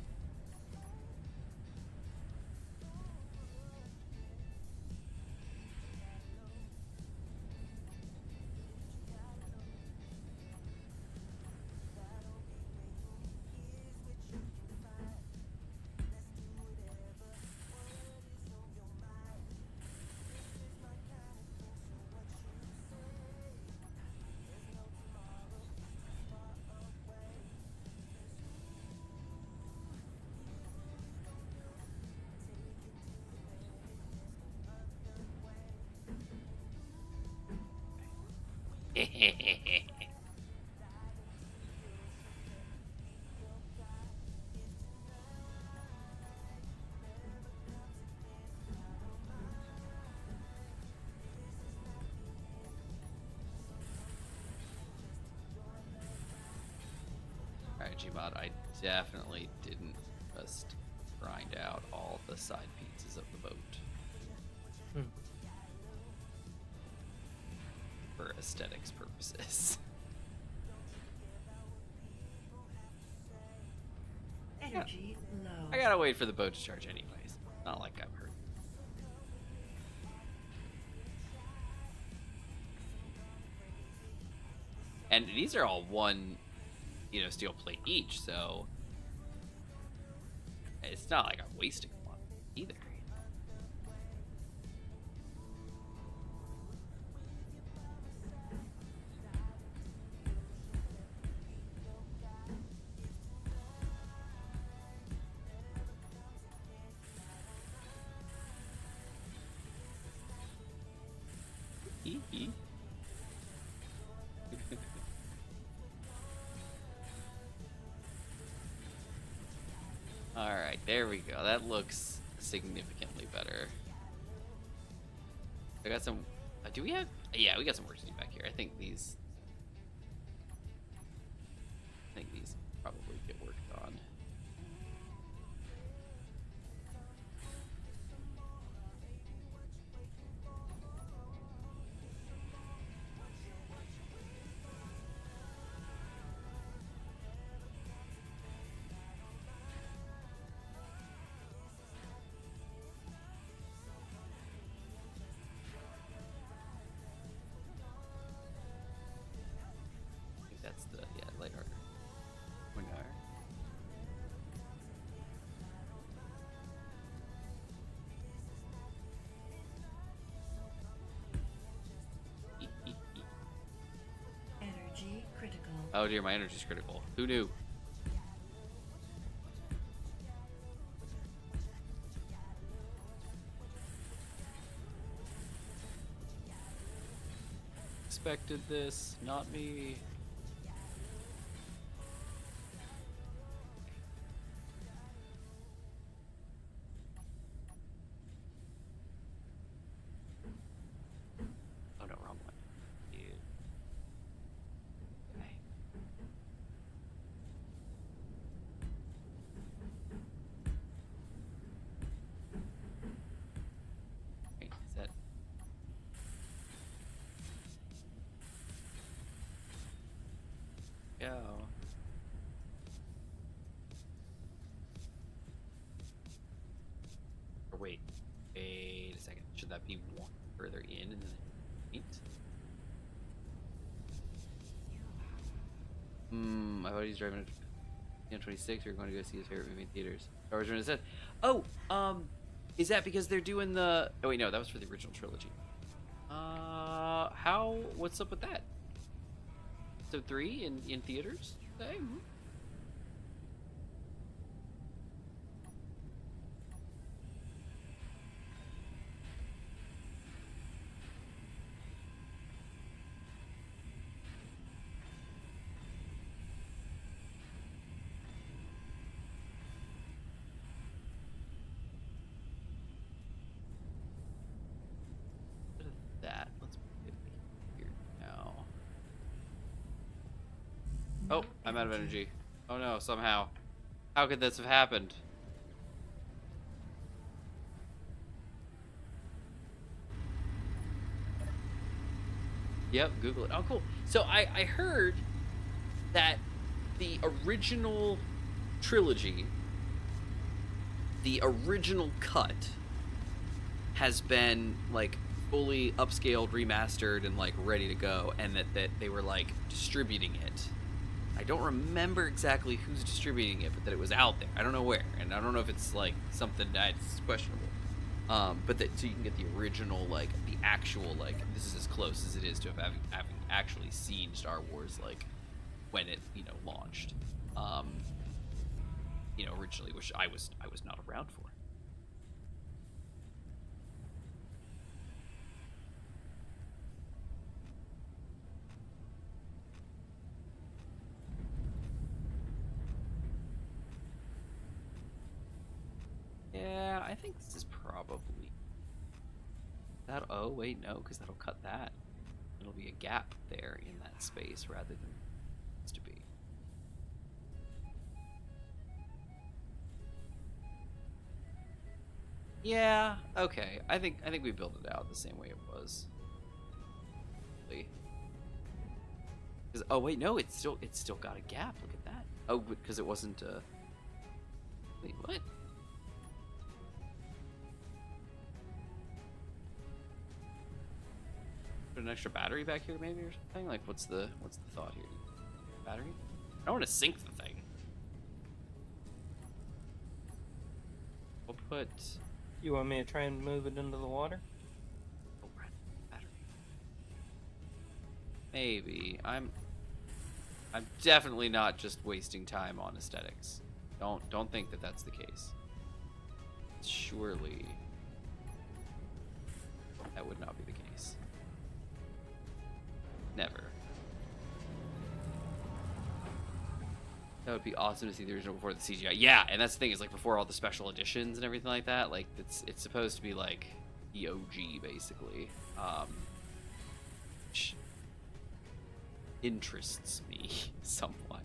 Alright, Gmod, I definitely didn't just grind out all the side pieces of the boat. For aesthetics purposes. Energy low. I gotta wait for the boat to charge anyways. Not like I'm hurt. And these are all one, steel plate each, so it's not like I'm wasting a lot either. Alright, there we go. That looks significantly better. I got some... do we have... Yeah, we got some work to do back here. I think these probably get worked on. That's the, light harder. Wind higher. Energy critical. Oh dear, my energy's critical. Who knew? Expected this, not me. Oh no, wrong one. Yeah. Okay. Wait, is that... Go. Or wait a second. Should that be one further in and then eight? I thought he's driving a 26. We're going to go see his favorite movie in theaters. Star Wars said, "Oh, is that because they're doing the? Oh wait, no, that was for the original trilogy. What's up with that? So 3 in theaters? Hey. That let's put 50. Oh, I'm out of energy. Oh no, somehow. How could this have happened? Yep, Google it. Oh, cool. So I heard that the original trilogy, the original cut, has been like fully upscaled, remastered, and like ready to go, and that they were like distributing it. I don't remember exactly who's distributing it, but that it was out there. I don't know where, and I don't know if it's like something that's questionable. But that so you can get the original, like the actual, like this is as close as it is to having actually seen Star Wars like when it launched. Originally, which I was not around for. Yeah, I think this is probably that. Oh wait, no, because that'll cut that. It'll be a gap there in that space rather than it's to be. Yeah, okay. I think we built it out the same way it was. Because oh wait, no, it's still got a gap. Look at that. Oh, because it wasn't. Wait, what? Put an extra battery back here, maybe, or something. Like, what's the thought here? Battery? I don't want to sink the thing. We'll put. You want me to try and move it into the water? Oh, right. Battery. Maybe. I'm definitely not just wasting time on aesthetics. Don't think that that's the case. Surely that would not be the case. Never. That would be awesome to see the original before the CGI. Yeah, and that's the thing, is like before all the special editions and everything like that. Like it's supposed to be like the OG basically. Which interests me somewhat.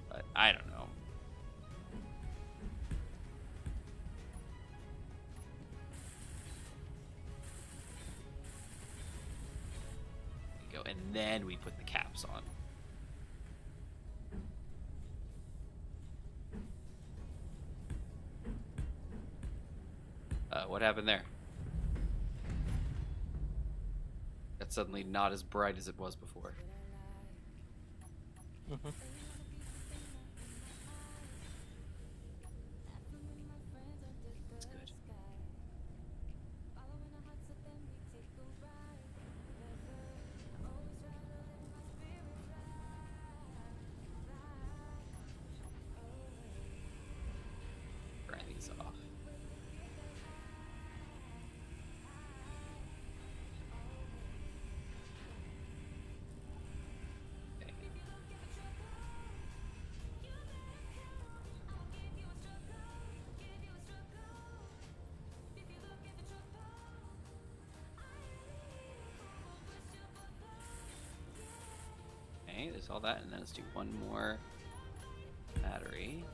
But I don't know. There you go, and then we put the caps on. What happened there? That's suddenly not as bright as it was before. Mm-hmm. That's good. Grind these off. Okay, there's all that, and then let's do one more battery.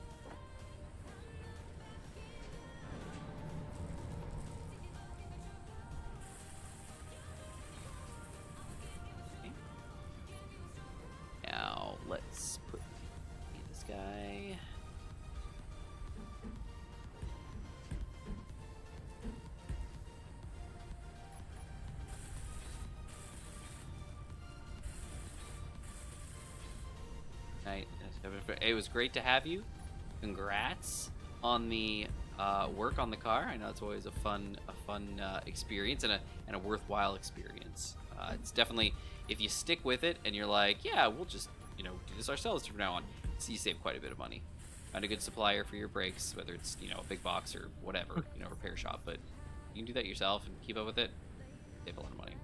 Okay. Now let's put this guy. It was great to have you. Congrats on the work on the car. I know it's always a fun experience and a worthwhile experience. It's definitely, if you stick with it and you're like, yeah, we'll just do this ourselves from now on. So you save quite a bit of money. Find a good supplier for your brakes, whether it's a big box or whatever, repair shop. But you can do that yourself and keep up with it. Save a lot of money.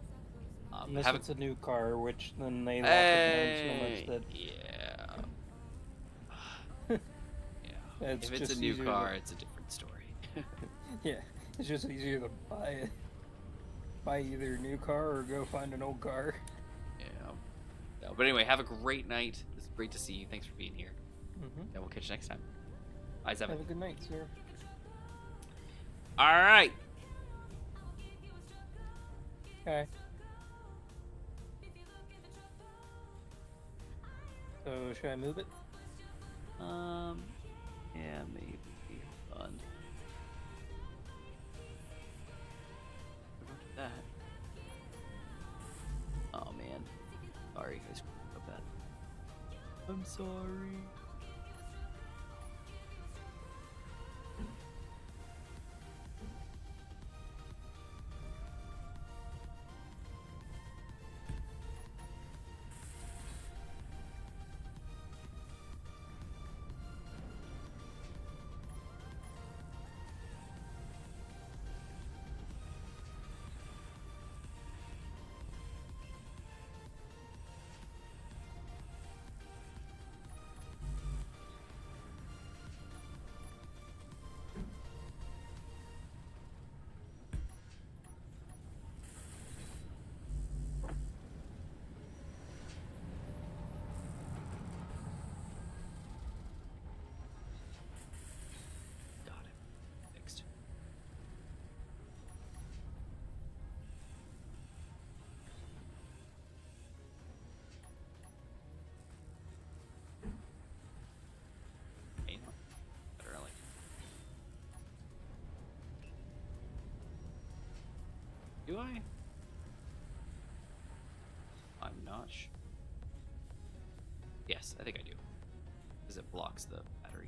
Unless it's a new car, which then they lock it down so much that if it's a new car, it's a different story. Yeah, it's just easier to buy either a new car or go find an old car. Yeah. No, but anyway, have a great night. It's great to see you. Thanks for being here. Mm-hmm. And we'll catch you next time. Bye, Seven. Have a good night, sir. All right. Okay. So, should I move it? Yeah, maybe. Hold on. Look at that. Oh man. Sorry, I screwed up that. I'm sorry. Got it. Fixed. Hey, no. Better like. Do I? I'm not sure. Yes, I think I do. Because it blocks the battery.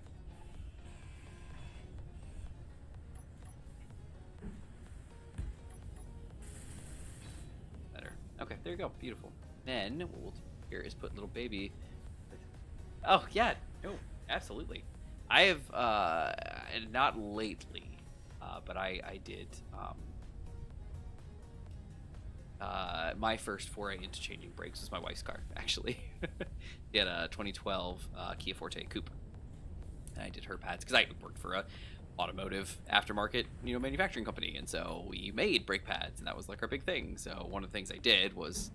Better. Okay, there you go. Beautiful. Then what we'll do here is put little baby. Oh yeah, no, absolutely. I have and not lately, but I did my first foray into changing brakes was my wife's car, actually. She had a 2012 Kia Forte Coupe, and I did her pads because I worked for a automotive aftermarket, manufacturing company, and so we made brake pads, and that was like our big thing. So one of the things I did was,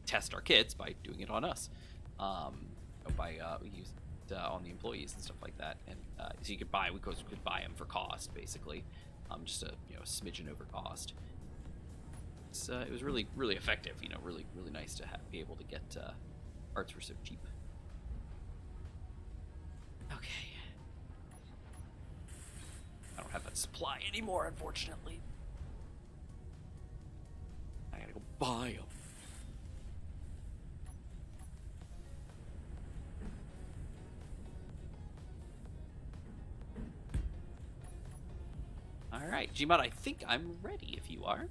test our kits by doing it on us, we used on the employees and stuff like that, and so you could buy, we could buy them for cost, basically, just a smidgen over cost. It was really, really effective, really, really nice to be able to get parts were so cheap. Okay. I don't have that supply anymore, unfortunately. I gotta go buy them. All right, Gmod, I think I'm ready if you are.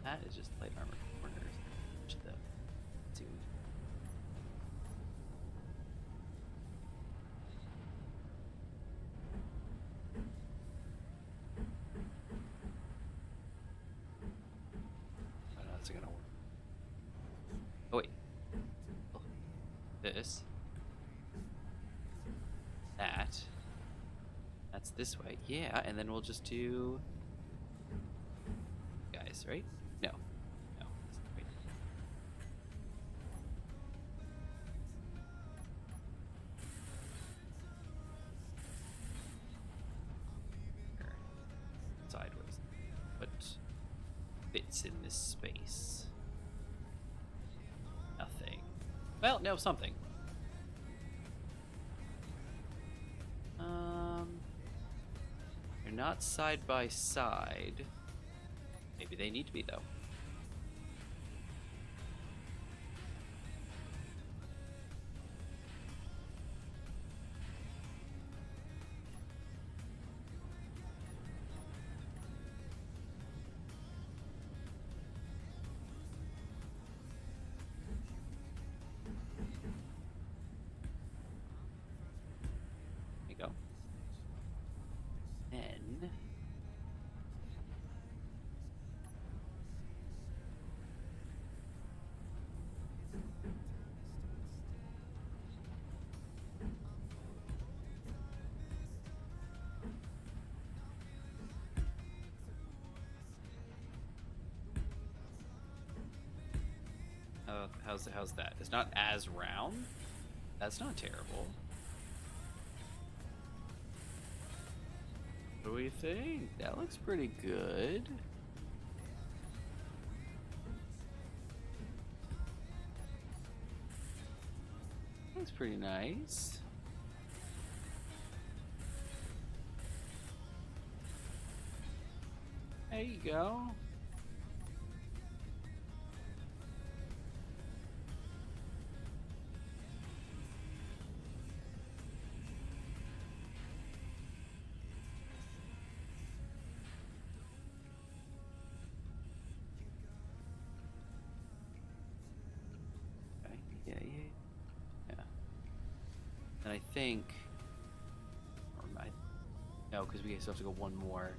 That is just light armor corners. Let's see. I don't know if it's gonna work. Oh wait. This. That. That's this way. Yeah, and then we'll just do guys, right? No. No. Wait. What's in this space? Nothing. Well, no, something. They're not side by side. Maybe they need to be, though. How's that? It's not as round. That's not terrible. What do we think? That looks pretty good. Looks pretty nice. There you go. And I think, no, because we still have to go one more,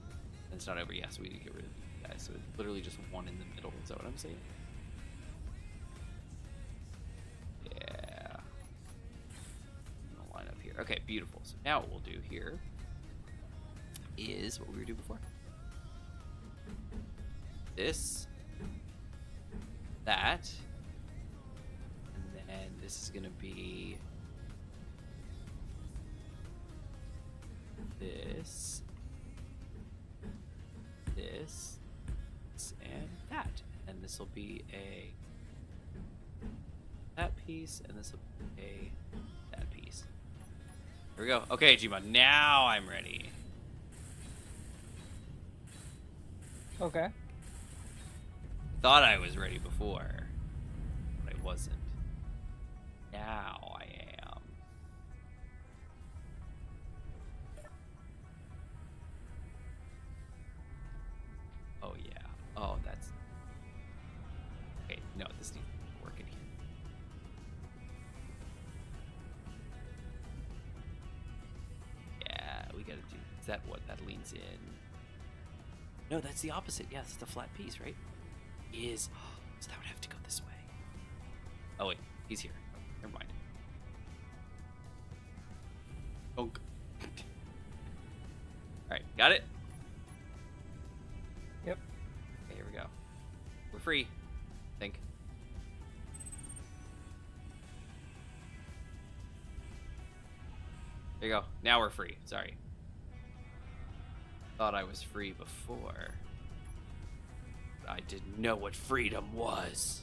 and it's not over yet, so we need to get rid of these guys. So it's literally just one in the middle. Is that what I'm saying? Yeah. I'll line up here. Okay, beautiful. So now what we'll do here is what we were doing before. This, that, and then this is gonna be this, and that. And this will be that piece, and this will be that piece. Here we go. Okay, Gma, now I'm ready. Okay. Thought I was ready before, but I wasn't. Now I am. Oh yeah. Oh, that's... Okay, no, this needs to work in here. Yeah, we gotta do... Is that what that leans in? No, that's the opposite. Yeah, it's the flat piece, right? So that would have to go this way. Oh wait, he's here. Never mind. Bonk. Alright, got it? Yep. Okay, here we go. We're free, I think. There you go. Now we're free. Sorry. Thought I was free before. I didn't know what freedom was.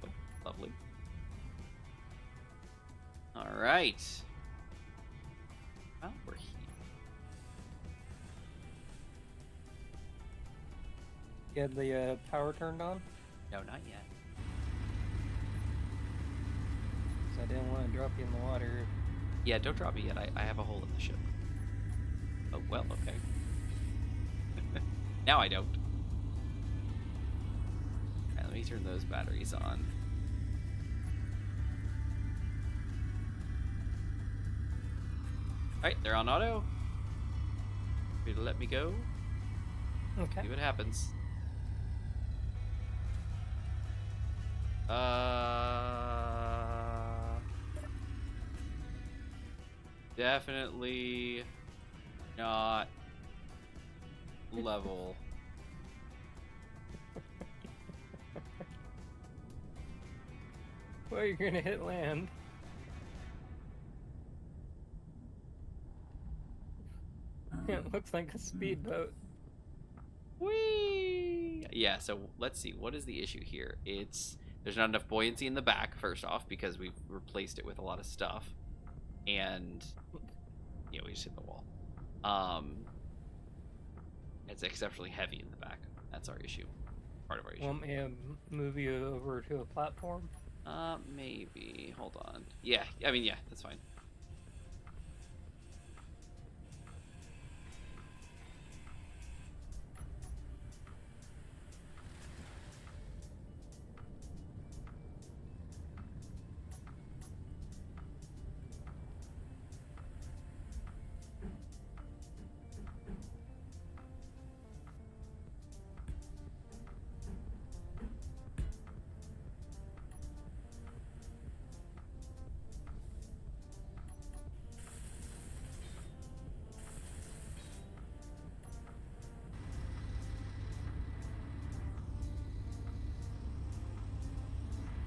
Oh, lovely. All right. Well, we're here. You had the power turned on? No, not yet. 'Cause I didn't want to drop you in the water. Yeah, don't drop me yet. I have a hole in the ship. Oh, well, okay. Now I don't. Alright, let me turn those batteries on. Alright, they're on auto. Ready to let me go? Okay. See what happens. Definitely not level. Well, you're gonna hit land. It looks like a speedboat. Whee! Yeah, so let's see. What is the issue here? There's not enough buoyancy in the back, first off, because we've replaced it with a lot of stuff. And, yeah, we just hit the wall. It's exceptionally heavy in the back. That's our issue. Part of our issue. Want me to move you over to a platform? Maybe. Hold on. Yeah, I mean, yeah, that's fine.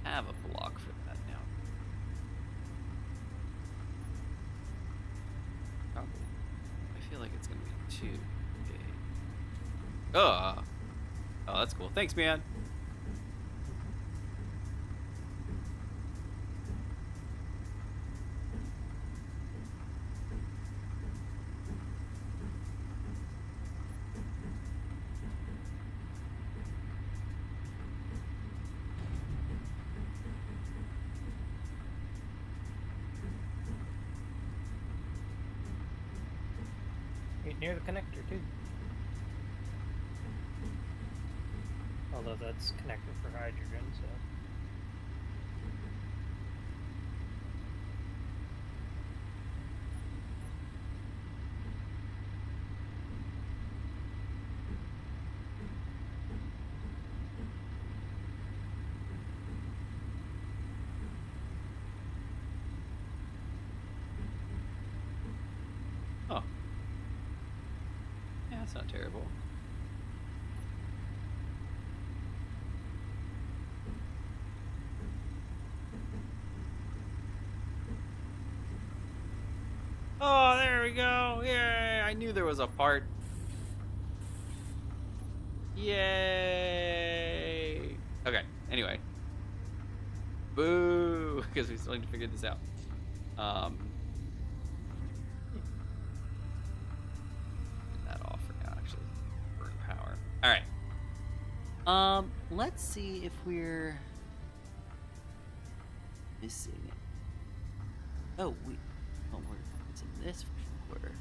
Have a block for that now. Probably. I feel like it's gonna be too big. Oh, that's cool. Thanks, man. Right near the connector, too. Although that's connected for hydrogen, so... Oh. Yeah, that's not terrible. Oh, there we go. Yay! I knew there was a part. Yay! Okay, anyway. Boo! Because we still need to figure this out. Get that off for now, actually. Burn power. Alright. Let's see if we're missing. Oh, it's in this for sure.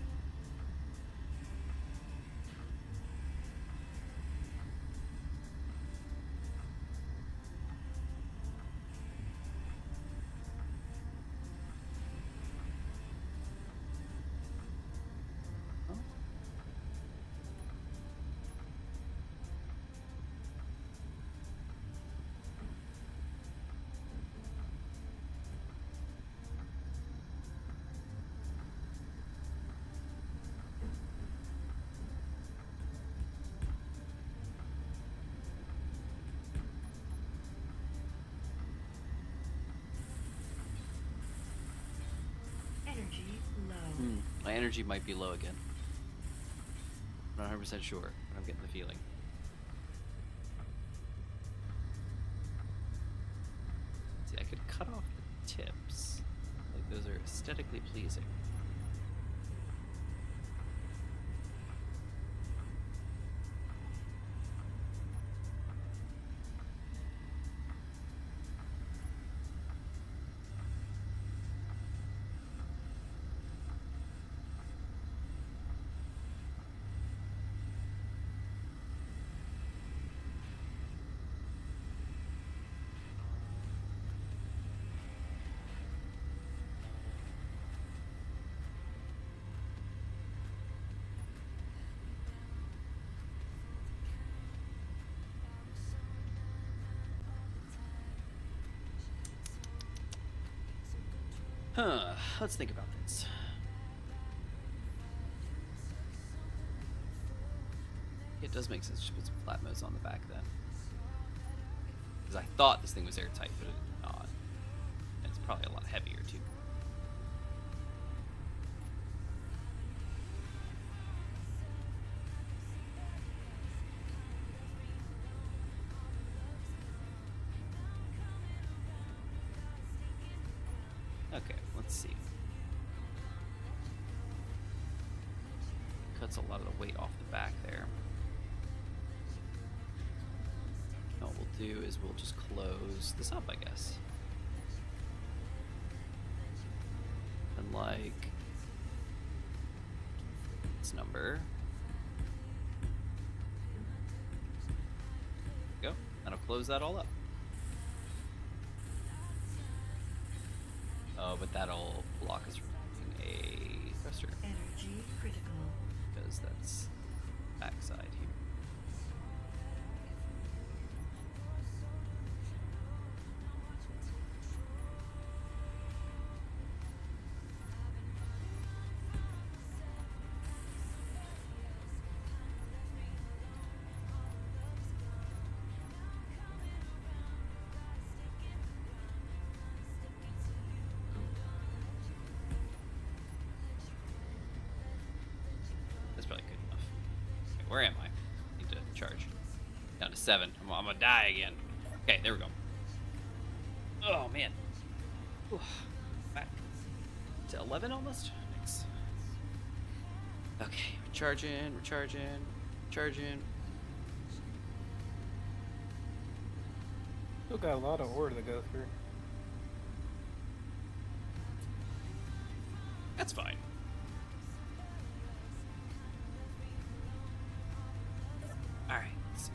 Energy low. My energy might be low again. I'm not 100% sure, but I'm getting the feeling. See, I could cut off the tips. Like, those are aesthetically pleasing. Let's think about this. It does make sense to put some flat modes on the back then. Because I thought this thing was airtight, but it's not. And it's probably a lot heavier too. Okay, let's see. Cuts a lot of the weight off the back there. What we'll do is we'll just close this up, I guess. And like its number. There we go. That'll close that all up. Oh, but that'll block us from using a thruster. Energy critical. Because that's backside here. That's probably good enough. Okay, where am I? Need to charge. Down to 7. I'm gonna die again. Okay, there we go. Oh man. Whew. Back to 11 almost. Thanks. Okay, recharging, charging. Still got a lot of ore to go through. That's fine. All right. Let's see.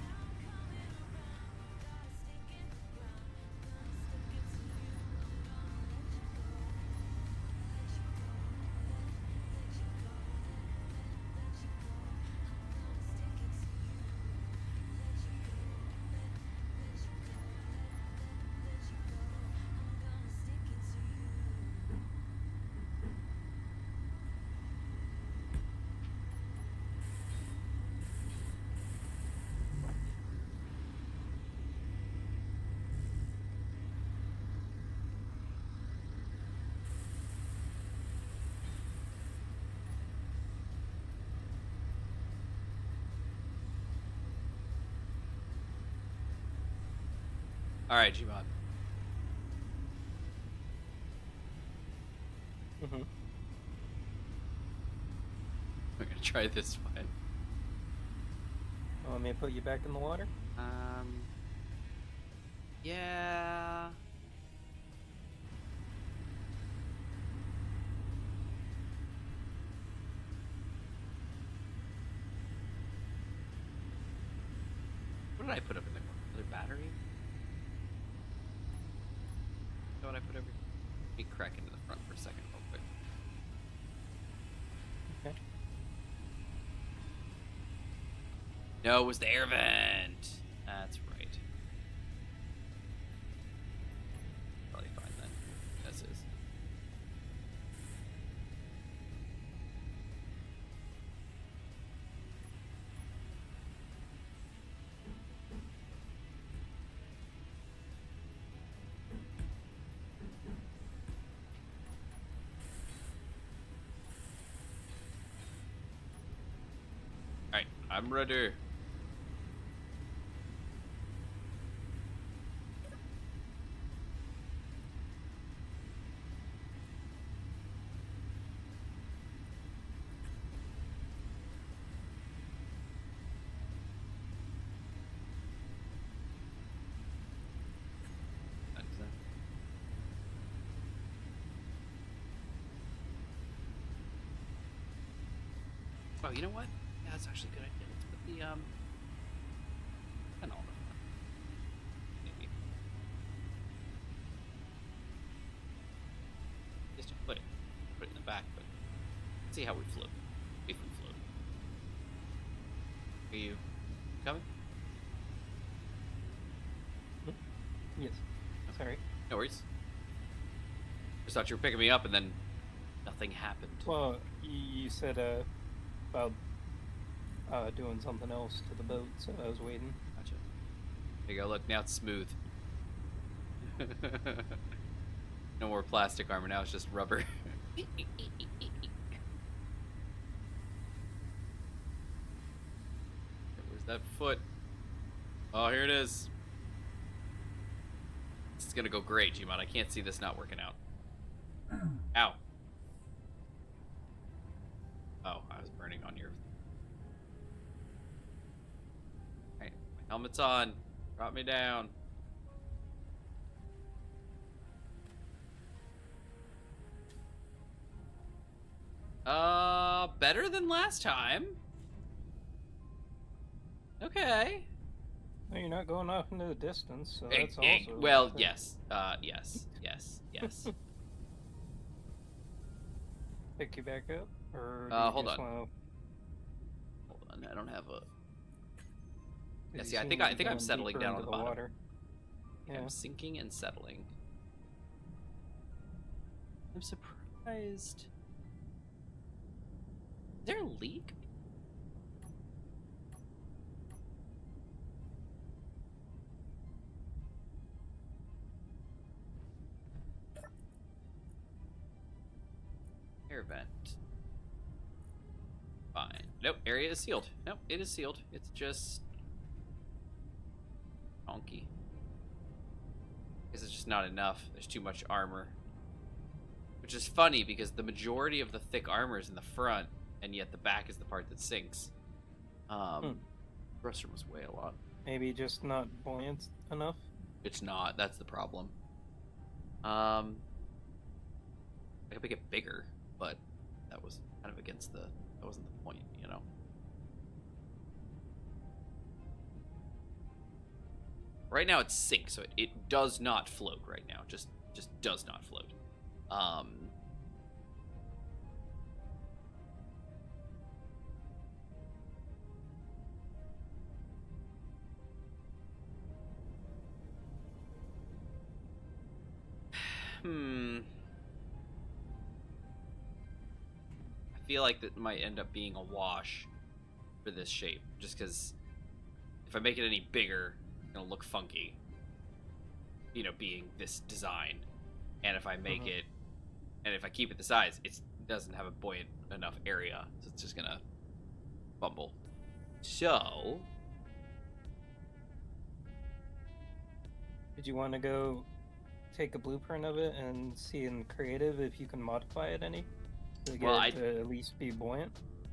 All right, Gmod. Mm-hmm. We're gonna try this one. Want me to put you back in the water? Yeah. What did I put up in there? Another battery? What I put over? Let me crack into the front for a second, real quick. Okay. No, it was the air vent. That's right. Probably fine then. As is. Alright, I'm ready. Oh, you know what? Yeah, that's actually a good idea. Let's put the and all maybe. Just put it in the back, but let's see how we float. If we float. Are you coming? Yes. Sorry. No worries. Just thought you were picking me up and then nothing happened. Well, you said about doing something else to the boat, so I was waiting. Gotcha. There you go, look, now it's smooth. No more plastic armor, now it's just rubber. Where's that foot? Oh, here it is. This is gonna go great, Gmod. I can't see this not working out. Ow. Oh, I was burning on your... Alright, my helmet's on. Drop me down. Better than last time. Okay. No, you're not going off into the distance, so that's also... Well, yes. Yes. Pick you back up? Or Hold on. Hold on, I don't have a... Yeah, see, I think I'm settling down on the bottom. Water. Yeah. I'm sinking and settling. I'm surprised. Is there a leak? Air vent. Fine. Nope, area is sealed. Nope, it is sealed. It's just... honky. Because it's just not enough. There's too much armor. Which is funny because the majority of the thick armor is in the front, and yet the back is the part that sinks. Restroom was way a lot. Maybe just not buoyant enough? It's not. That's the problem. I could make it bigger, but that was kind of against the... that wasn't the point, you know? Right now it's sink, so it does not float right now. Just does not float. I feel like that might end up being a wash for this shape, just because if I make it any bigger, it's gonna look funky. You know, being this design, and if I make it, and if I keep it the size, it doesn't have a buoyant enough area, so it's just gonna bumble. So, did you want to go take a blueprint of it and see in creative if you can modify it any to get it to at least be buoyant?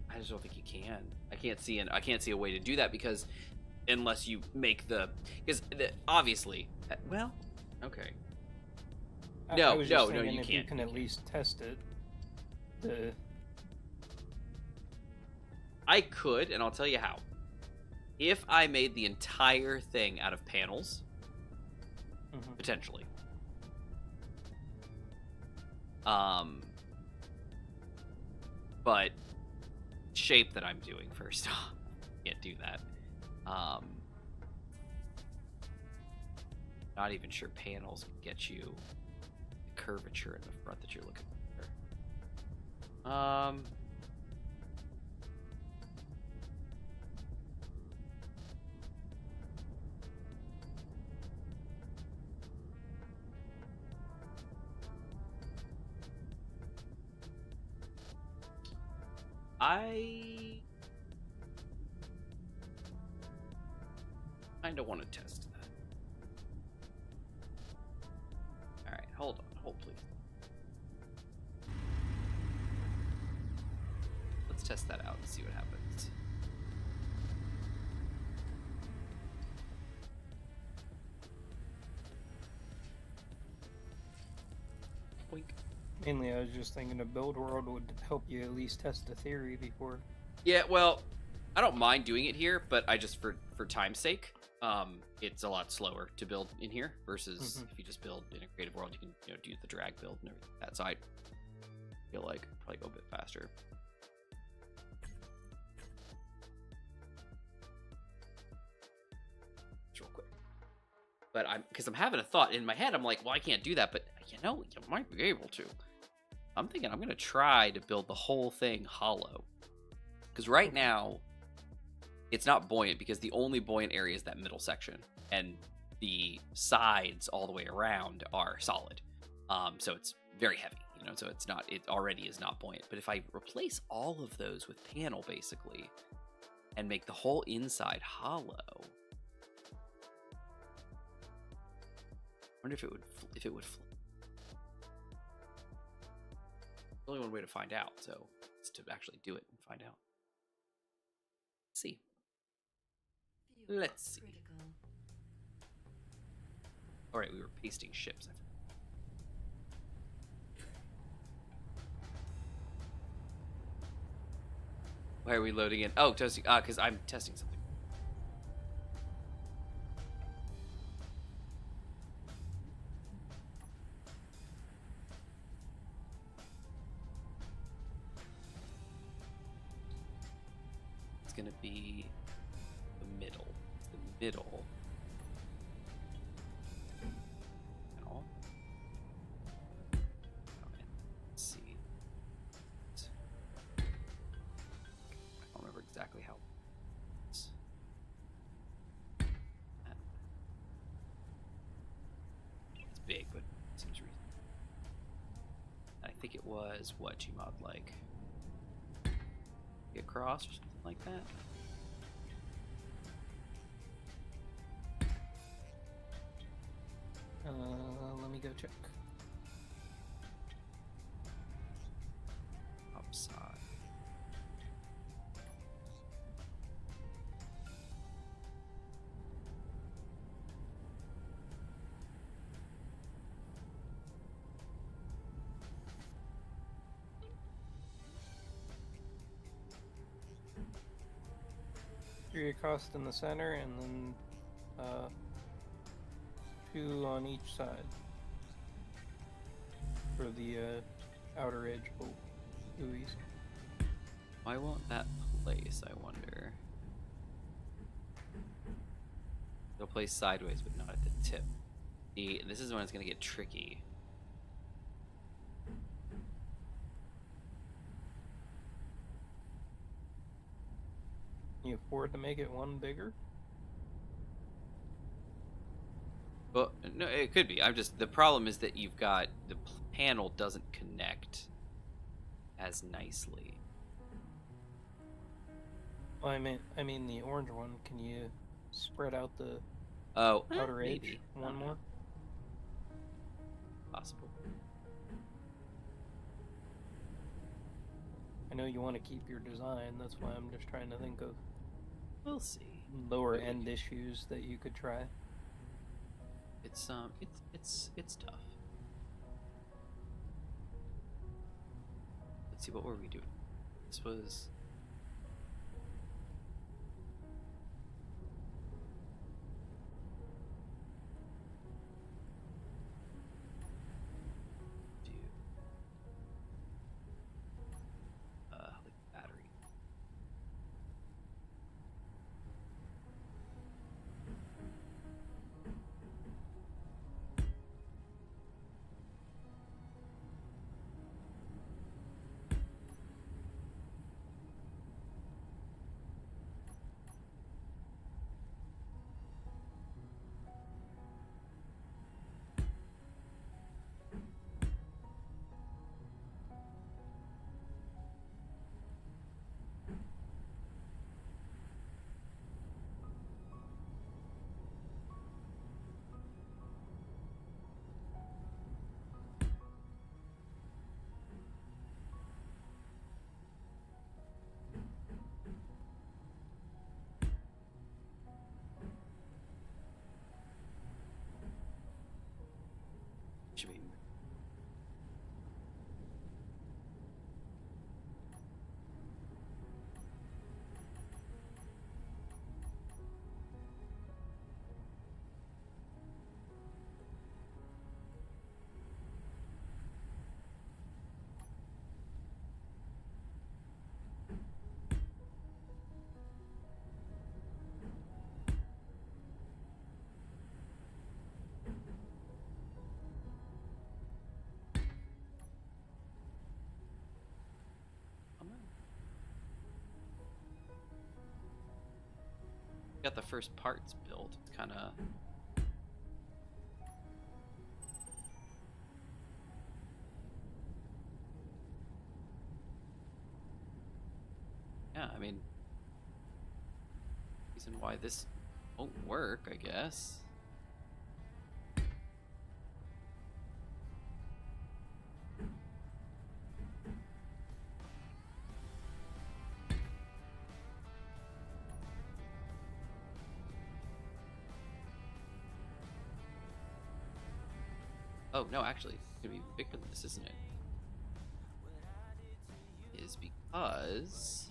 I just don't think you can. I can't see a way to do that because unless you make obviously, well, okay. No, you can't. You can at least test it. I could, and I'll tell you how. If I made the entire thing out of panels, potentially. But shape that I'm doing first off, can't do that. Not even sure panels can get you the curvature in the front that you're looking for. I kind of want to test that. Alright, hold please. Let's test that out and see what happens. Boink. Mainly, I was just thinking a build world would help you at least test the theory before. Yeah, well, I don't mind doing it here, but I just for time's sake, it's a lot slower to build in here versus if you just build in a creative world, you can do the drag build and everything like that. So I feel like probably go a bit faster. Just real quick, but because I'm having a thought in my head, I'm like, well, I can't do that, but you might be able to. I'm thinking I'm gonna try to build the whole thing hollow, because right now it's not buoyant because the only buoyant area is that middle section, and the sides all the way around are solid. So it's very heavy, so it already is not buoyant. But if I replace all of those with panel basically and make the whole inside hollow, I wonder if it would float. only one way to find out, so it's to actually do it and find out. Let's see. Let's see. Critical. Alright, we were pasting ships. Why are we loading in? Oh, testing. Because I'm testing something. It's gonna be the middle. It's the middle. Panel. Let's see. I don't remember exactly how. It's big, but it seems reasonable. I think it was what Gmod like. Get cross or something like that. Let me go check. Upside. Three across in the center, and then 2 on each side for the outer edge buoys. Why won't that place, I wonder? It'll place sideways, but not at the tip. This is when it's gonna get tricky. Can you afford to make it one bigger? Well, no, it could be. The problem is that you've got the panel doesn't connect as nicely. Well, I mean the orange one. Can you spread out the outer edge maybe. one more? Possible. I know you want to keep your design. That's why I'm just trying to think of We'll see. lower end issues that you could try. It's tough. Let's see, what were we doing? This was like battery. Should be. Got the first parts built. It's kind of yeah. I mean, reason why this won't work, I guess. Oh no, actually, it's gonna be bigger than this, isn't it? Is because.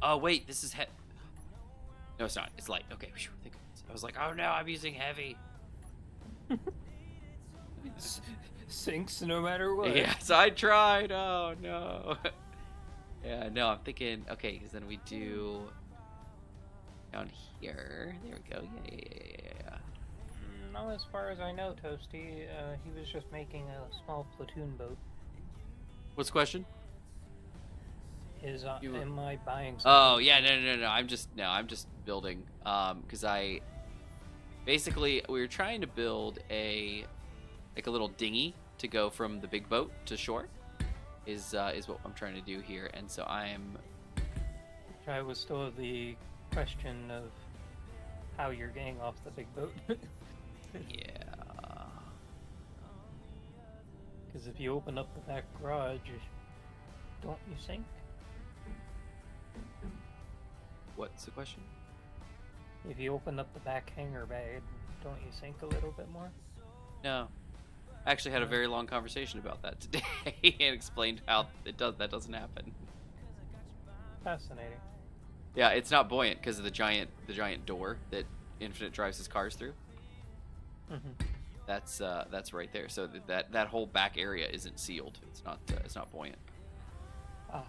Oh wait, this is No, it's not. It's light. Okay, phew, thank goodness. I was like, oh no, I'm using heavy. Sinks no matter what. Yes, I tried. Oh no. Yeah, no, I'm thinking. Okay, because then we do down here. There we go. Yeah. No, as far as I know, Toasty, he was just making a small platoon boat. What's the question? Am I buying something? Oh yeah, no. I'm just building. Because basically we were trying to build a little dinghy to go from the big boat to shore. Is what I'm trying to do here, and so I'm. I was still the question of how you're getting off the big boat. Yeah. Because if you open up the back garage, don't you sink? What's the question? If you open up the back hangar bay, don't you sink a little bit more? No. I actually had a very long conversation about that today and explained how that doesn't happen. Fascinating. Yeah, it's not buoyant because of the giant door that Infinite drives his cars through. Mm-hmm. That's right there. So that whole back area isn't sealed. It's not buoyant. Ah.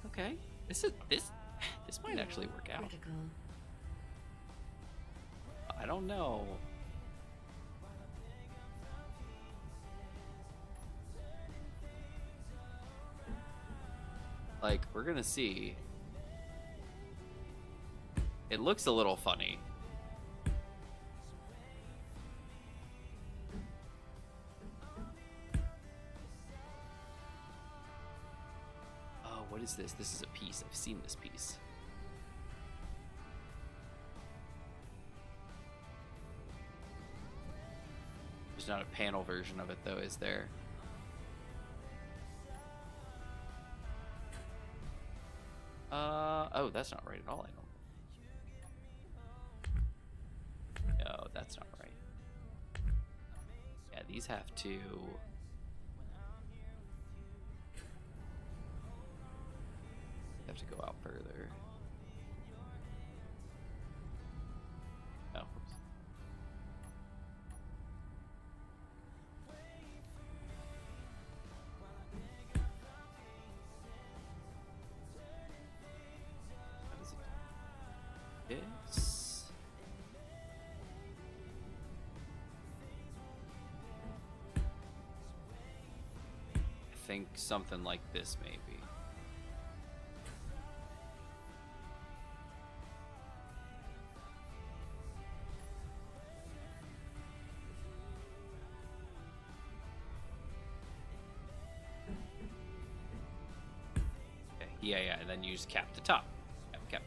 Okay. This might actually work out. Critical. I don't know. Like, we're gonna see. It looks a little funny. Oh, what is this? This is a piece. I've seen this piece. There's not a panel version of it, though, is there? Oh, that's not right at all, I don't. No, that's not right. Yeah, these have to... go out further. Oh, oops. What is it? This. I think something like this, maybe. Yeah, and then you just cap the top. Cap.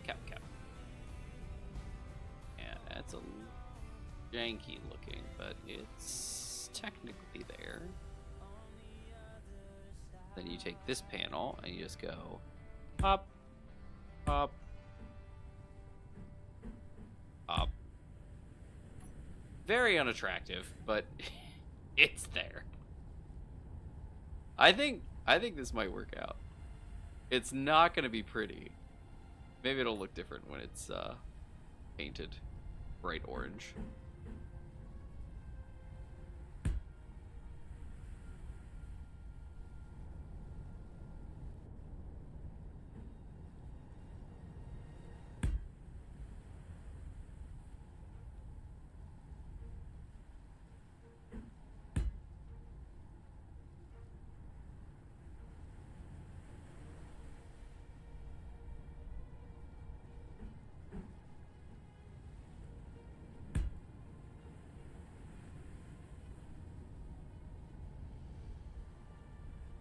Yeah, that's a janky looking, but it's technically there. Then you take this panel and you just go up. Very unattractive, but it's there. I think this might work out. It's not going to be pretty. Maybe it'll look different when it's painted bright orange.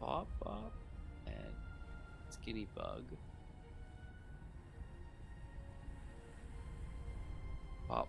Pop and Skinny Bug. Pop.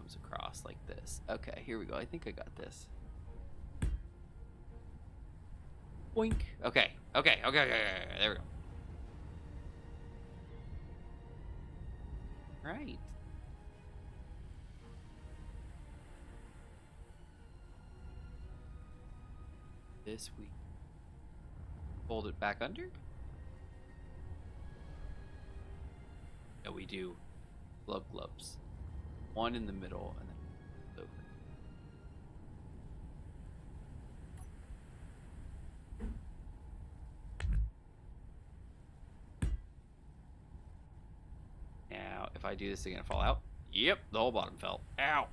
comes across like this. Okay, here we go. I think I got this. Boink. Okay. There we go. Right. This we fold it back under. Yeah, we do glubs. One in the middle and then over. Now, if I do this, they're gonna fall out. Yep, the whole bottom fell. Ow.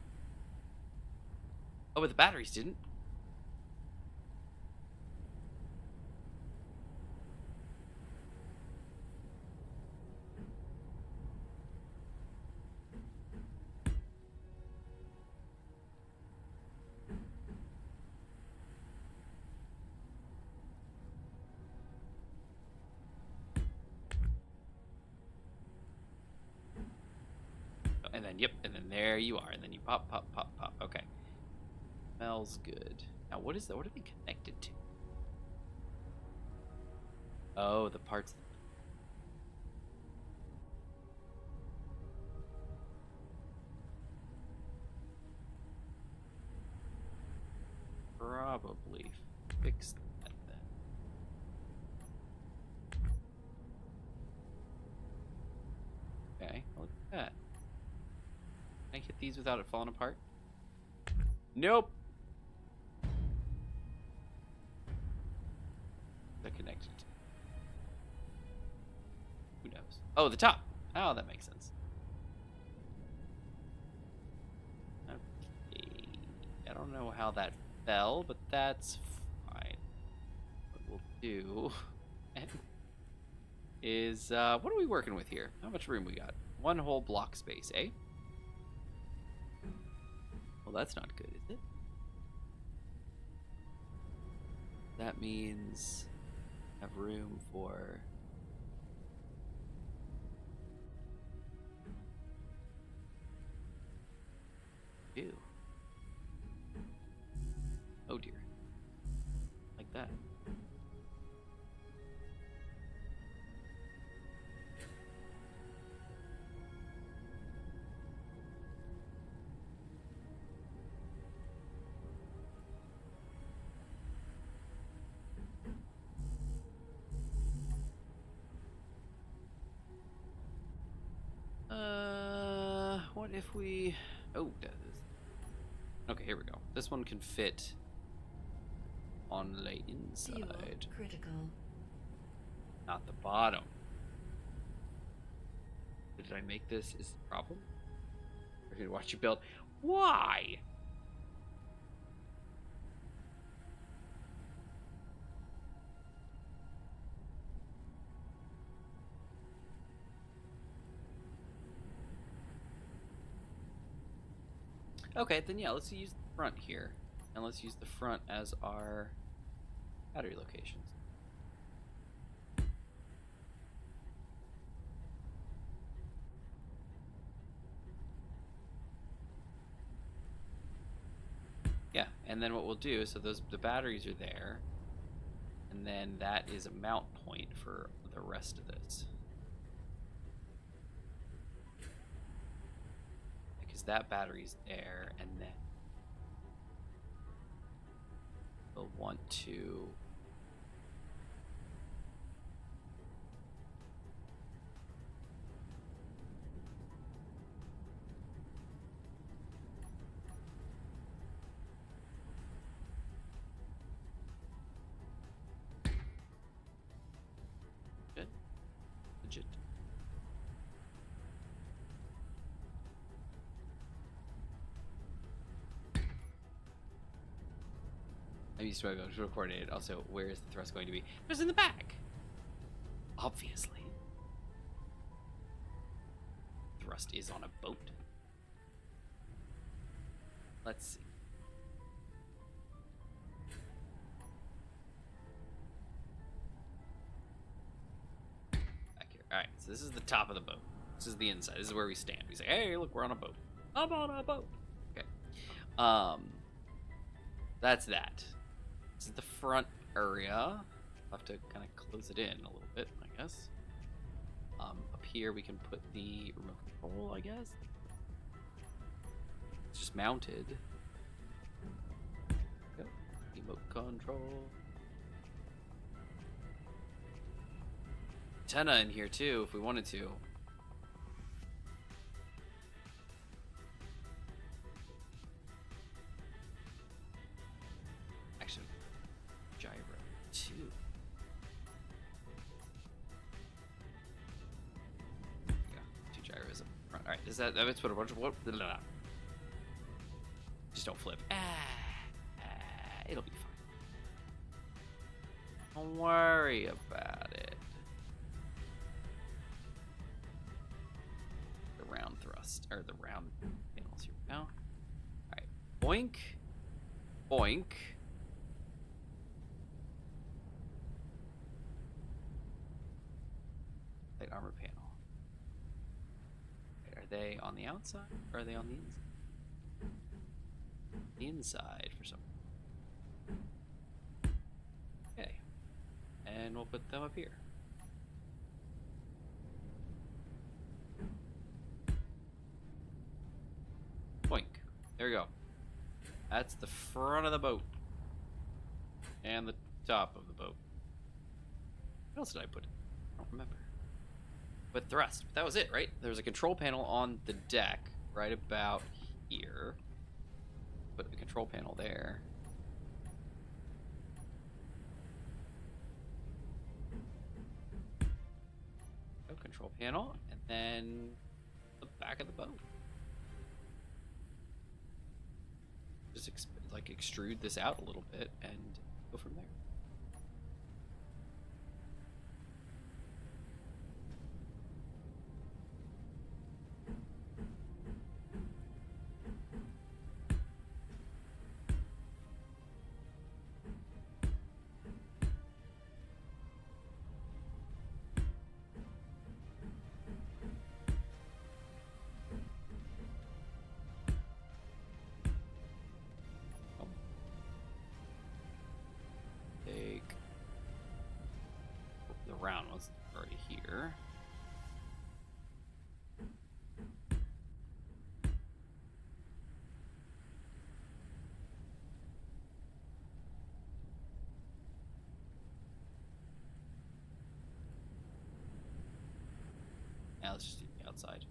Oh, but the batteries didn't. And then, yep, and then there you are. And then you pop. Okay. Smells good. Now, what is that? What are they connected to? Oh, the parts. Probably fix that then. Okay, look at that. Can I hit these without it falling apart? Nope. They're connected. Who knows? Oh, the top. Oh, that makes sense. Okay. I don't know how that fell, but that's fine. What we'll do is, what are we working with here? How much room we got? One whole block space, eh? Well, that's not good, is it? That means I have room for... Ew. Oh dear. Like that. What if we... Oh, that is... Okay, here we go. This one can fit on the inside. Fuel critical. Not the bottom. Did I make this? Is the problem? We're gonna watch you build. Why? Okay, then yeah, let's use the front here. And let's use the front as our battery locations. Yeah, and then what we'll do, so the batteries are there, and then that is a mount point for the rest of this. Because that battery's there, and then we'll want to... Good. Legit. I'm used to it going to coordinated. Also, where is the thrust going to be? It's in the back. Obviously. Thrust is on a boat. Let's see. Back here. Alright, so this is the top of the boat. This is the inside. This is where we stand. We say, hey, look, we're on a boat. I'm on a boat. That's that. This is the front area. I'll have to kind of close it in a little bit, I guess. Up here we can put the remote control, I guess. It's just mounted. Go. Remote control. Antenna in here too, if we wanted to. Actually, gyro too. Yeah, 2 gyros up front. All right, is that's what a bunch of what? Blah, blah, blah. Just don't flip. It'll be fine. Don't worry about it. The round thrust, or the round panels here we go. Alright, boink, boink. Light armor panel. Are they on the outside, or are they on the inside? The inside for some reason. Okay. And we'll put them up here. Boink. There we go. That's the front of the boat. And the top of the boat. What else did I put? I don't remember. But thrust. That was it, right? There was a control panel on the deck right about here. Put the control panel there. Go control panel, and then the back of the boat. Just like extrude this out a little bit and go from there. Round was already here. Now let's just do the outside.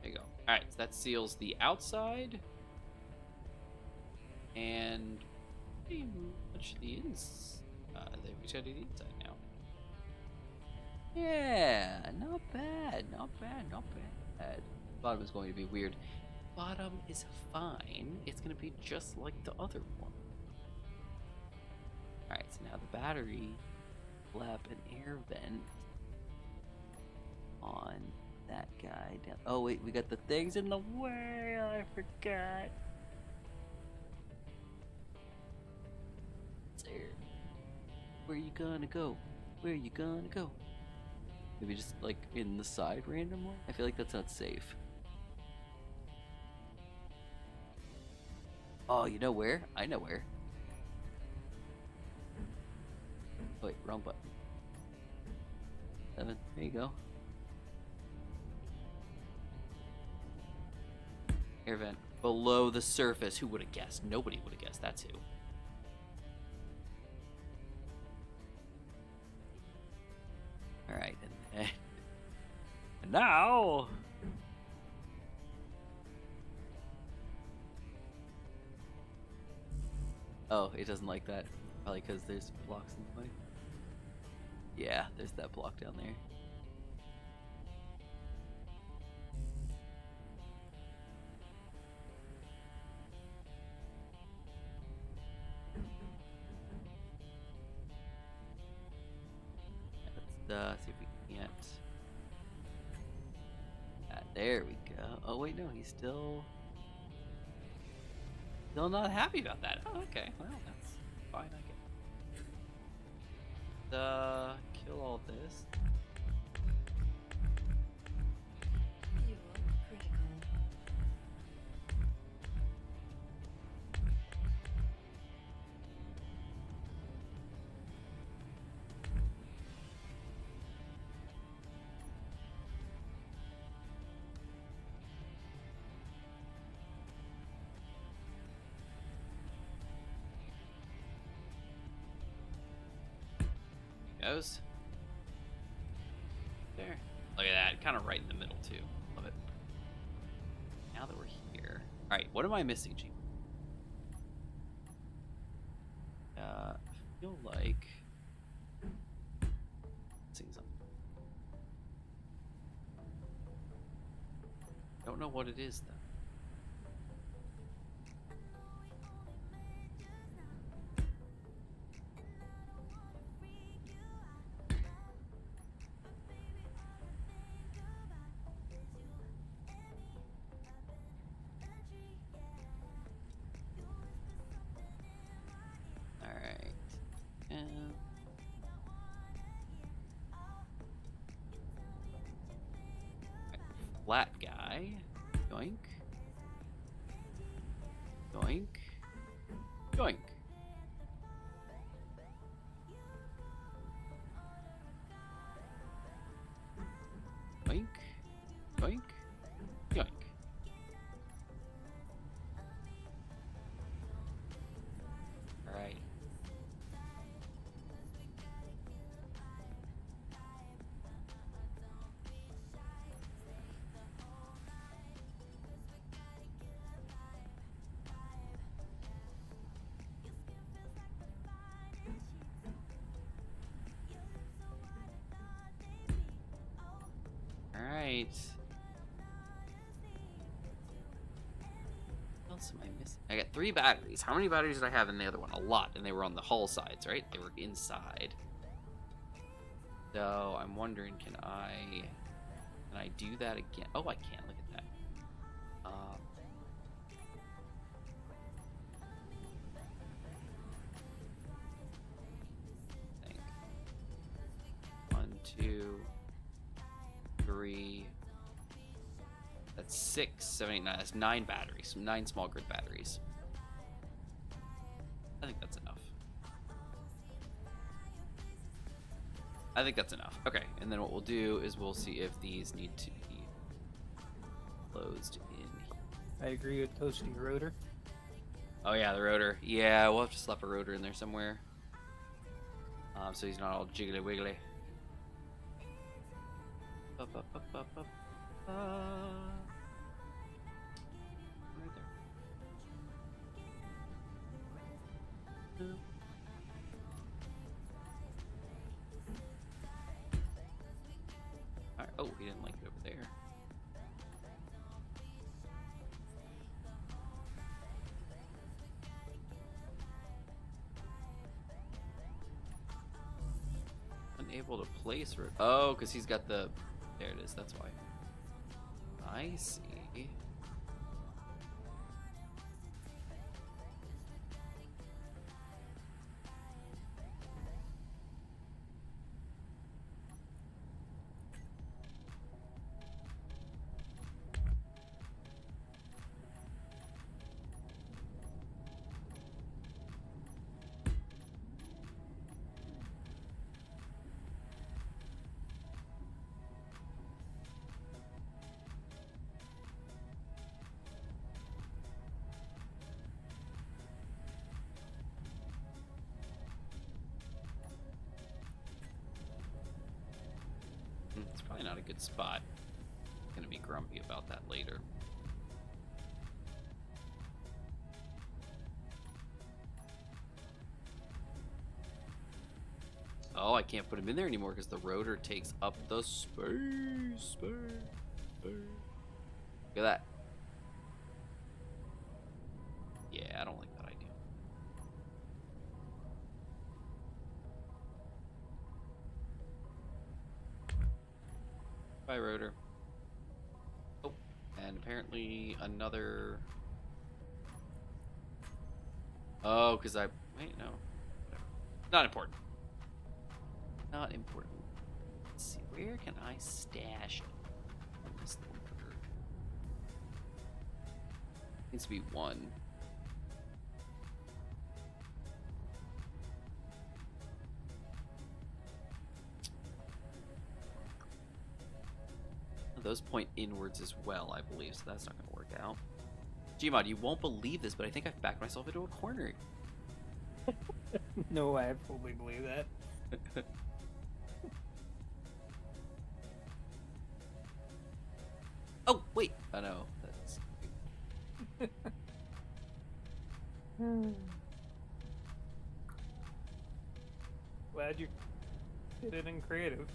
There you go. Alright, so that seals the outside. And pretty much the inside. We gotta do the inside now. Yeah, not bad, not bad, not bad. Bottom is going to be weird. Bottom is fine. It's gonna be just like the other one. Alright, so now the battery flap and air vent on that guy down. Oh wait, we got the things in the way. I forgot. Where you gonna go? Where you gonna go? Maybe just like in the side randomly? I feel like that's not safe. Oh, you know where? I know where. Oh, wait, wrong button. 7, there you go. Air vent below the surface. Who would have guessed? Nobody would have guessed. That's who. Alright, and now... Oh, it doesn't like that. Probably because there's blocks in the way. Yeah, there's that block down there. Let's see if we can't. There we go. Oh wait, no, he's still not happy about that. Oh, okay, well that's fine. I get. Kill all this. Fuel Goes. There. Look at that. Kind of right in the middle, too. Love it. Now that we're here. Alright, what am I missing, G? I feel like... missing something. Don't know what it is, though. Flat guy. Yoink. Yoink. Yoink. Yoink. Yoink. Yoink. Alright. Alright. What else am I missing? I got 3 batteries. How many batteries did I have in the other one? A lot, and they were on the hull sides, right? They were inside. So I'm wondering, can I do that again? Oh, I can. Look at that. I think 1, 2, 3. That's 6, 7, 8, 9. That's 9 batteries. 9 small grid batteries. I think that's enough. I think that's enough. Okay, and then what we'll do is we'll see if these need to be closed in. I agree with Toasty Rotor. Oh yeah, the rotor. Yeah, we'll have to slap a rotor in there somewhere. So he's not all jiggly wiggly. Right there. Alright. Oh, he didn't like it over there. Unable to place rotor. Oh, because he's got the... There it is, that's why. I see. It's probably not a good spot. I'm gonna be grumpy about that later. Oh, I can't put him in there anymore because the rotor takes up the space. Look at that. Yeah, I don't like that idea. Bye, rotor. Oh, and apparently another... Oh, because I... Wait, no. Whatever. Not important. Not important. Let's see, where can I stash it on this little rotor? Needs to be 1. Those point inwards as well, I believe, so that's not going to work out. Gmod, you won't believe this, but I think I've backed myself into a corner. No, I fully believe that. Oh, wait. Oh, no. That's... Glad you did it in creative.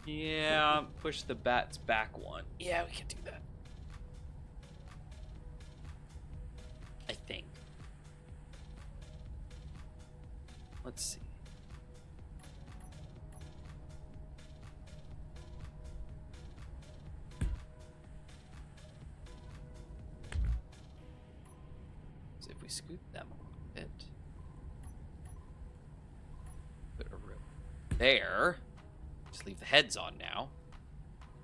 Yeah, push the bats back one. Yeah, we can do that. I think. Let's see. So if we scoot them a little bit, put a room there. Just leave the heads on now.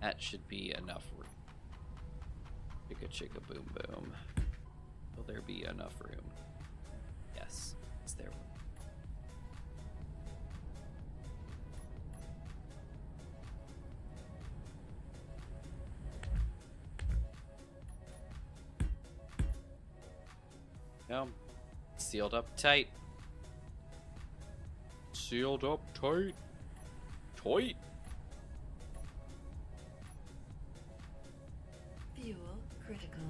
That should be enough room. Chicka chicka boom boom. Will there be enough room? Yes, it's there. No, sealed up tight. Sealed up tight. Tight. Fuel critical.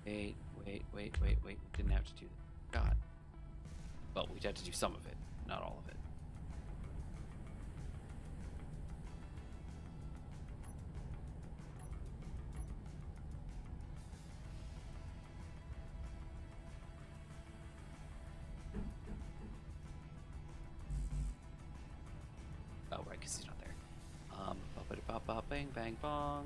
Wait. Didn't have to do that. God. Well, we'd have to do some of it, not all of it. Oh, right, because he's not there. Bop, bang, bang, bong.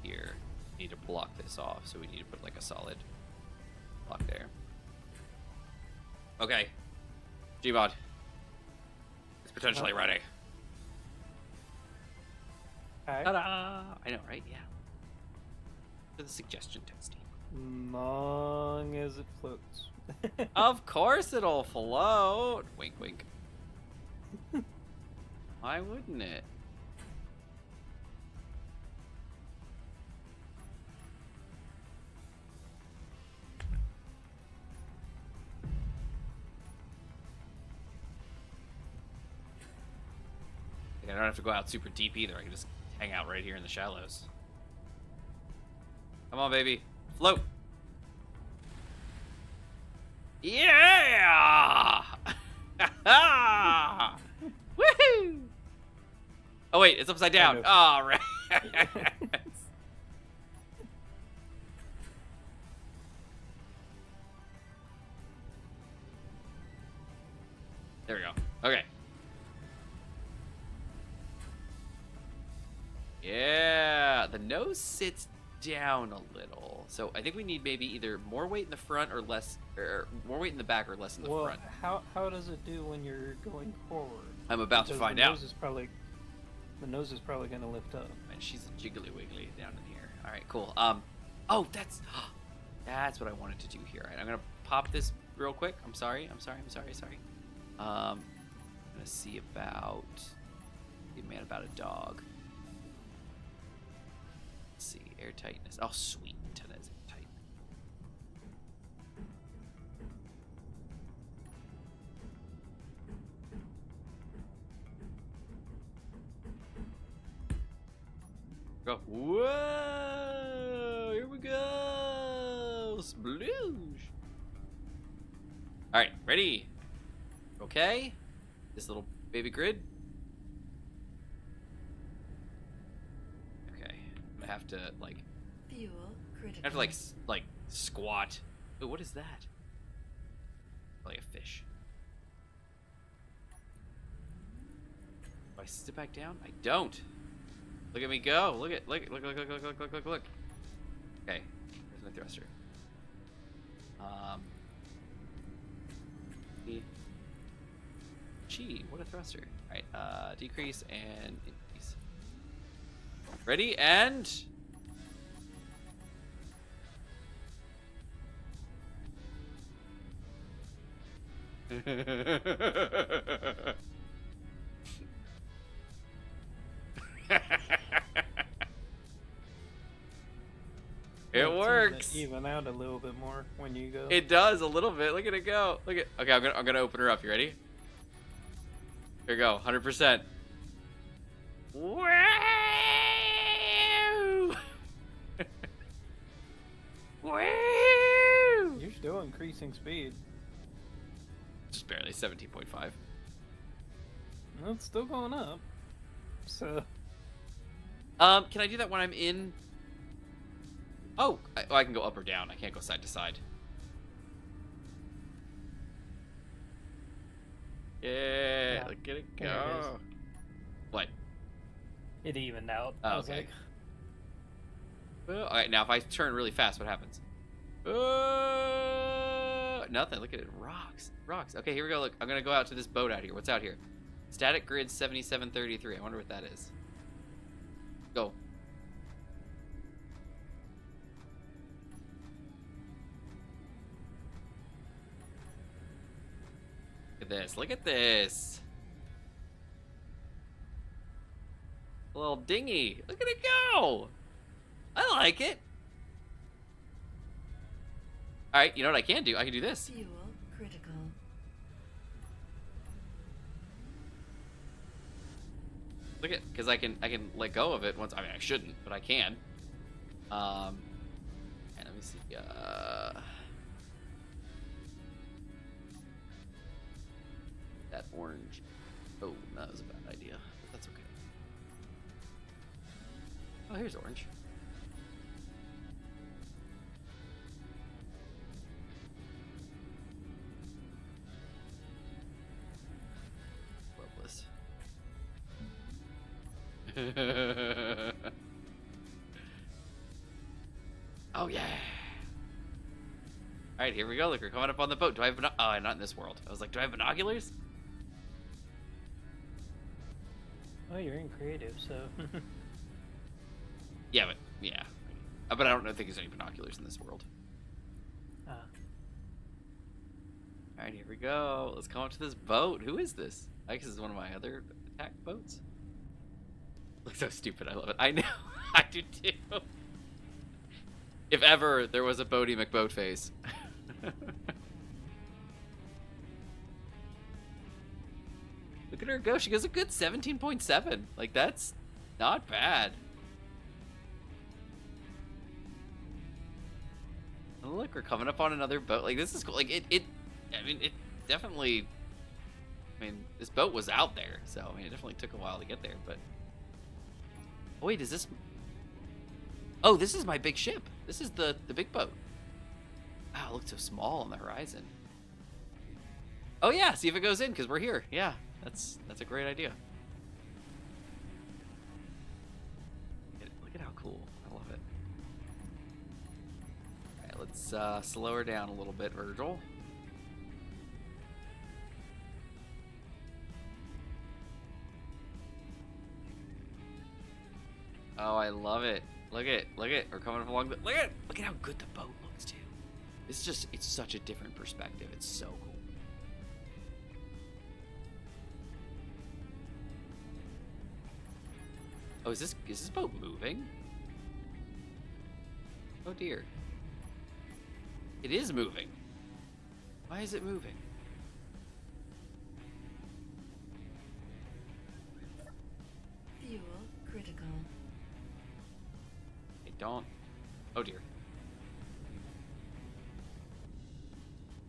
Here, need to block this off, so we need to put like a solid block there. Okay, Gmod, it's potentially ready. Okay. Ta-da! I know, right? Yeah. For the suggestion testing. Long as it floats. Of course it'll float. Wink, wink. Why wouldn't it? I don't have to go out super deep either. I can just hang out right here in the shallows. Come on, baby. Float. Yeah! Woohoo! Oh, wait. It's upside down. Oh, right. There we go. Okay. Yeah, the nose sits down a little. So I think we need maybe either more weight in the front or less, or more weight in the back or less in the front. How does it do when you're going forward? I'm about to find out. The nose is probably going to lift up. And she's a jiggly wiggly down in here. All right, cool. Oh, that's what I wanted to do here. All right, I'm gonna pop this real quick. I'm sorry. I'm gonna see about about a dog. Let's see, air tightness. Oh, sweet, antenna is tight. Go. Whoa! Here we go. Sploosh. All right, ready? Okay. This little baby grid. Okay, I'm gonna have to like. Fuel critical. I have to like squat. Ooh, what is that? Like a fish. Do I sit back down? I don't. Look at me go. Look. Okay, there's my thruster. Gee, what a thruster. Alright, decrease and increase. Ready, and... It works. Even out a little bit more when you go. It does a little bit. Look at it go. Look at. Okay, I'm gonna open her up. You ready? Here we go. 100%. Wow! Wow! You're still increasing speed. Just barely 17.5. Well, it's still going up. So. Can I do that when I'm in? Oh, I can go up or down. I can't go side to side. Yeah, look at it go. There it is. What? It evened out. Oh, I was okay. like, All right, now if I turn really fast, what happens? Nothing. Look at it. Rocks. Rocks. Okay, here we go. Look, I'm going to go out to this boat out here. What's out here? Static grid 7733. I wonder what that is. Go. Look at this. Look at this. A little dinghy. Look at it go. I like it. All right, you know what I can do? I can do this. Fuel critical. Look at, because I can let go of it once. I mean, I shouldn't, but I can. And let me see. That orange. Oh, that was a bad idea. But that's okay. Oh, here's orange. Loveless. Oh yeah! All right, here we go. Look, we're coming up on the boat. Do I have oh, not in this world. I was like, do I have binoculars? oh, you're in creative, so. Yeah, but yeah, but I don't think there's any binoculars in this world. Ah. All right, here we go. Let's come up to this boat. Who is this? I guess this is one of my other attack boats. Looks so stupid. I love it. I know. I do too. If ever there was a Bodie McBoatface. Look at her go. She goes a good 17.7. Like, that's not bad. Oh, look, we're coming up on another boat. Like, this is cool. Like, I mean, it definitely, I mean, this boat was out there. So, I mean, it definitely took a while to get there, but. Oh, wait, is this? Oh, this is my big ship. This is the big boat. Wow, it looks so small on the horizon. Oh yeah, see if it goes in because we're here. Yeah, that's a great idea. Look at how cool. I love it. All right, let's slow her down a little bit, Virgil. Oh, I love it. Look at, we're coming along. Look at how good the boat looks too. It's just, it's such a different perspective. It's so cool. Oh, is this boat moving? Oh dear. It is moving. Why is it moving? Fuel critical. Don't. Oh dear.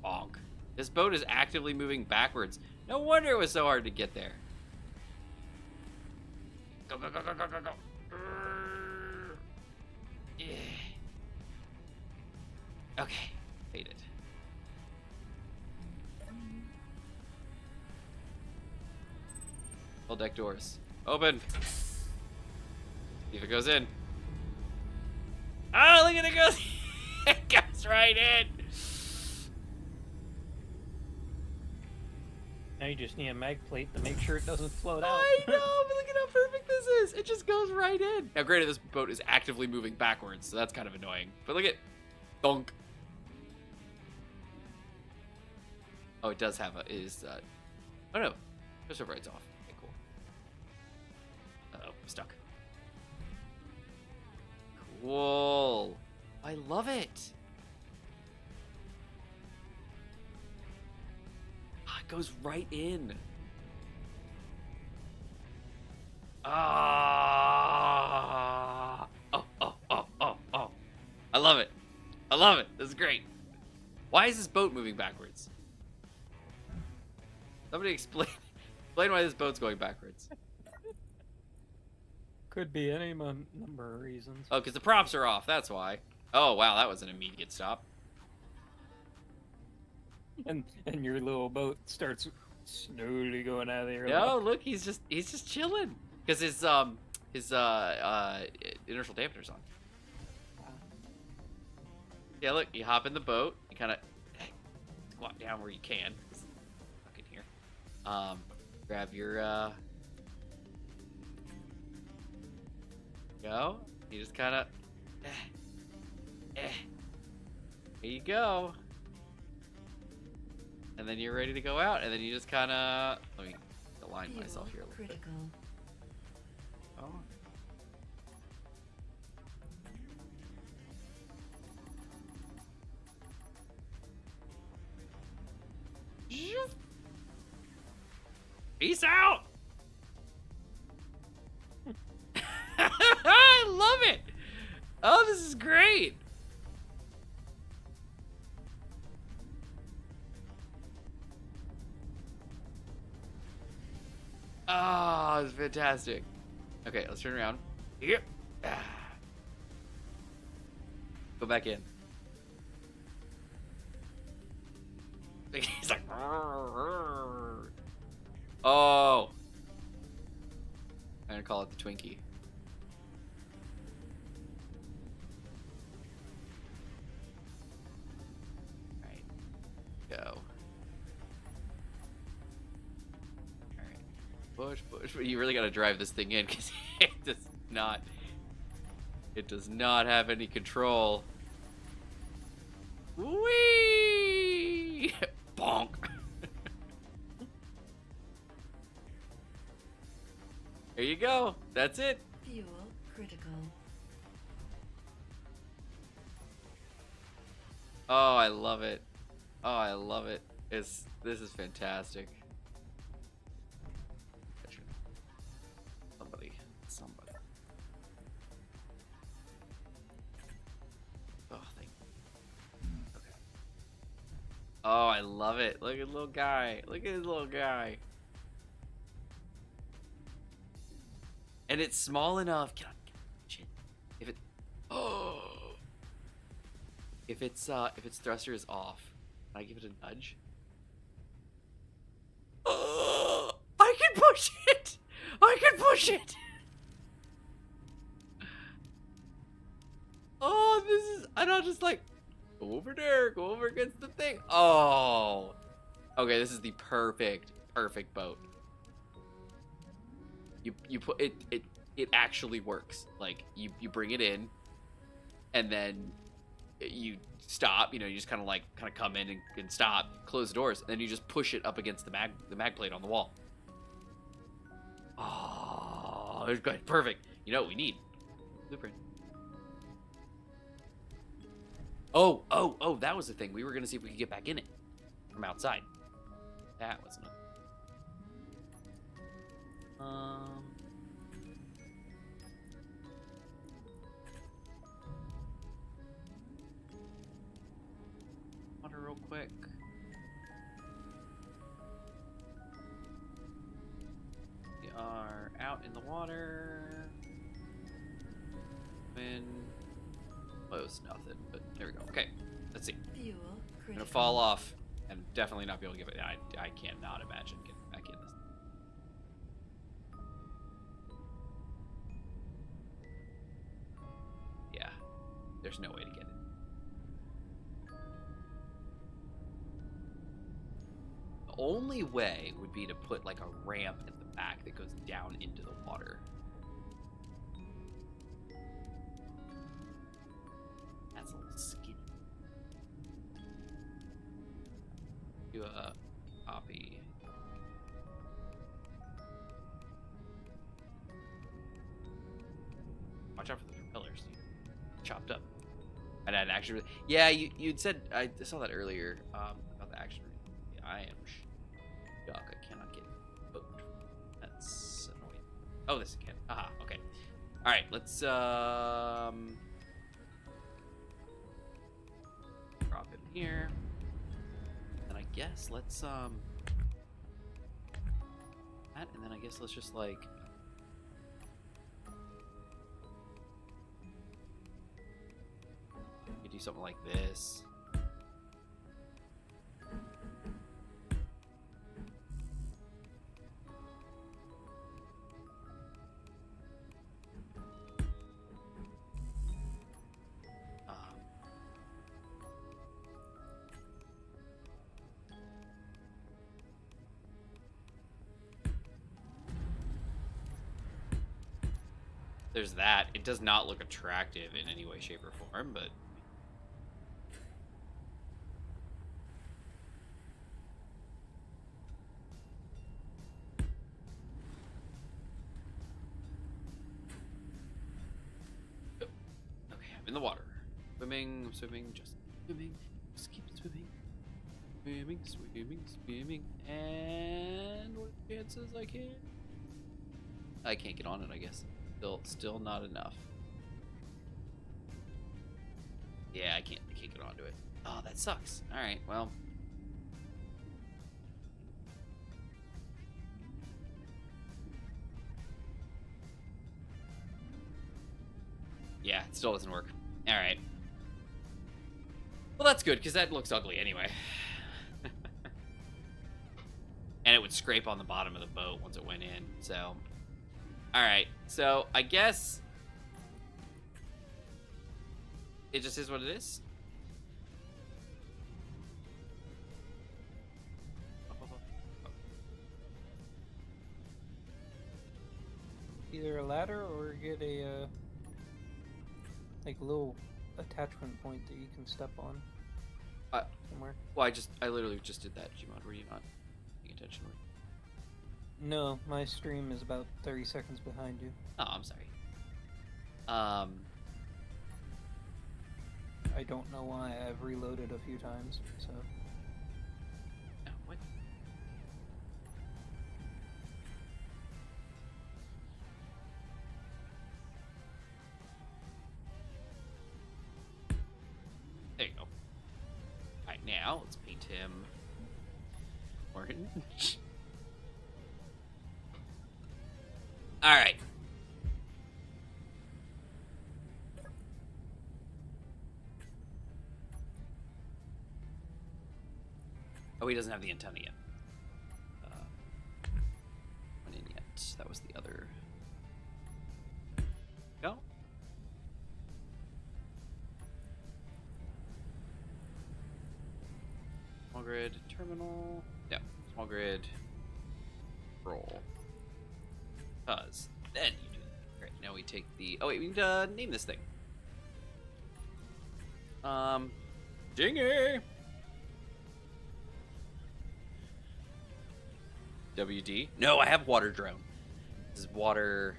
Bonk. This boat is actively moving backwards. No wonder it was so hard to get there. Go, go, go, go, go, go, go. Yeah. Okay. Faded. Full deck doors. Open. See if it goes in. Oh, look at it goes. It goes right in. Now you just need a mag plate to make sure it doesn't float out. I know, but look at how perfect this is. It just goes right in. Now, granted, this boat is actively moving backwards, so that's kind of annoying. But look at, donk. Oh, it does have a, oh no, push override's off. Okay, cool. Uh-oh, I'm stuck. Cool. I love it. Ah, it goes right in. Ah. Oh. I love it. I love it. This is great. Why is this boat moving backwards? Somebody explain why this boat's going backwards. Could be any number of reasons. Oh, because the props are off. That's why. Oh, wow. That was an immediate stop. And your little boat starts slowly going out of the air. No, look, he's just chilling because his inertial dampener's on. Yeah, look, you hop in the boat, you kind of squat down where you can. Fuck in here. Grab your go. You just kind of There you go. And then you're ready to go out, and then you just kind of let me align myself here a little bit. Oh. Peace out. I love it. Oh, this is great. Oh, it's fantastic. Okay, let's turn around. Yep. Go back in. He's like, oh. I'm gonna call it the Twinkie. Alright. Go. Push. But you really gotta drive this thing in because it does not have any control. Whee! Bonk. There you go. That's it. Fuel critical. Oh, I love it. Oh, I love it. This is fantastic. Somebody. Oh, thank you. Okay. Oh, I love it. Look at the little guy. Look at his little guy. And it's small enough. Get on. Shit. If it. Oh. If its thruster is off, can I give it a nudge? Oh, I can push it. I can push it. Oh, this is, and I'll just like, go over there, go over against the thing. Oh, okay, this is the perfect boat. You put it actually works. Like you bring it in, and then you stop. You know, you just kind of come in and stop, close the doors, and then you just push it up against the mag plate on the wall. Oh, it's good, perfect. You know what we need? Blueprint. Oh, that was the thing. We were gonna see if we could get back in it from outside. That wasn't it. Water real quick. We are out in the water. Wind. Close, nothing, but there we go. Okay, let's see. Fuel I'm gonna critical. fall off and definitely not be able to give it. I can't not imagine getting back in this. Yeah, there's no way to get it. The only way would be to put like a ramp at the back that goes down into the water. That's a little skinny. Do a copy. Watch out for the propellers, dude. Chopped up. And I'd actually, yeah, you'd said, I saw that earlier, about the action. Yeah, I am stuck. I cannot get boat. That's annoying. Oh, this again. Aha, okay. All right, let's drop him here. And I guess let's that, and then I guess let's just like do something like this. There's that. It does not look attractive in any way, shape, or form, but in the water. Swimming, swimming, just swimming. Just keep swimming. Swimming, swimming, swimming. And what chances I can? I can't get on it, I guess. Still not enough. Yeah, I can't get onto it. Oh, that sucks. Alright, well. Yeah, it still doesn't work. Alright. Well, that's good, because that looks ugly anyway. And it would scrape on the bottom of the boat once it went in, so. Alright, so I guess it just is what it is. Either a ladder or get a like a little attachment point that you can step on somewhere. Well, I literally just did that, Gmod. Were you not paying attention? No, my stream is about 30 seconds behind you. Oh, I'm sorry. I don't know why. I've reloaded a few times, so. No, what? There you go. Alright, now let's paint him orange. Alright. Oh, he doesn't have the antenna yet. Went in yet. That was the other. Go. Small grid terminal. Yeah. Small grid. Roll. Then you do that. Great. Now we take the. Oh wait, we need to name this thing. Dingy. WD. No, I have water drone. This is water.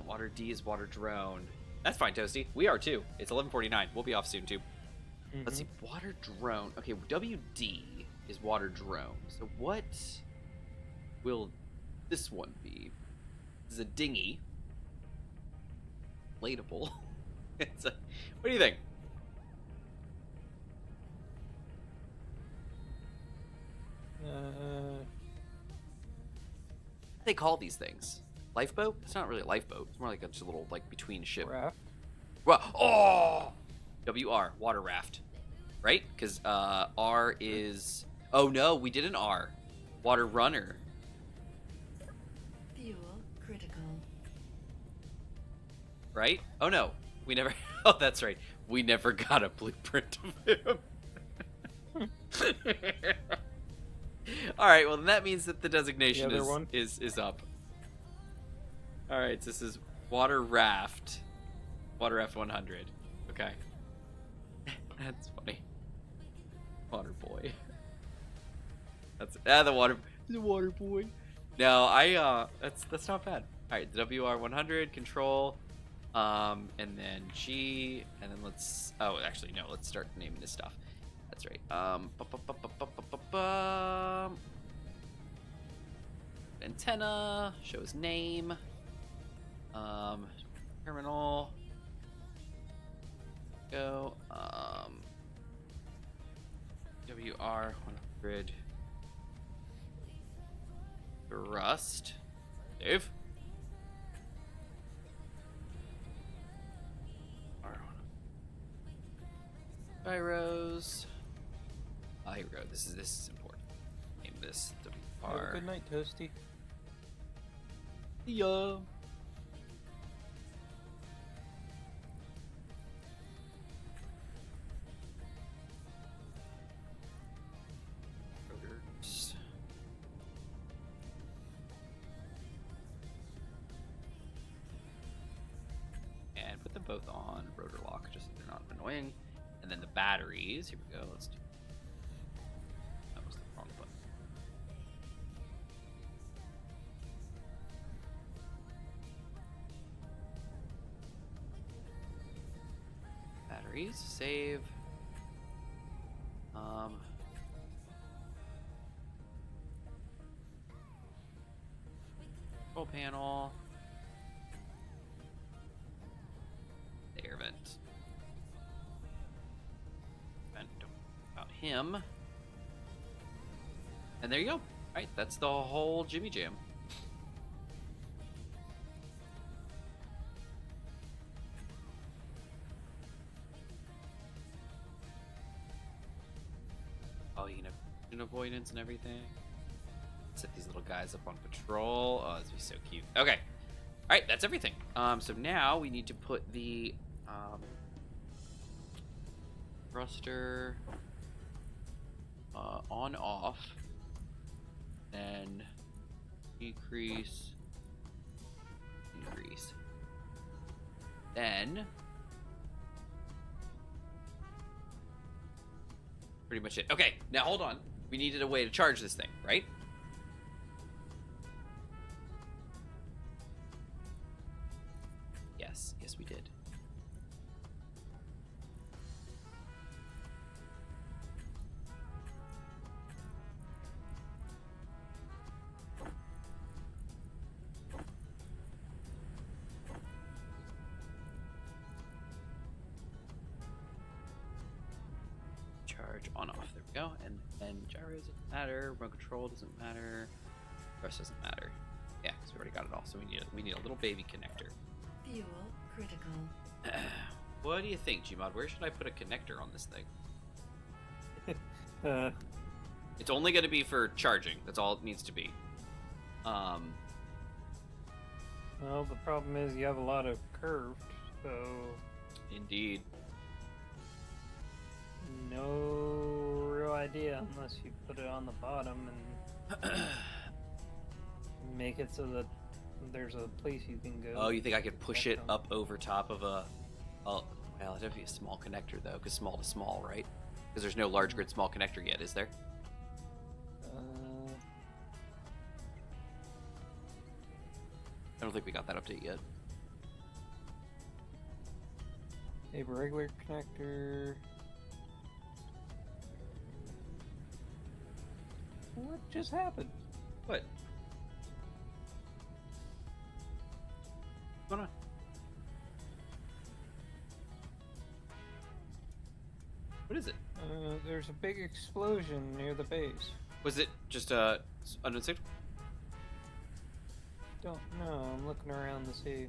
Water D is water drone. That's fine, Toasty. We are too. It's 11:49. We'll be off soon too. Mm-hmm. Let's see. Water drone. Okay, WD is water drone. So what will this one be? This is a dinghy. Inflatable. It's a. What do you think? What do they call these things? Lifeboat? It's not really a lifeboat. It's more like just a little like between ship. Raft. Well, oh, WR water raft, right? Because R is. Oh no, we did an R. Water runner. Fuel critical. Right? Oh no, we never. Oh, that's right. We never got a blueprint of him. All right, well, then that means that the designation The other one? is up. All right, so this is water raft. Water raft 100. Okay. That's funny. Water boy. That's the water boy. No, that's not bad. All right, the WR 100 control, and then G, and then let's. Oh, actually no. Let's start naming this stuff. That's right. Antenna shows name. Terminal. Go. WR 100. Thrust. Save. Gyros. Oh, here we go. This is important. Name this WR. Good night, Toasty. Yeah. Rotors. And put them both on rotor lock just so they're not annoying. And then the batteries. Here we go. Let's do. That was the wrong button. Batteries. Save. Control panel. The air vent. About him. And there you go. All right, that's the whole Jimmy Jam. Oh, you can have vision avoidance and everything. Set these little guys up on patrol. Oh, this would be so cute. Okay. All right, that's everything. So now we need to put the thruster on off, then decrease, increase, then pretty much it. Okay, now hold on. We needed a way to charge this thing, right? Yes, we did. Charge on off. There we go. And then gyro doesn't matter. Remote control doesn't matter. Rest doesn't matter. Yeah, because we already got it all. So we need a little baby connector. Fuel critical. What do you think, Gmod? Where should I put a connector on this thing? It's only going to be for charging. That's all it needs to be. Well, the problem is you have a lot of curved, so Indeed. no real idea unless you put it on the bottom and make it so that there's a place you can go. Oh, you think I could push it up over top of a... Oh, well, it'd have to be a small connector, though, because small to small, right? Because there's no large grid small connector yet, is there? I don't think we got that update yet. A regular connector. What just happened? What? What's going on? What is it? There's a big explosion near the base. Was it just a unknown signal? Don't know. I'm looking around to see.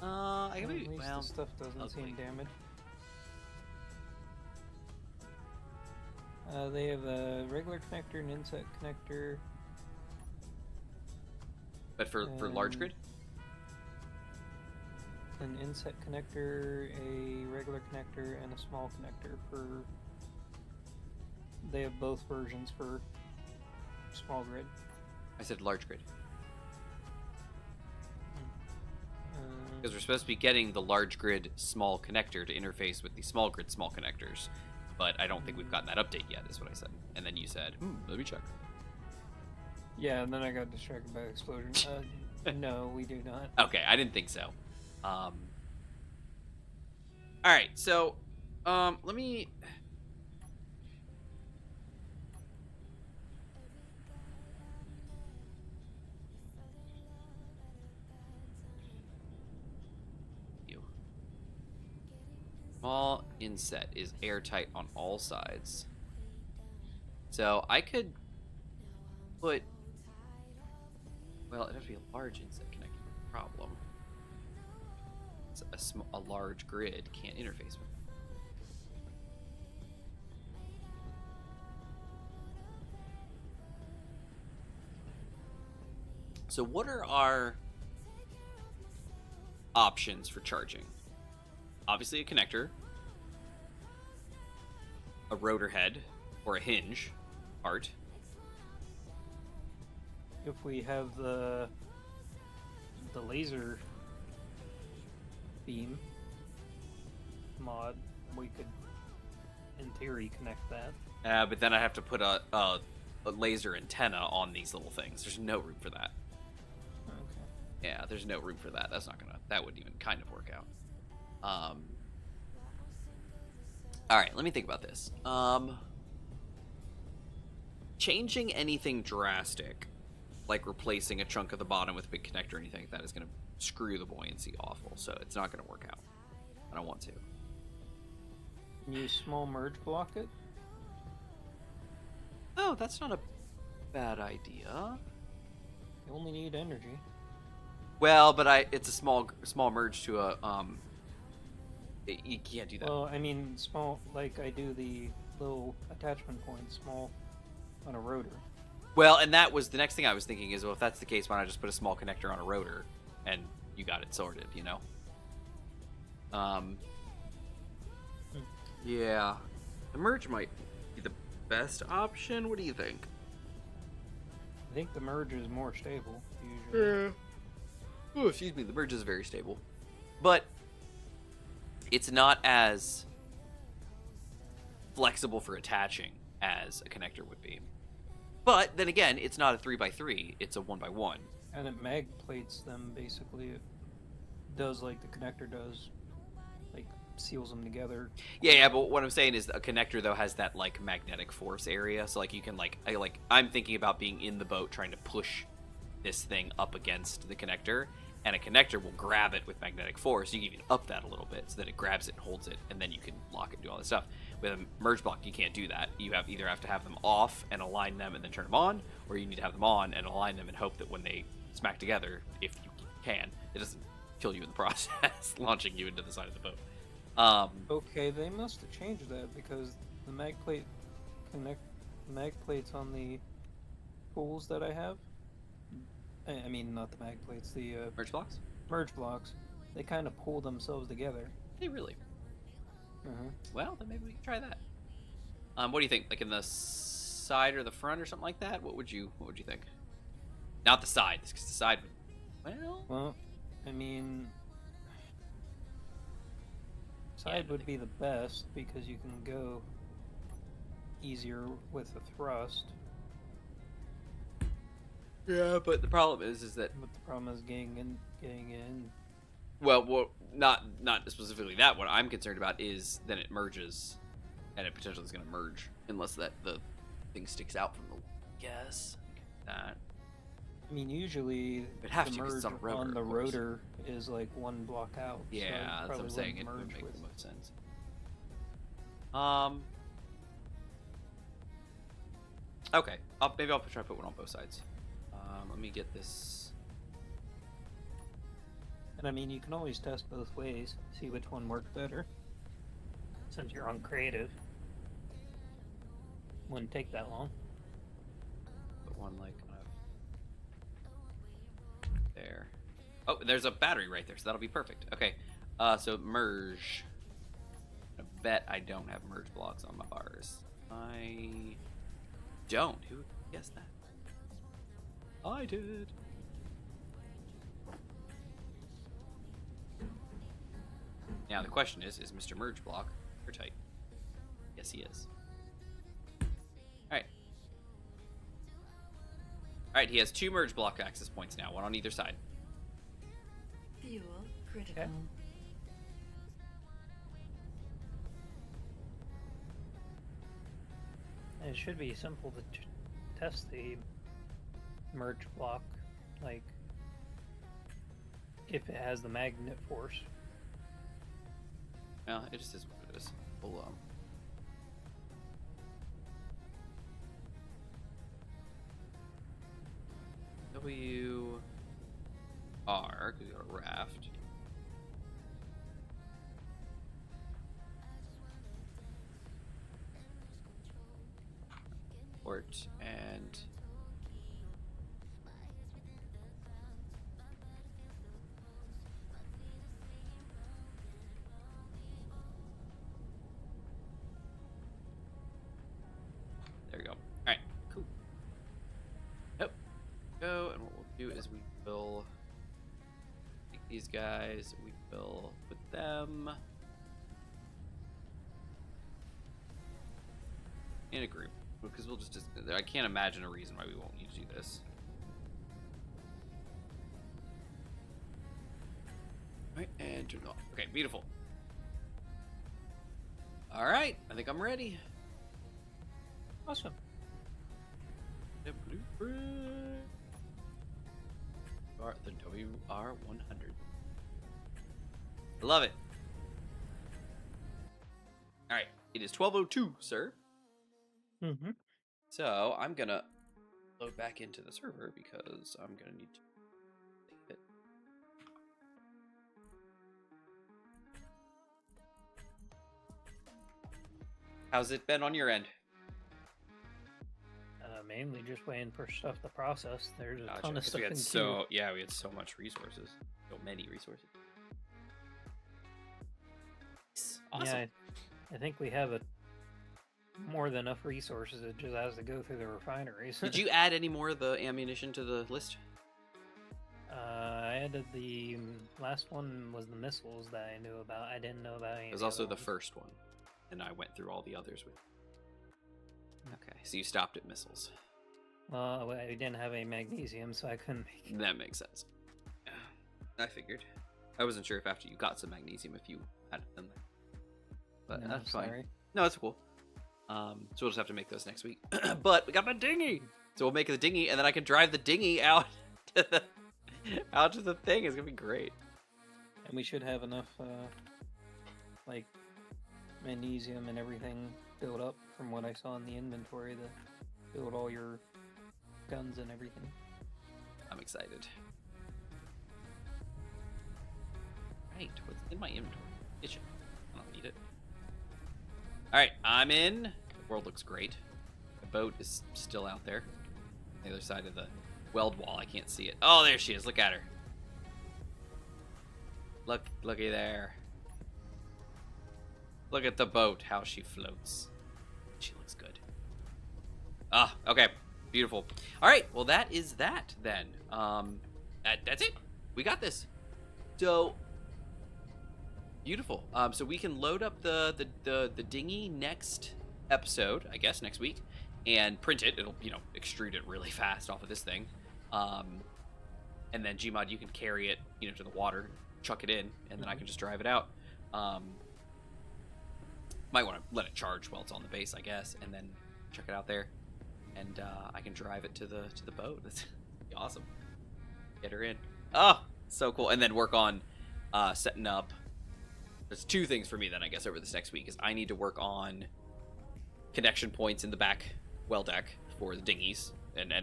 I can maybe... At least Well, the stuff doesn't ugly. seem damaged. They have a regular connector, an inset connector. But for large grid? an inset connector, a regular connector, and a small connector for. They have both versions for small grid. I said large grid. Uh, Because we're supposed to be getting the large grid small connector to interface with the small grid small connectors. But I don't think we've gotten that update yet, is what I said. And then you said, let me check. yeah, and then I got distracted by the explosion. No, we do not. Okay, I didn't think so. Alright, so, let me... Small inset is airtight on all sides. So I could put... Well, it'd have to be a large inset connector. Problem. It's a large grid can't interface with it. So what are our options for charging? Obviously a connector, a rotor head, or a hinge part. If we have the laser beam mod, we could, in theory, connect that. But then I have to put a laser antenna on these little things. There's no room for that. Okay. Yeah, there's no room for that. That wouldn't even kind of work out. Alright, let me think about this. Changing anything drastic, like replacing a chunk of the bottom with a big connector or anything like that, is going to screw the buoyancy awful, so it's not going to work out. I don't want to. Can you small merge block it? Oh, that's not a bad idea. You only need energy. Well, but it's a small merge to a you can't do that. Well, I mean, small, like I do the little attachment point, small on a rotor. Well, and that was the next thing I was thinking is, well, if that's the case, why not just put a small connector on a rotor and you got it sorted, you know? Yeah. The merge might be the best option. What do you think? I think the merge is more stable, usually. Oh, excuse me. The merge is very stable. But it's not as flexible for attaching as a connector would be. But then again, it's not a 3x3, it's a 1x1. And it mag plates them, basically. It does like the connector does. Like, seals them together. Yeah, but what I'm saying is a connector, though, has that, like, magnetic force area. So, like, you can, I'm thinking about being in the boat trying to push this thing up against the connector. And a connector will grab it with magnetic force. You can even up that a little bit so that it grabs it and holds it, and then you can lock it and do all this stuff. With a merge block, you can't do that. You either have to have them off and align them and then turn them on, or you need to have them on and align them and hope that when they smack together, if you can, it doesn't kill you in the process, launching you into the side of the boat. Okay, they must have changed that because the mag plates on the pools that I have. I mean, not the mag plates, the Merge blocks? merge blocks. They kind of pull themselves together. Hey, really? Uh-huh. Well, then maybe we can try that. What do you think? Like in the side or the front or something like that? What would you think? Not the side, because the side would... Well, I mean, side would be the best because you can go easier with the thrust. Yeah, but the problem is that... But the problem is getting in. Well, not specifically that. What I'm concerned about is then it merges, and it potentially is going to merge unless the thing sticks out from the... Yes. That. I mean, usually It'd have the to, 'cause merge it's on a rotor, on the of course. rotor is like one block out. so Yeah, it that's what probably I'm saying. It wouldn't would merge make with- the most sense. Okay. Maybe I'll try to put one on both sides. Let me get this. And I mean, you can always test both ways, see which one worked better. Since you're on creative, wouldn't take that long. Put one like kind of there. Oh, there's a battery right there, so that'll be perfect. Okay, so merge. I bet I don't have merge blocks on my bars. I don't. Who guessed that? I did. Now the question is Mr. Merge block airtight? Yes, he is. Alright. Alright, he has 2 merge block access points now, one on either side. Fuel critical. Okay. It should be simple to test the merge block, like if it has the magnet force. Well, it just is what it is. We'll, W R, because we got a raft. Port and there we go. All right, cool. Yep. Go, and what we'll do is we will take these guys. We will put them in a group because we'll just. I can't imagine a reason why we won't need to do this. All right, and turn it off. Okay, beautiful. All right, I think I'm ready. Awesome. The blueprint. The WR100. I love it. All right, it is 12:02, sir. Mm-hmm. So I'm gonna load back into the server because I'm gonna need to save it. How's it been on your end? Mainly just waiting for stuff to process. There's a Gotcha, ton of 'cause stuff we had in so yeah, we had so much resources, so many resources. Awesome. Yeah, I think we have more than enough resources. It just has to go through the refineries. Did you add any more of the ammunition to the list? I added the last one was the missiles that I knew about. I didn't know about any. It was also the first one, and I went through all the others with. Okay, so you stopped at missiles. Well, I didn't have any magnesium, so I couldn't make it. That makes sense. I figured. I wasn't sure if after you got some magnesium if you had it in there. But No, that's fine. sorry. No, that's cool. So we'll just have to make those next week. But we got my dinghy! So we'll make the dinghy, and then I can drive the dinghy out to the thing. It's gonna be great. And we should have enough, like, magnesium and everything built up from what I saw in the inventory to build all your guns and everything. I'm excited. Right, what's in my inventory? Kitchen. I don't need it. Alright, I'm in. The world looks great. The boat is still out there. On the other side of the weld wall. I can't see it. Oh, there she is. Look at her. Looky there. Look at the boat, how she floats. She looks good. Ah, okay. Beautiful. All right, well, that is that then. That's it. We got this. So, beautiful. So we can load up the dinghy next episode, I guess, next week, and print it. It'll, extrude it really fast off of this thing. And then Gmod, you can carry it, to the water, chuck it in, and then I can just drive it out. Might want to let it charge while it's on the base, I guess, and then chuck it out there, and I can drive it to the boat. That's awesome. Get her in. Oh, so cool. And then work on setting up. There's 2 things for me then, I guess, over this next week is I need to work on connection points in the back well deck for the dinghies and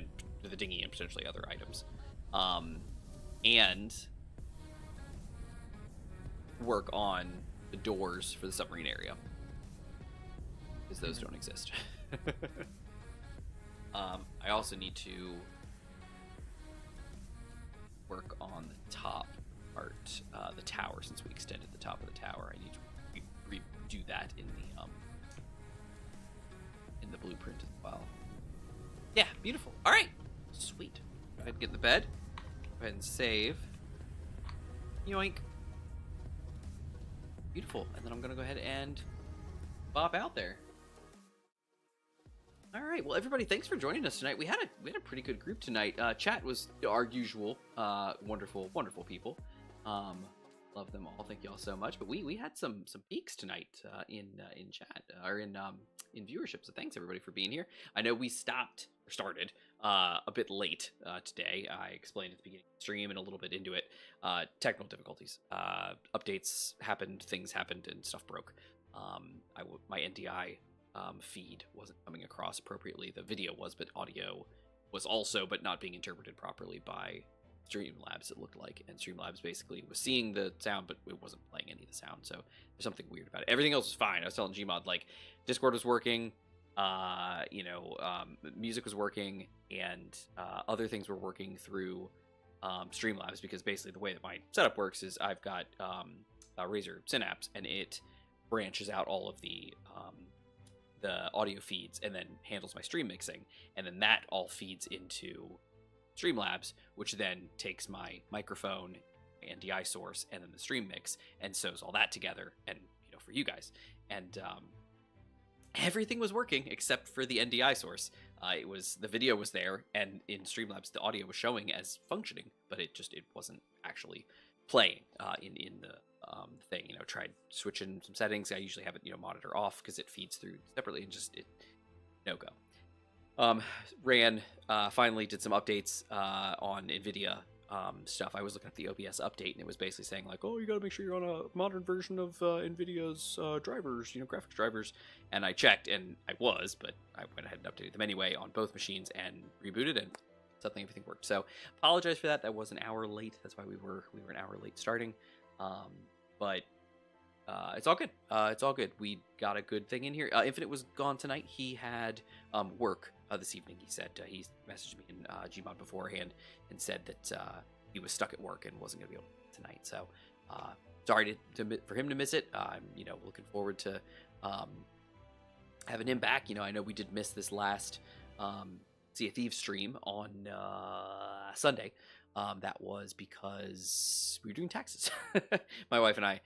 the dinghy and potentially other items, and work on the doors for the submarine area. Because those don't exist. I also need to work on on the top part, the tower, since we extended the top of the tower. I need to redo that in the blueprint as well. Yeah, beautiful. All right, sweet. Go ahead and get in the bed. Go ahead and save. Yoink. Beautiful. And then I'm gonna go ahead and bop out there. All right. Well, everybody, thanks for joining us tonight. We had a pretty good group tonight. Chat was our usual wonderful people. Love them all. Thank you all so much. But we had some peaks tonight in chat or in viewership. So thanks everybody for being here. I know we started a bit late today. I explained at the beginning of the stream and a little bit into it. Technical difficulties. Updates happened. Things happened, and stuff broke. My NDI feed wasn't coming across appropriately. The video was, but audio was also, but not being interpreted properly by Streamlabs, it looked like. And Streamlabs basically was seeing the sound, but it wasn't playing any of the sound. So there's something weird about it. Everything else was fine. I was telling Gmod, like, Discord was working, music was working, and other things were working through Streamlabs, because basically the way that my setup works is I've got Razer Synapse, and it branches out all of the audio feeds and then handles my stream mixing, and then that all feeds into Streamlabs, which then takes my microphone and NDI source and then the stream mix and sews all that together, and for you guys. And everything was working except for the NDI source. The video was there, and in Streamlabs the audio was showing as functioning, but it wasn't actually playing in the thing. Tried switching some settings. I usually have it monitor off because it feeds through separately, and no go. Finally did some updates on NVIDIA stuff. I was looking at the OBS update, and it was basically saying like, oh, you gotta make sure you're on a modern version of NVIDIA's drivers, graphics drivers. And I checked, and I was, but I went ahead and updated them anyway on both machines and rebooted, and suddenly everything worked. So apologize for that. That was an hour late. That's why we were an hour late starting. But it's all good. It's all good. We got a good thing in here. Infinite was gone tonight. He had work this evening. He said he messaged me in Gmod beforehand and said that he was stuck at work and wasn't going to be able to tonight. So sorry for him to miss it. I'm looking forward to having him back. I know we did miss this last Sea of Thieves stream on Sunday. That was because we were doing taxes. My wife and I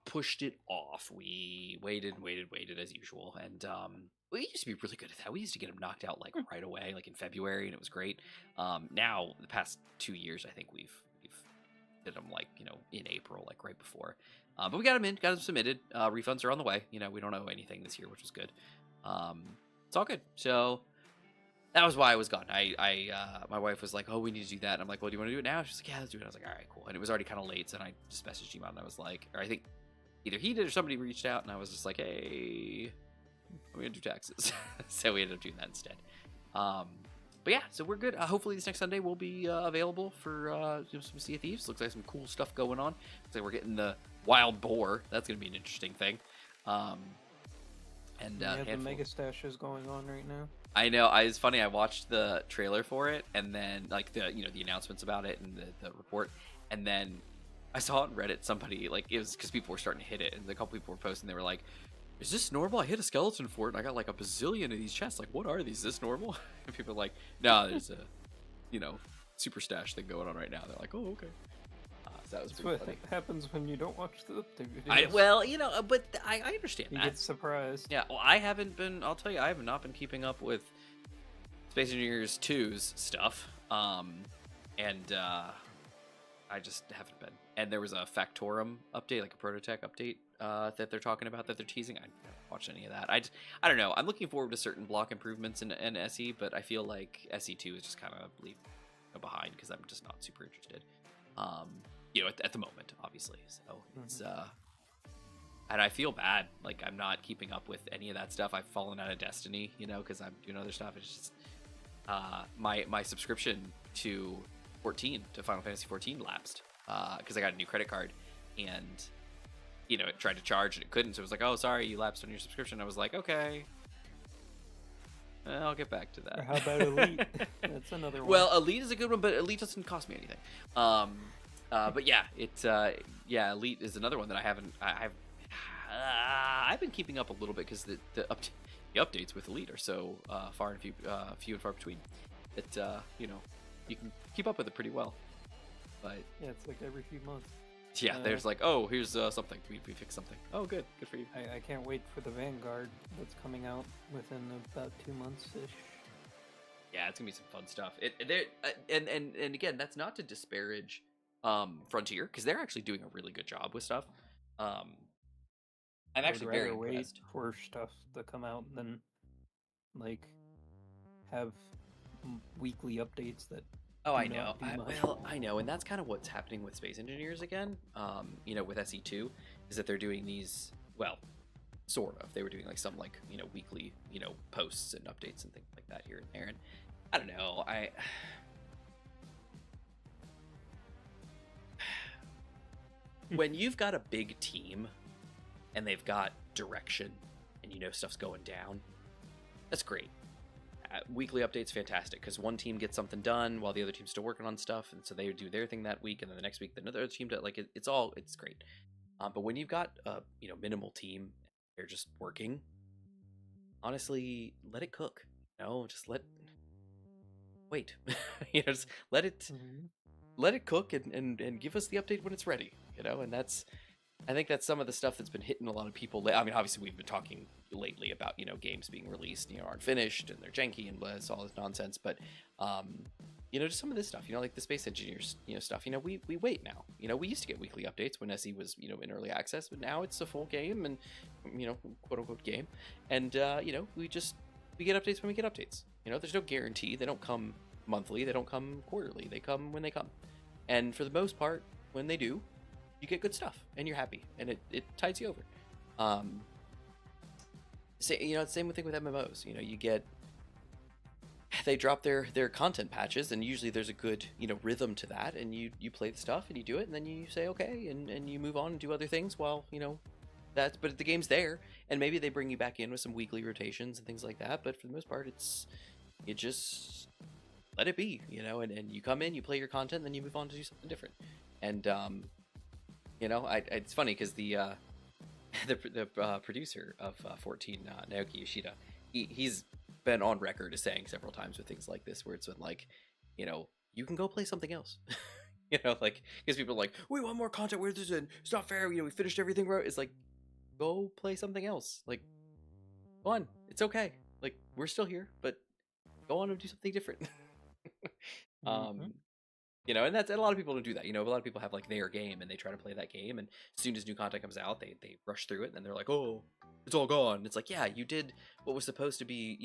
pushed it off. We waited as usual, and we used to be really good at that. We used to get them knocked out like right away, like in February, and it was great. Now the past 2 years, I think we've did them like in April, like right before. But we got them submitted. Refunds are on the way. We don't owe anything this year, which was good. It's all good. So that was why I was gone. My wife was like, "Oh, we need to do that." And I'm like, "Well, do you want to do it now?" She's like, "Yeah, let's do it." I was like, "All right, cool." And it was already kind of late, so I just messaged him out, and I was like, or I think either he did or somebody reached out, and I was just like, "Hey, I'm gonna do taxes." So we ended up doing that instead. But yeah, so we're good. Hopefully this next Sunday will be available for some Sea of Thieves. Looks like some cool stuff going on. Looks like we're getting the wild boar. That's gonna be an interesting thing. And the mega stash is going on right now. I know. It's funny. I watched the trailer for it, and then like the announcements about it and the report, and then I saw on Reddit somebody like it was because people were starting to hit it, and a couple people were posting. They were like, "Is this normal? I hit a skeleton for it, and I got like a bazillion of these chests. Like, what are these? Is this normal?" And people are like, "No, there's a super stash thing going on right now." They're like, "Oh, okay." So that was pretty funny. What happens when you don't watch the update videos. But I understand that. You get surprised. Yeah, well, I'll tell you, I have not been keeping up with Space Engineers 2's stuff. And I just haven't been. And there was a Factorum update, like a Prototech update that they're talking about, that they're teasing. I haven't watched any of that. I don't know. I'm looking forward to certain block improvements in SE, but I feel like SE2 is just kind of behind because I'm just not super interested. At the moment, obviously. So it's and I feel bad. Like I'm not keeping up with any of that stuff. I've fallen out of Destiny, because I'm doing other stuff. It's just my subscription to Final Fantasy 14 lapsed because I got a new credit card, and it tried to charge and it couldn't. So it was like, oh, sorry, you lapsed on your subscription. I was like, okay. I'll get back to that. Or how about Elite? That's another one. Well, Elite is a good one, but Elite doesn't cost me anything. But yeah, Elite is another one that I haven't. I've been keeping up a little bit because the updates with Elite are so few and far between that you can keep up with it pretty well. But yeah, it's like every few months. yeah, there's like, oh, here's something. We fixed something. Oh, good for you. I can't wait for the Vanguard that's coming out within about 2 months-ish. Yeah, it's gonna be some fun stuff. And again, that's not to disparage Frontier, because they're actually doing a really good job with stuff. I'm actually very impressed. For stuff to come out than like have weekly updates that. Oh, I know. I know, and that's kind of what's happening with Space Engineers again. With SE2, is that they're doing these. Well, sort of. They were doing like some weekly posts and updates and things like that here and there. And I don't know. When you've got a big team and they've got direction and stuff's going down, that's great. Weekly updates, fantastic, because one team gets something done while the other team's still working on stuff, and so they do their thing that week, and then the next week another team does. Like it's great. But when you've got a minimal team, they're just working. Honestly, let it cook. Just wait. Just let it cook and give us the update when it's ready. And I think that's some of the stuff that's been hitting a lot of people. I mean, obviously we've been talking lately about games being released aren't finished and they're janky and all this nonsense, but just some of this stuff, like the Space Engineers stuff, we wait now. We used to get weekly updates when SE was in early access, but now it's a full game and quote unquote game, and we get updates when we get updates. There's no guarantee. They don't come monthly, they don't come quarterly, they come when they come, and for the most part, when they do, you get good stuff and you're happy, and it tides you over. Same thing with MMOs. You get, they drop their content patches, and usually there's a good rhythm to that, and you play the stuff and you do it, and then you say okay, and you move on and do other things while but the game's there, and maybe they bring you back in with some weekly rotations and things like that, but for the most part you just let it be, and you come in, you play your content, and then you move on to do something different. And it's funny because the producer of 14, Naoki Yoshida, he's been on record as saying several times with things like this, where it's been like, you can go play something else. Because people are like, we want more content, where's this in? It's not fair, we finished everything right. It's like, go play something else. Like, go on, it's okay. Like, we're still here, but go on and do something different. And that's, and a lot of people don't do that. A lot of people have like their game and they try to play that game, and as soon as new content comes out, they rush through it, and then they're like, oh, it's all gone. It's like, yeah, you did what was supposed to be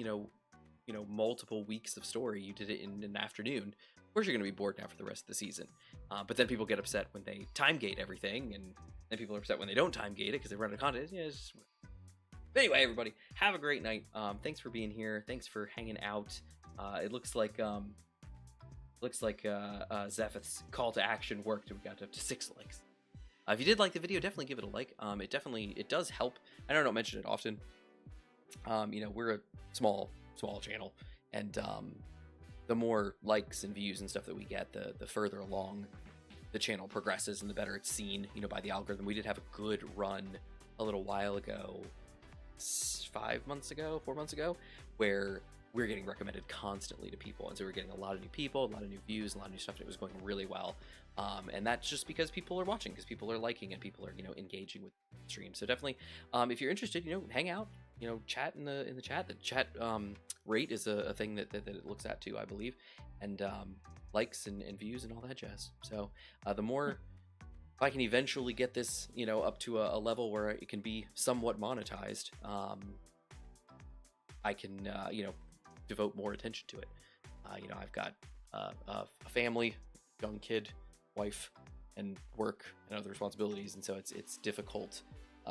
multiple weeks of story. You did it in an afternoon. Of course you're gonna be bored now for the rest of the season. But then people get upset when they time gate everything, and then people are upset when they don't time gate it because they run out of content. Yeah, but anyway, everybody, have a great night. Thanks for being here. Thanks for hanging out. It looks like Zephith's call to action worked, and we got up to 6 likes. If you did like the video, definitely give it a like. It does help. I don't mention it often. We're a small channel, and the more likes and views and stuff that we get, the further along the channel progresses, and the better it's seen, by the algorithm. We did have a good run a little while ago, 4 months ago, where we're getting recommended constantly to people, and so we're getting a lot of new people, a lot of new views, a lot of new stuff, and it was going really well. And that's just because people are watching, because people are liking, and people are engaging with the stream. So definitely, if you're interested, hang out, chat in the chat. The chat rate is a thing that it looks at too, I believe, and likes and views and all that jazz. So the more, if I can eventually get this up to a level where it can be somewhat monetized, I can devote more attention to it. I've got a family, young kid, wife, and work and other responsibilities, and so it's difficult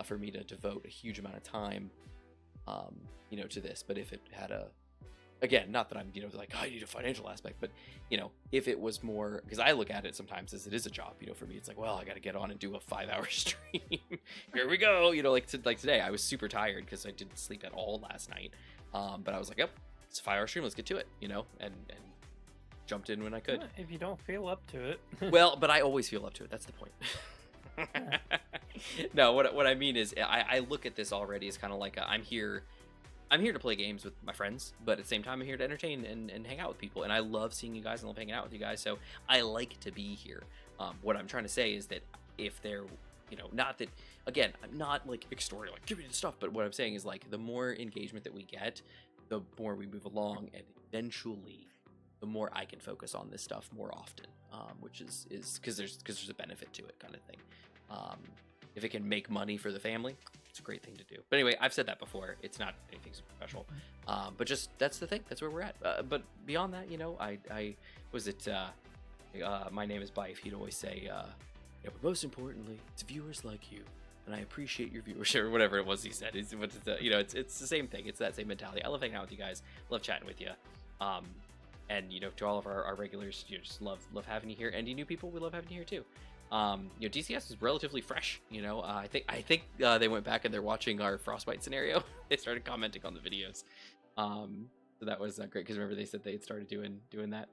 for me to devote a huge amount of time to this. But if it had again, not that I'm like, I need a financial aspect, but if it was more, because I look at it sometimes as it is a job. For me, it's like, well, I got to get on and do a 5-hour stream. Here we go. Like today, I was super tired because I didn't sleep at all last night. But I was like, yep, it's a 5-hour stream. Let's get to it, you know, and jumped in when I could. If you don't feel up to it. Well, but I always feel up to it. That's the point. No, what I mean is I look at this already as kind of like I'm here to play games with my friends, but at the same time I'm here to entertain and hang out with people, and I love seeing you guys and love hanging out with you guys, so I like to be here. What I'm trying to say is that if they're, you know, not that, again, I'm not like extorting, like give me the stuff, but what I'm saying is like the more engagement that we get, the more we move along, and eventually the more I can focus on this stuff more often, which is because there's a benefit to it, kind of thing. If it can make money for the family, it's a great thing to do. But anyway, I've said that before. It's not anything super special, but just that's the thing. That's where we're at. But beyond that, you know, I was it. My name is Bife. He'd always say, yeah, but most importantly, it's viewers like you, and I appreciate your viewership, or whatever it was he said. You know, it's the same thing. It's that same mentality. I love hanging out with you guys. Love chatting with you. And you know, to all of our regulars, you just love having you here, and you new people, we love having you here too. You know, DCS is relatively fresh. You know, I think they went back and they're watching our Frostbite scenario. They started commenting on the videos, so that was great, because remember they said they had started doing that.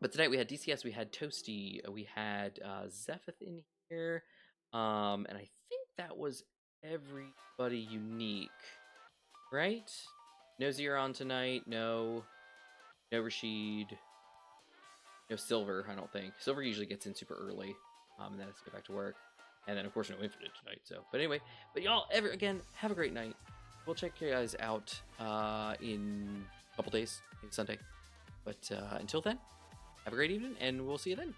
But tonight we had DCS, we had Toasty, we had Zephith in here, and I think that was everybody unique, right? No Zeron tonight, no Rashid. No Silver, I don't think. Silver usually gets in super early, and then has to get back to work. And then, of course, no Infinite tonight. So, but anyway, but y'all, again, have a great night. We'll check you guys out in a couple days, maybe Sunday. But until then, have a great evening, and we'll see you then.